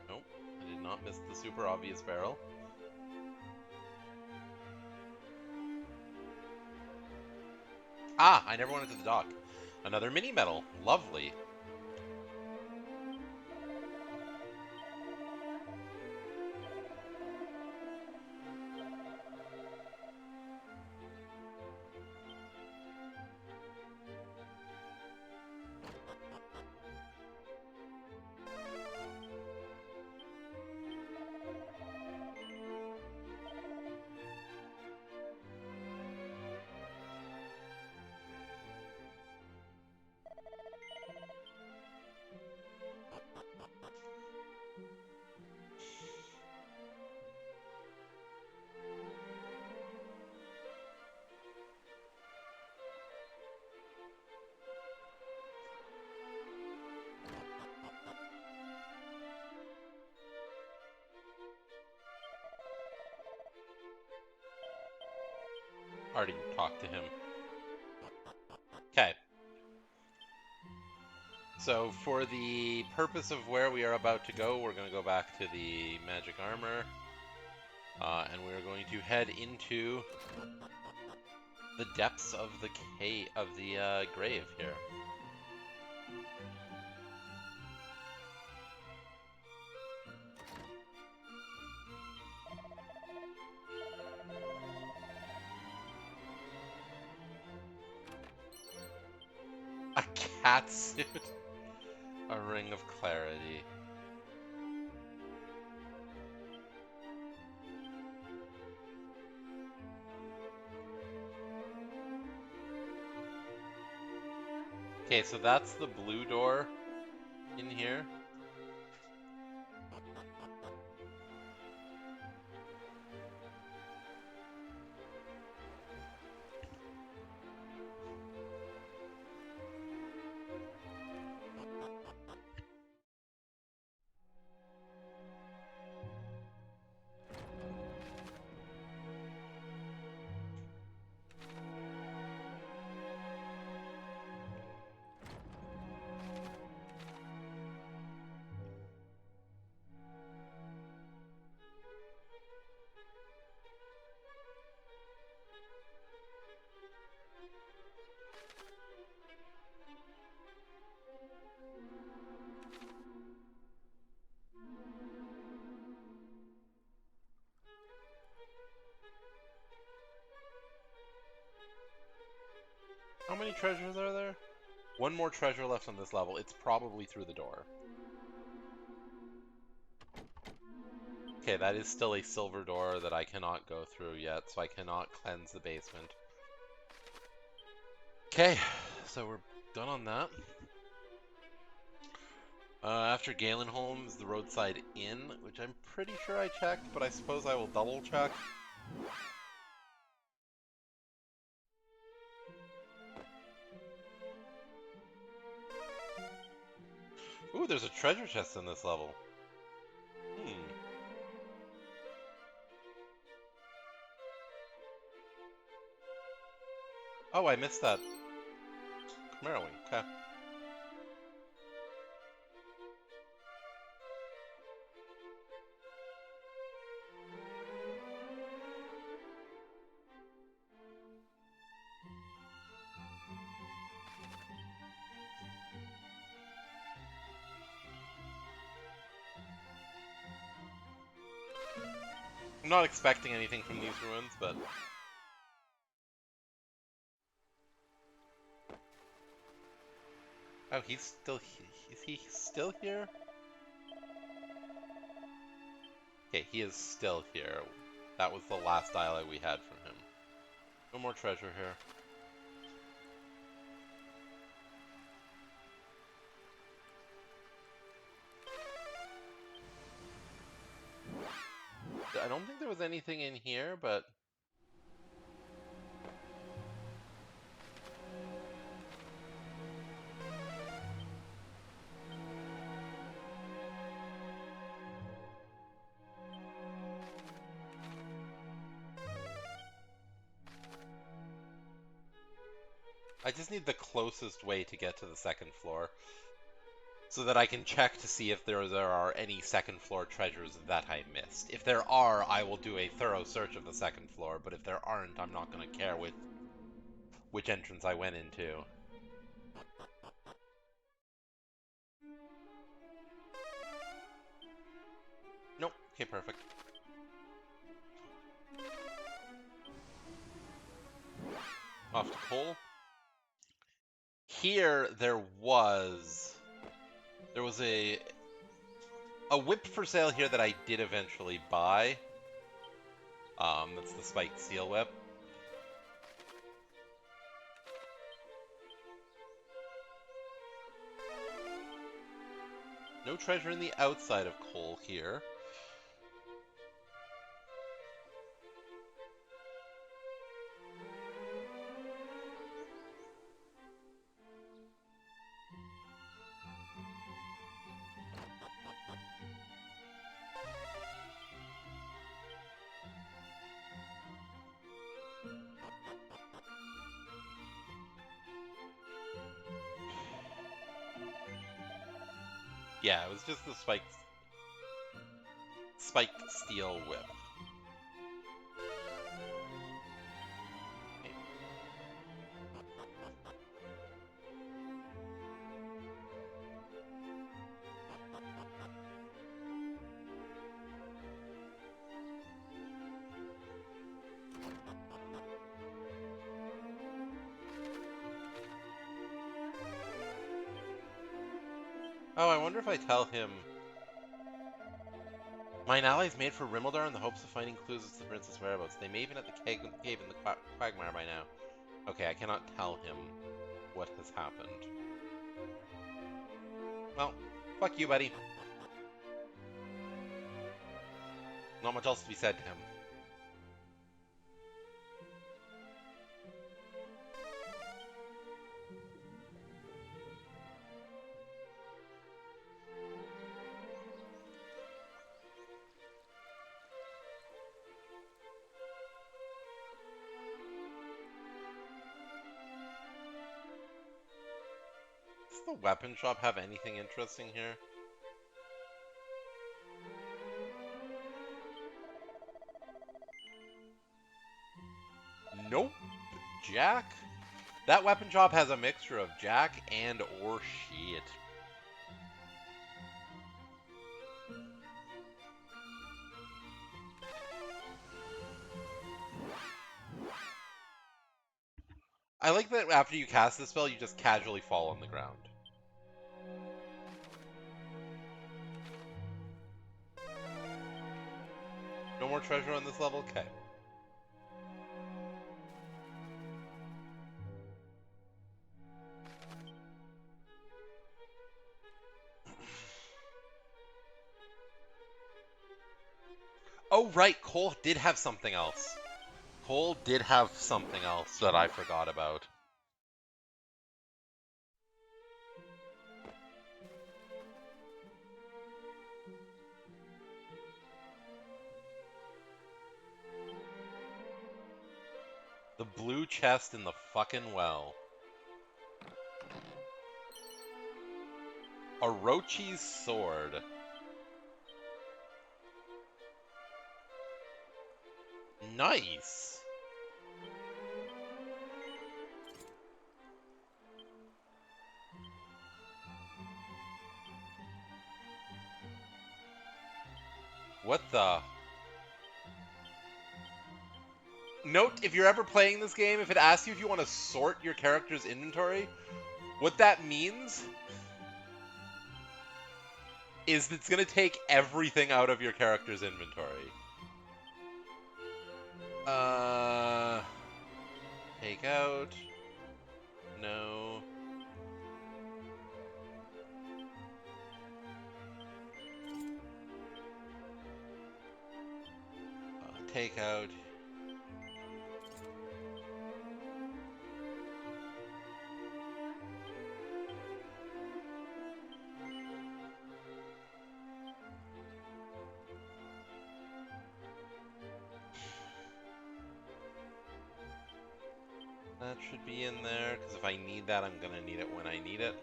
A: Nope, I did not miss the super obvious barrel. Ah, I never went into the dock. Another mini medal. Lovely. Already talked to him. Okay. So for the purpose of where we are about to go, we're going to go back to the magic armor. And we're going to head into the depths of the grave here. A cat suit. A ring of clarity. Okay, so that's the blue door in here. How many treasures are there? One more treasure left on this level. It's probably through the door. Okay, that is still a silver door that I cannot go through yet, so I cannot cleanse the basement. Okay, so we're done on that. After Galenholm is the roadside inn, which I'm pretty sure I checked, but I suppose I will double check. Ooh, there's a treasure chest in this level. Oh, I missed that. Chimera Wing, okay. I'm not expecting anything from these ruins, but... Oh, he's still is he still here? Okay, he is still here. That was the last dialogue we had from him. No more treasure here. I don't think there was anything in here, but... I just need the closest way to get to the second floor, so that I can check to see if there are any second floor treasures that I missed. If there are, I will do a thorough search of the second floor, but if there aren't, I'm not going to care which entrance I went into. Nope. Okay, perfect. Off to Cole. Here, there was a whip for sale here that I did eventually buy. That's the spiked seal whip. No treasure in the outside of Cole here. Yeah, it was just the spiked steel whip. Oh, I wonder if I tell him... Mine allies made for Rimmeldar in the hopes of finding clues as to the princess' whereabouts. They may even at the cave in the quagmire by now. Okay, I cannot tell him what has happened. Well, fuck you, buddy. Not much else to be said to him. Does the weapon shop have anything interesting here? Nope. Jack? That weapon shop has a mixture of Jack and or shit. I like that after you cast this spell, you just casually fall on the ground. No more treasure on this level? Okay. Oh, right, Cole did have something else. Cole did have something else that I forgot about. The blue chest in the fucking well. Orochi's sword. Nice. What the? Note, if you're ever playing this game, if it asks you if you want to sort your character's inventory, what that means is it's going to take everything out of your character's inventory. Take out. No. Take out. That should be in there, because if I need that, I'm going to need it when I need it.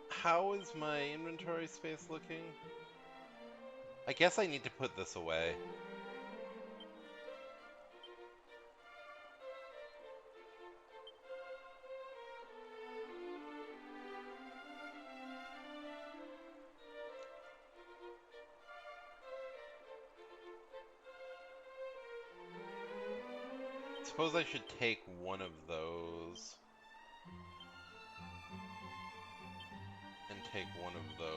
A: How is my inventory space looking? I guess I need to put this away. Suppose I should take one of those. And take one of those.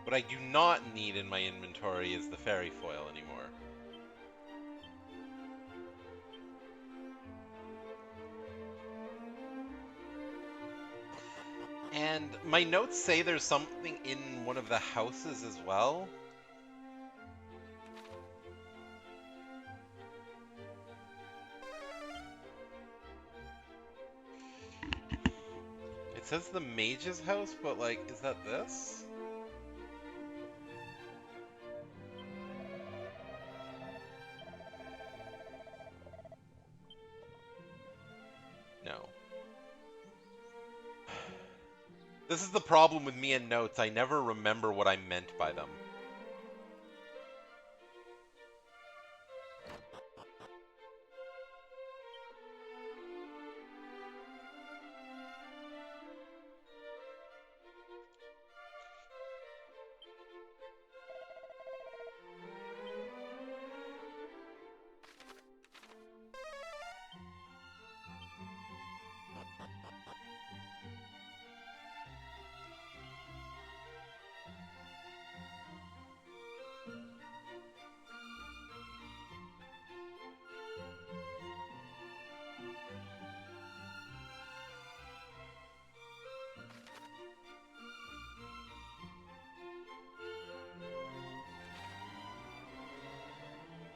A: What I do not need in my inventory is the fairy foil anymore. And my notes say there's something in one of the houses as well. It says the mage's house, but like, is that this? No. This is the problem with me and notes. I never remember what I meant by them.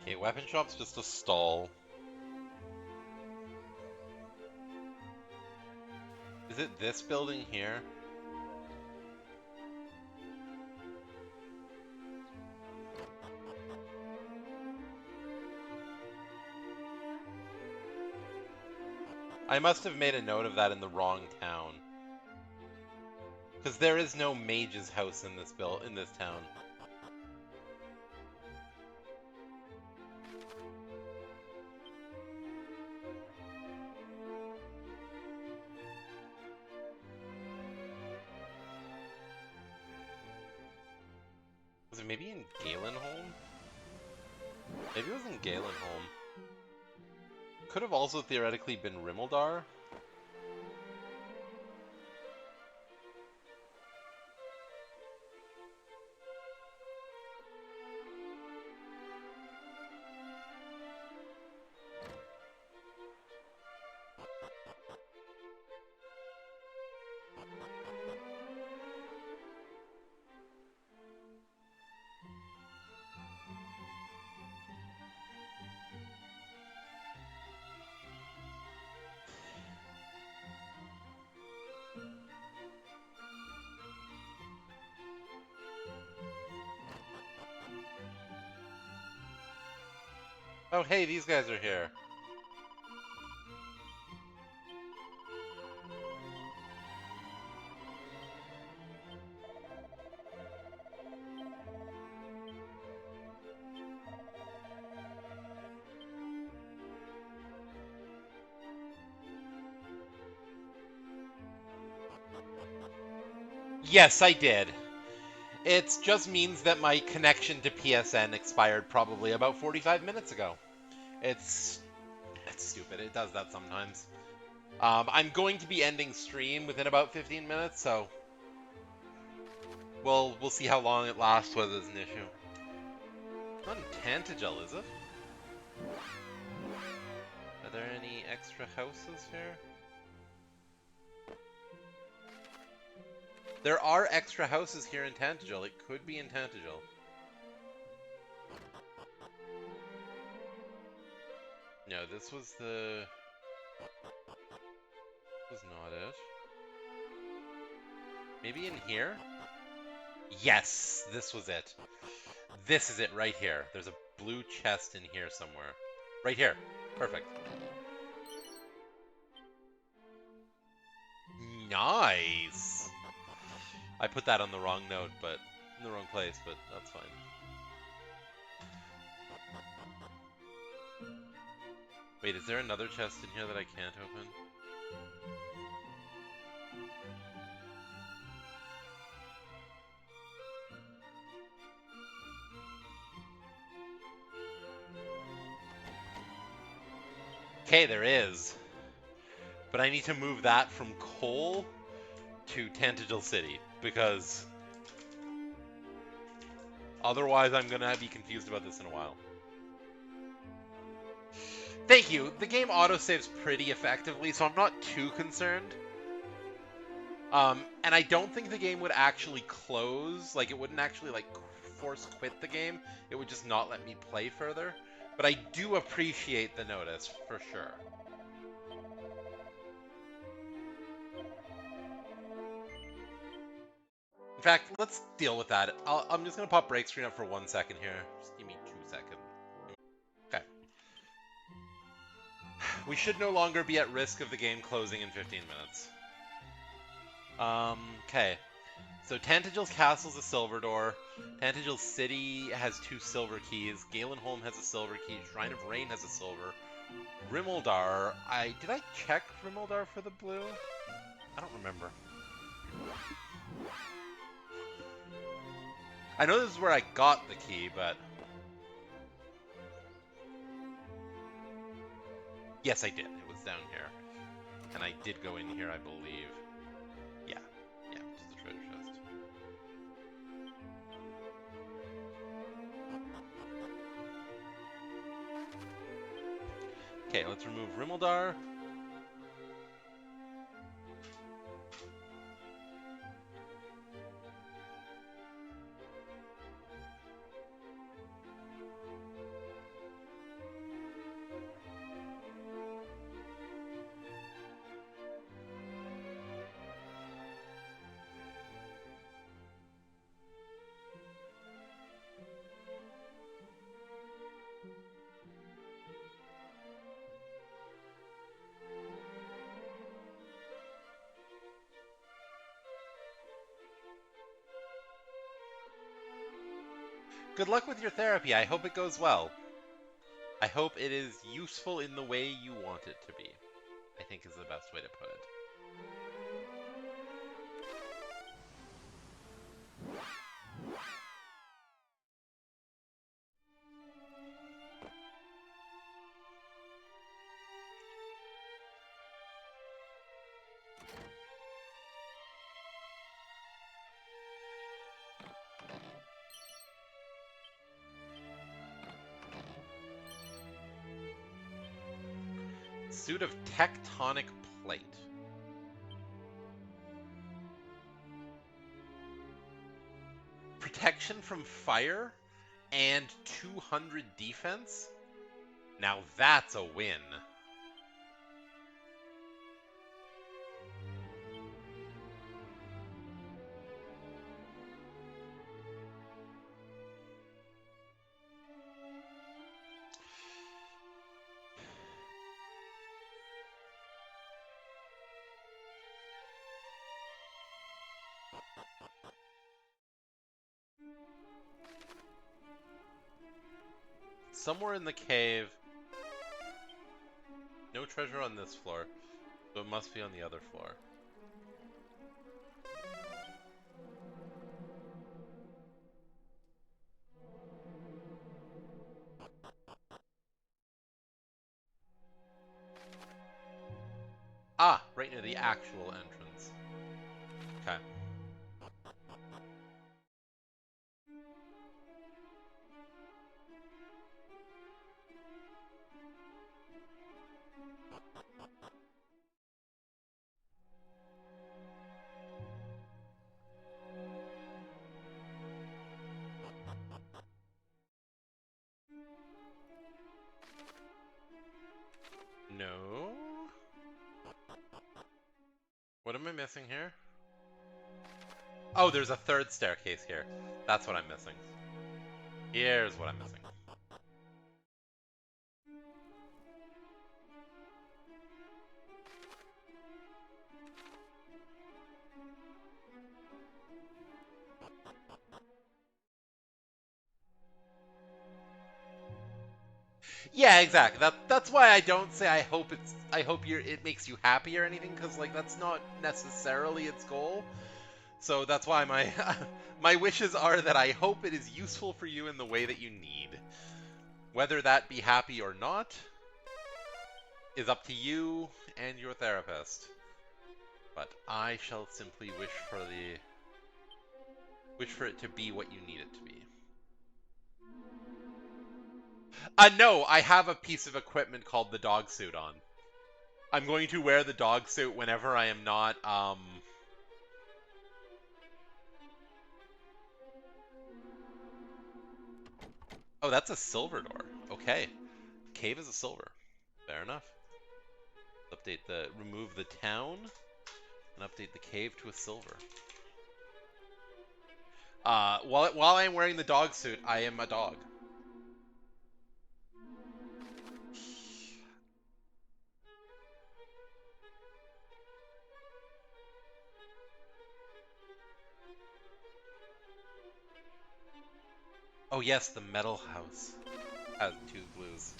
A: Okay, weapon shop's just a stall. Is it this building here? I must have made a note of that in the wrong town. Because there is no mage's house in this town. Was it maybe in Galenholm? Maybe it was in Galenholm. Could have also theoretically been Rimmeldar. Oh, hey, these guys are here. Yes, I did. It just means that my connection to PSN expired probably about 45 minutes ago. It's stupid. It does that sometimes. I'm going to be ending stream within about 15 minutes, so we'll see how long it lasts, whether it's an issue. Not in Tantagel, is it? Are there any extra houses here? There are extra houses here in Tantagel. It could be in Tantagel. No, this was the... This was not it. Maybe in here? Yes, this was it. This is it right here. There's a blue chest in here somewhere. Right here. Perfect. Nice! I put that on the wrong note, but in the wrong place, but that's fine. Wait, is there another chest in here that I can't open? Okay, there is. But I need to move that from Coal to Tantagel City, because otherwise I'm going to be confused about this in a while. Thank you. The game autosaves pretty effectively, so I'm not too concerned. And I don't think the game would actually close. Like, it wouldn't actually, like, force quit the game. It would just not let me play further. But I do appreciate the notice, for sure. In fact, let's deal with that. I'm just going to pop break screen up for 1 second here. Just give me 2 seconds. Okay. We should no longer be at risk of the game closing in 15 minutes. Okay. So Tantagil's Castle's a silver door. Tantagil's City has 2 silver keys. Galenholm has a silver key. Shrine of Rain has a silver. Rimuldar, did I check Rimuldar for the blue? I don't remember. I know this is where I got the key, but... Yes, I did. It was down here. And I did go in here, I believe. Yeah. Yeah, just the treasure chest. Okay, let's remove Rimuldar. Good luck with your therapy. I hope it goes well. I hope it is useful in the way you want it to be, I think is the best way to put it. Suit of Tectonic Plate. Protection from fire and 200 defense? Now that's a win. Somewhere in the cave. No treasure on this floor, so it must be on the other floor. Ah, right near the actual entrance. Okay. No. What am I missing here? Oh, there's a third staircase here. That's what I'm missing. Here's what I'm missing. Yeah, exactly. That's why I don't say I hope it makes you happy or anything, because like that's not necessarily its goal. So that's why my my wishes are that I hope it is useful for you in the way that you need. Whether that be happy or not is up to you and your therapist. But I shall simply wish for it to be what you need it to be. No, I have a piece of equipment called the dog suit on. I'm going to wear the dog suit whenever I am not Oh, that's a silver door. Okay. Cave is a silver. Fair enough. Remove the town and update the cave to a silver. While I'm wearing the dog suit, I am a dog. Oh yes, the metal house has 2 blues.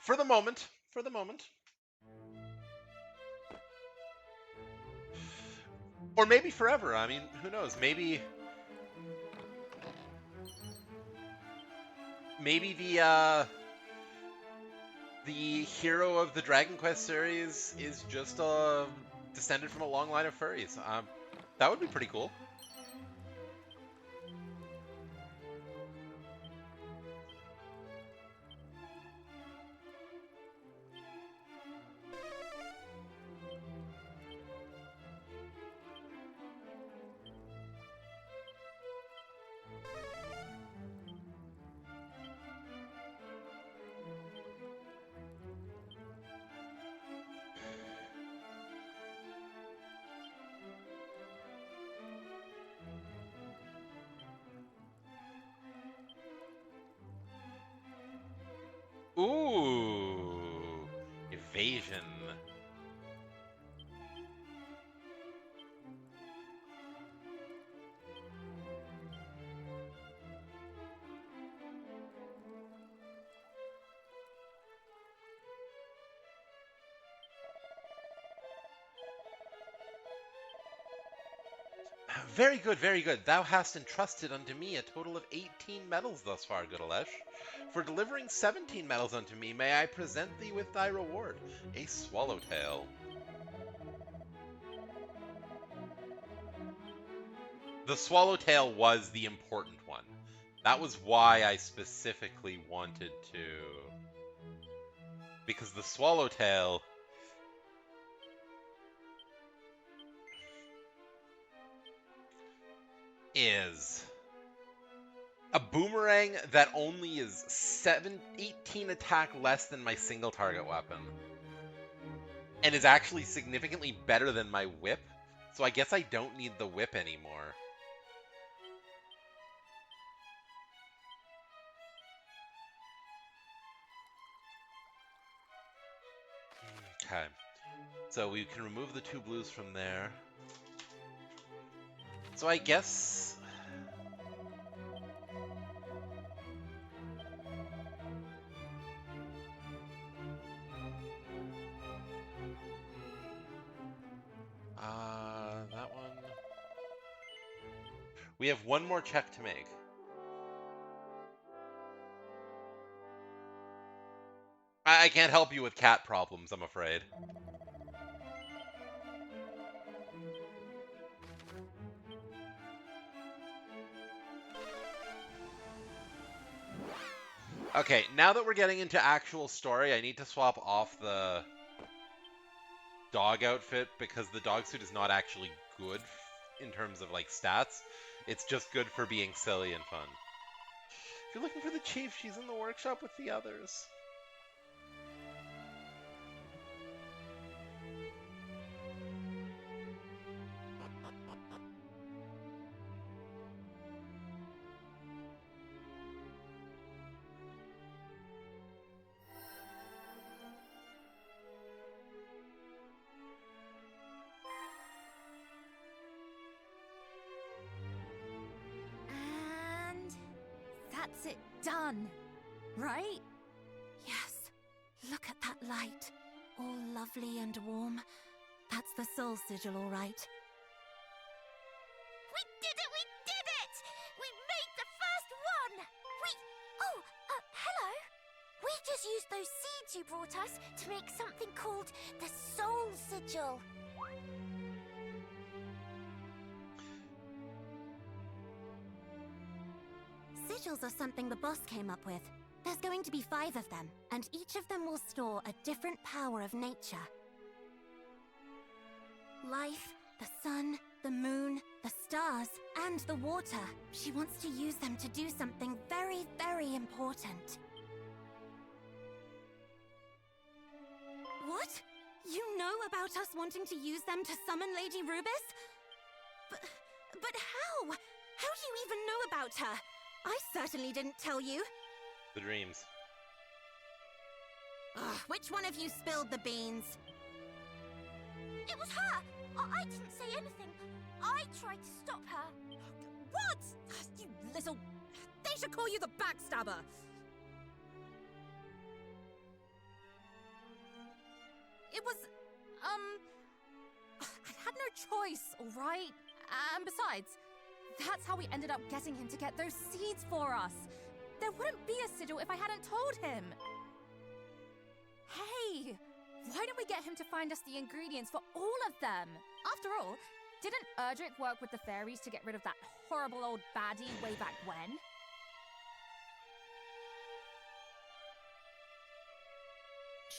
A: For the moment. For the moment. Or maybe forever. I mean, who knows? Maybe the hero of the Dragon Quest series is just descended from a long line of furries. That would be pretty cool. Ooh, evasion. Very good, very good. Thou hast entrusted unto me a total of 18 medals thus far, good Alesh. For delivering 17 medals unto me, may I present thee with thy reward, a swallowtail. The swallowtail was the important one. That was why I specifically wanted to... Because the swallowtail... is a boomerang that only is 18 attack less than my single target weapon. And is actually significantly better than my whip. So I guess I don't need the whip anymore. Okay. So we can remove the 2 blues from there. So I guess... that one... We have one more check to make. I can't help you with cat problems, I'm afraid. Okay, now that we're getting into actual story, I need to swap off the dog outfit because the dog suit is not actually good in terms of like stats. It's just good for being silly and fun. If you're looking for the chief, she's in the workshop with the others.
D: And that's it done, right? Yes. Look at that light. All lovely and warm. That's the soul sigil, all right. We did it! We did it! We made the first one! Oh, hello! We just used those seeds you brought us to make something called the soul sigil. Sigils are something the boss came up with. There's going to be 5 of them, and each of them will store a different power of nature. Life,
E: The sun, the moon, the stars, and the water. She wants to use them to do something very, very important. What? You know about us wanting to use them to summon Lady Rubis? But how? How do you even know about her? I certainly didn't tell you.
A: The dreams.
E: Ugh, which one of you spilled the beans? It was her! I didn't say anything. I tried to stop her. What? You little... They should call you the backstabber. It was...
F: I had no choice, alright? And besides, that's how we ended up getting him to get those seeds for us. There wouldn't be a sigil if I hadn't told him. Hey, why don't we get him to find us the ingredients for all of them? After all, didn't Erdrick work with the fairies to get rid of that horrible old baddie way back when?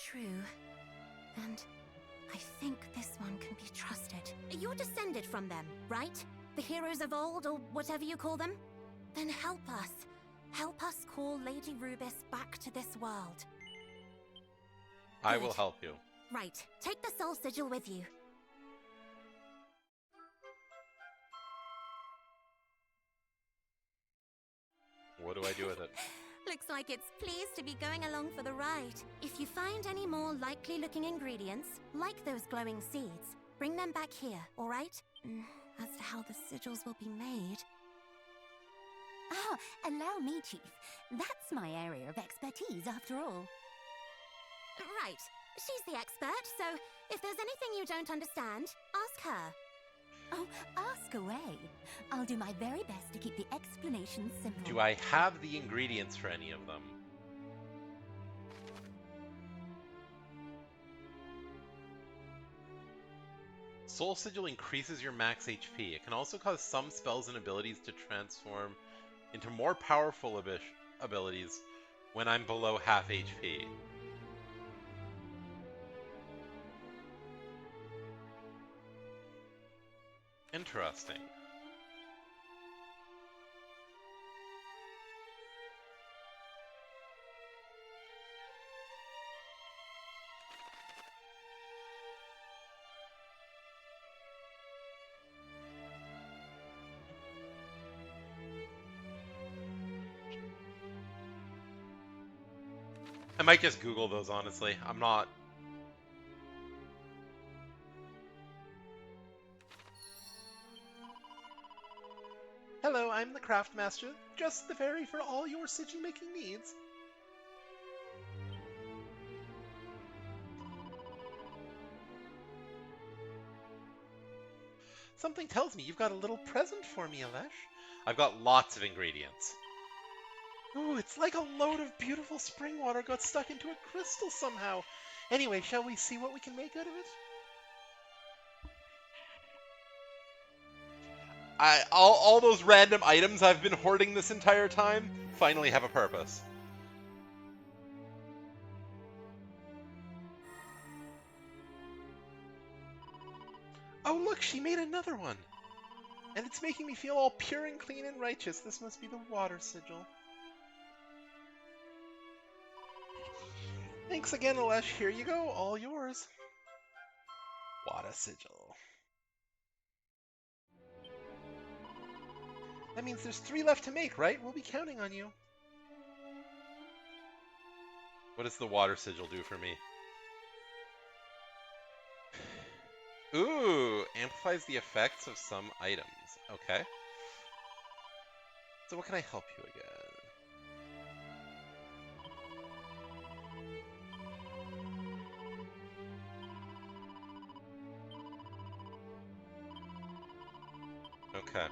E: True. And I think this one can be trusted. You're descended from them, right? The heroes of old, or whatever you call them? Then help us. Help us call Lady Rubis back to this world.
A: I will help you.
E: Right. Take the soul sigil with you.
A: What do I do with it?
E: Looks like it's pleased to be going along for the ride. If you find any more likely-looking ingredients, like those glowing seeds, bring them back here, all right? As to how the sigils will be made...
G: Ah, allow me, Chief. That's my area of expertise, after all.
E: Right. She's the expert, so if there's anything you don't understand, ask her.
G: Oh, ask away. I'll do my very best to keep the explanation simple.
A: Do I have the ingredients for any of them? Soul Sigil increases your max HP. It can also cause some spells and abilities to transform into more powerful abilities when I'm below half HP. Interesting. I might just Google those, honestly. I'm not... Hello, I'm the Craft Master, just the fairy for all your sigil-making needs. Something tells me you've got a little present for me, Alesh. I've got lots of ingredients. Ooh, it's like a load of beautiful spring water got stuck into a crystal somehow. Anyway, shall we see what we can make out of it? All those random items I've been hoarding this entire time finally have a purpose. Oh look, she made another one! And it's making me feel all pure and clean and righteous. This must be the water sigil. Thanks again, Alesh. Here you go, all yours. Water sigil. That means there's 3 left to make, right? We'll be counting on you. What does the water sigil do for me? Ooh, amplifies the effects of some items. Okay. So what can I help you again? Okay.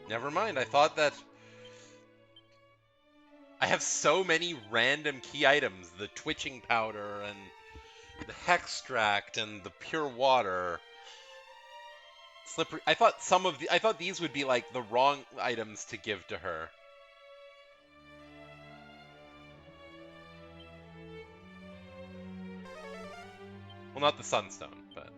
A: Never mind, I thought that... I have so many random key items. The twitching powder and the hextract and the pure water. Slippery. I thought these would be like the wrong items to give to her. Well, not the Sunstone, but...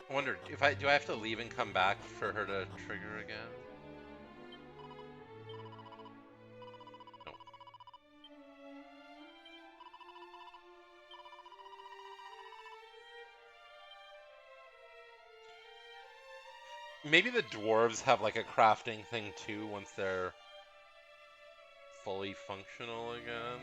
A: I wonder, do I have to leave and come back for her to trigger again? No. Maybe the dwarves have like a crafting thing too once they're fully functional again.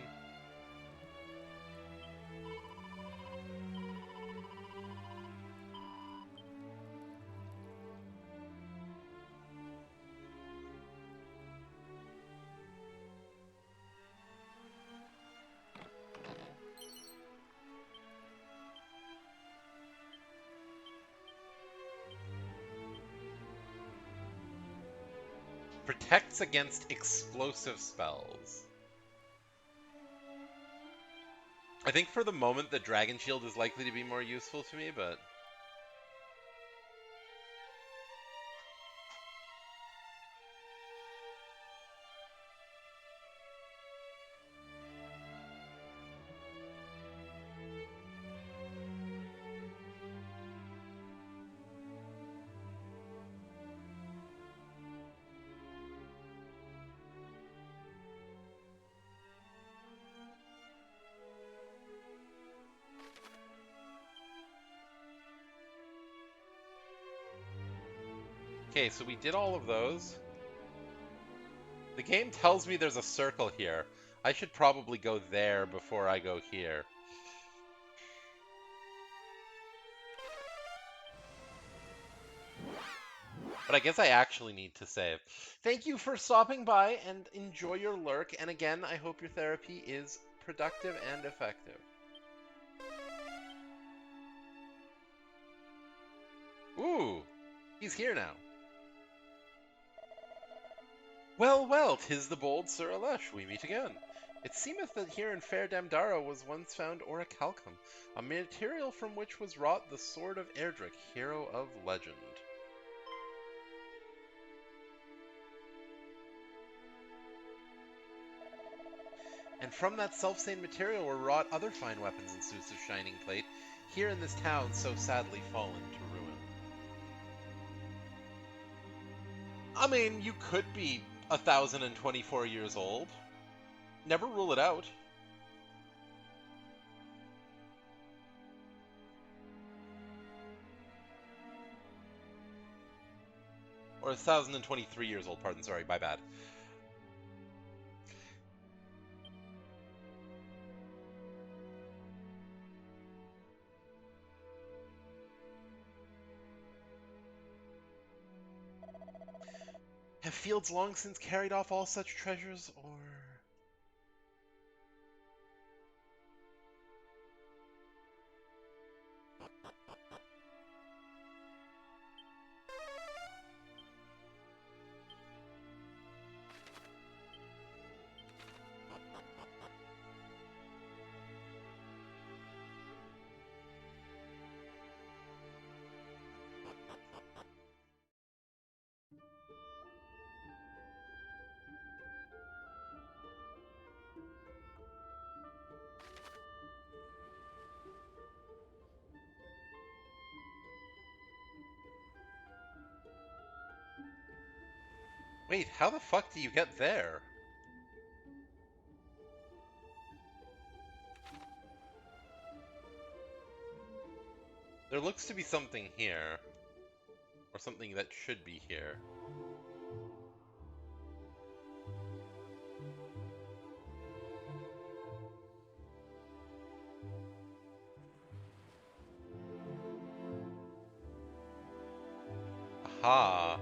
A: Protects against explosive spells. I think for the moment the Dragon Shield is likely to be more useful to me, but... Okay, so we did all of those. The game tells me there's a circle here. I should probably go there before I go here. But I guess I actually need to save. Thank you for stopping by and enjoy your lurk. And again, I hope your therapy is productive and effective. Ooh, he's here now. Well, well, 'tis the bold Sir Alesh, we meet again. It seemeth that here in fair Damdara was once found orichalcum, a material from which was wrought the sword of Erdrick, hero of legend. And from that selfsame material were wrought other fine weapons and suits of shining plate, here in this town so sadly fallen to ruin. I mean, you could be 1,024 years old. Never rule it out. Or 1,023 years old, pardon, sorry, my bad. Have fields long since carried off all such treasures, or... Wait, how the fuck do you get there? There looks to be something here. Or something that should be here. Aha.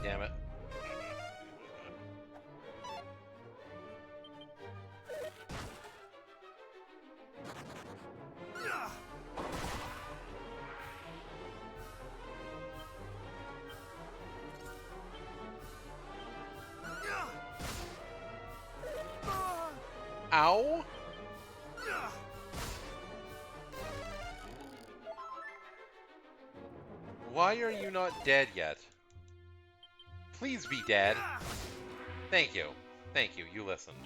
A: damn it. Ow! Why are you not dead yet? Please be dead. Thank you. Thank you. You listened.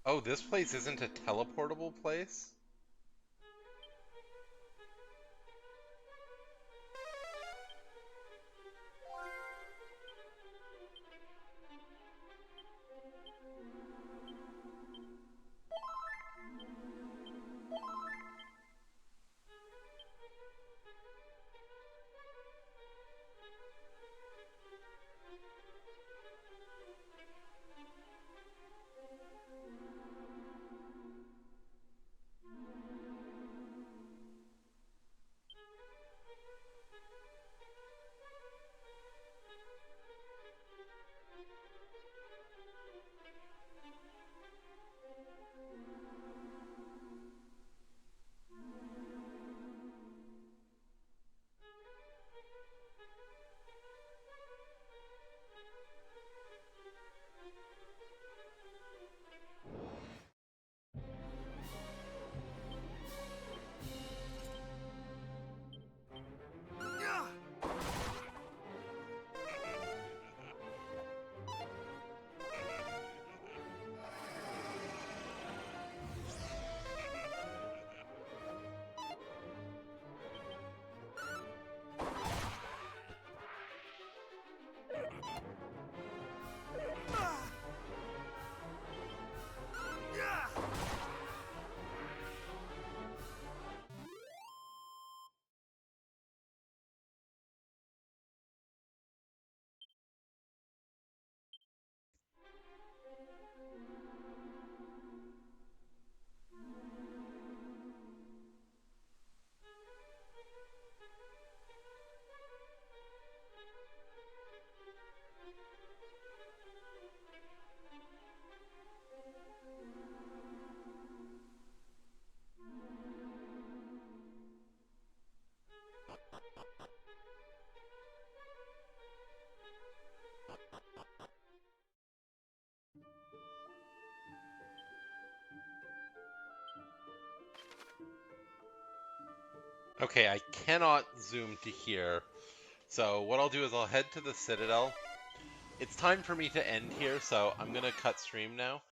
A: Oh, this place isn't a teleportable place? Okay, I cannot zoom to here. So what I'll do is I'll head to the Citadel. It's time for me to end here, so I'm gonna cut stream now.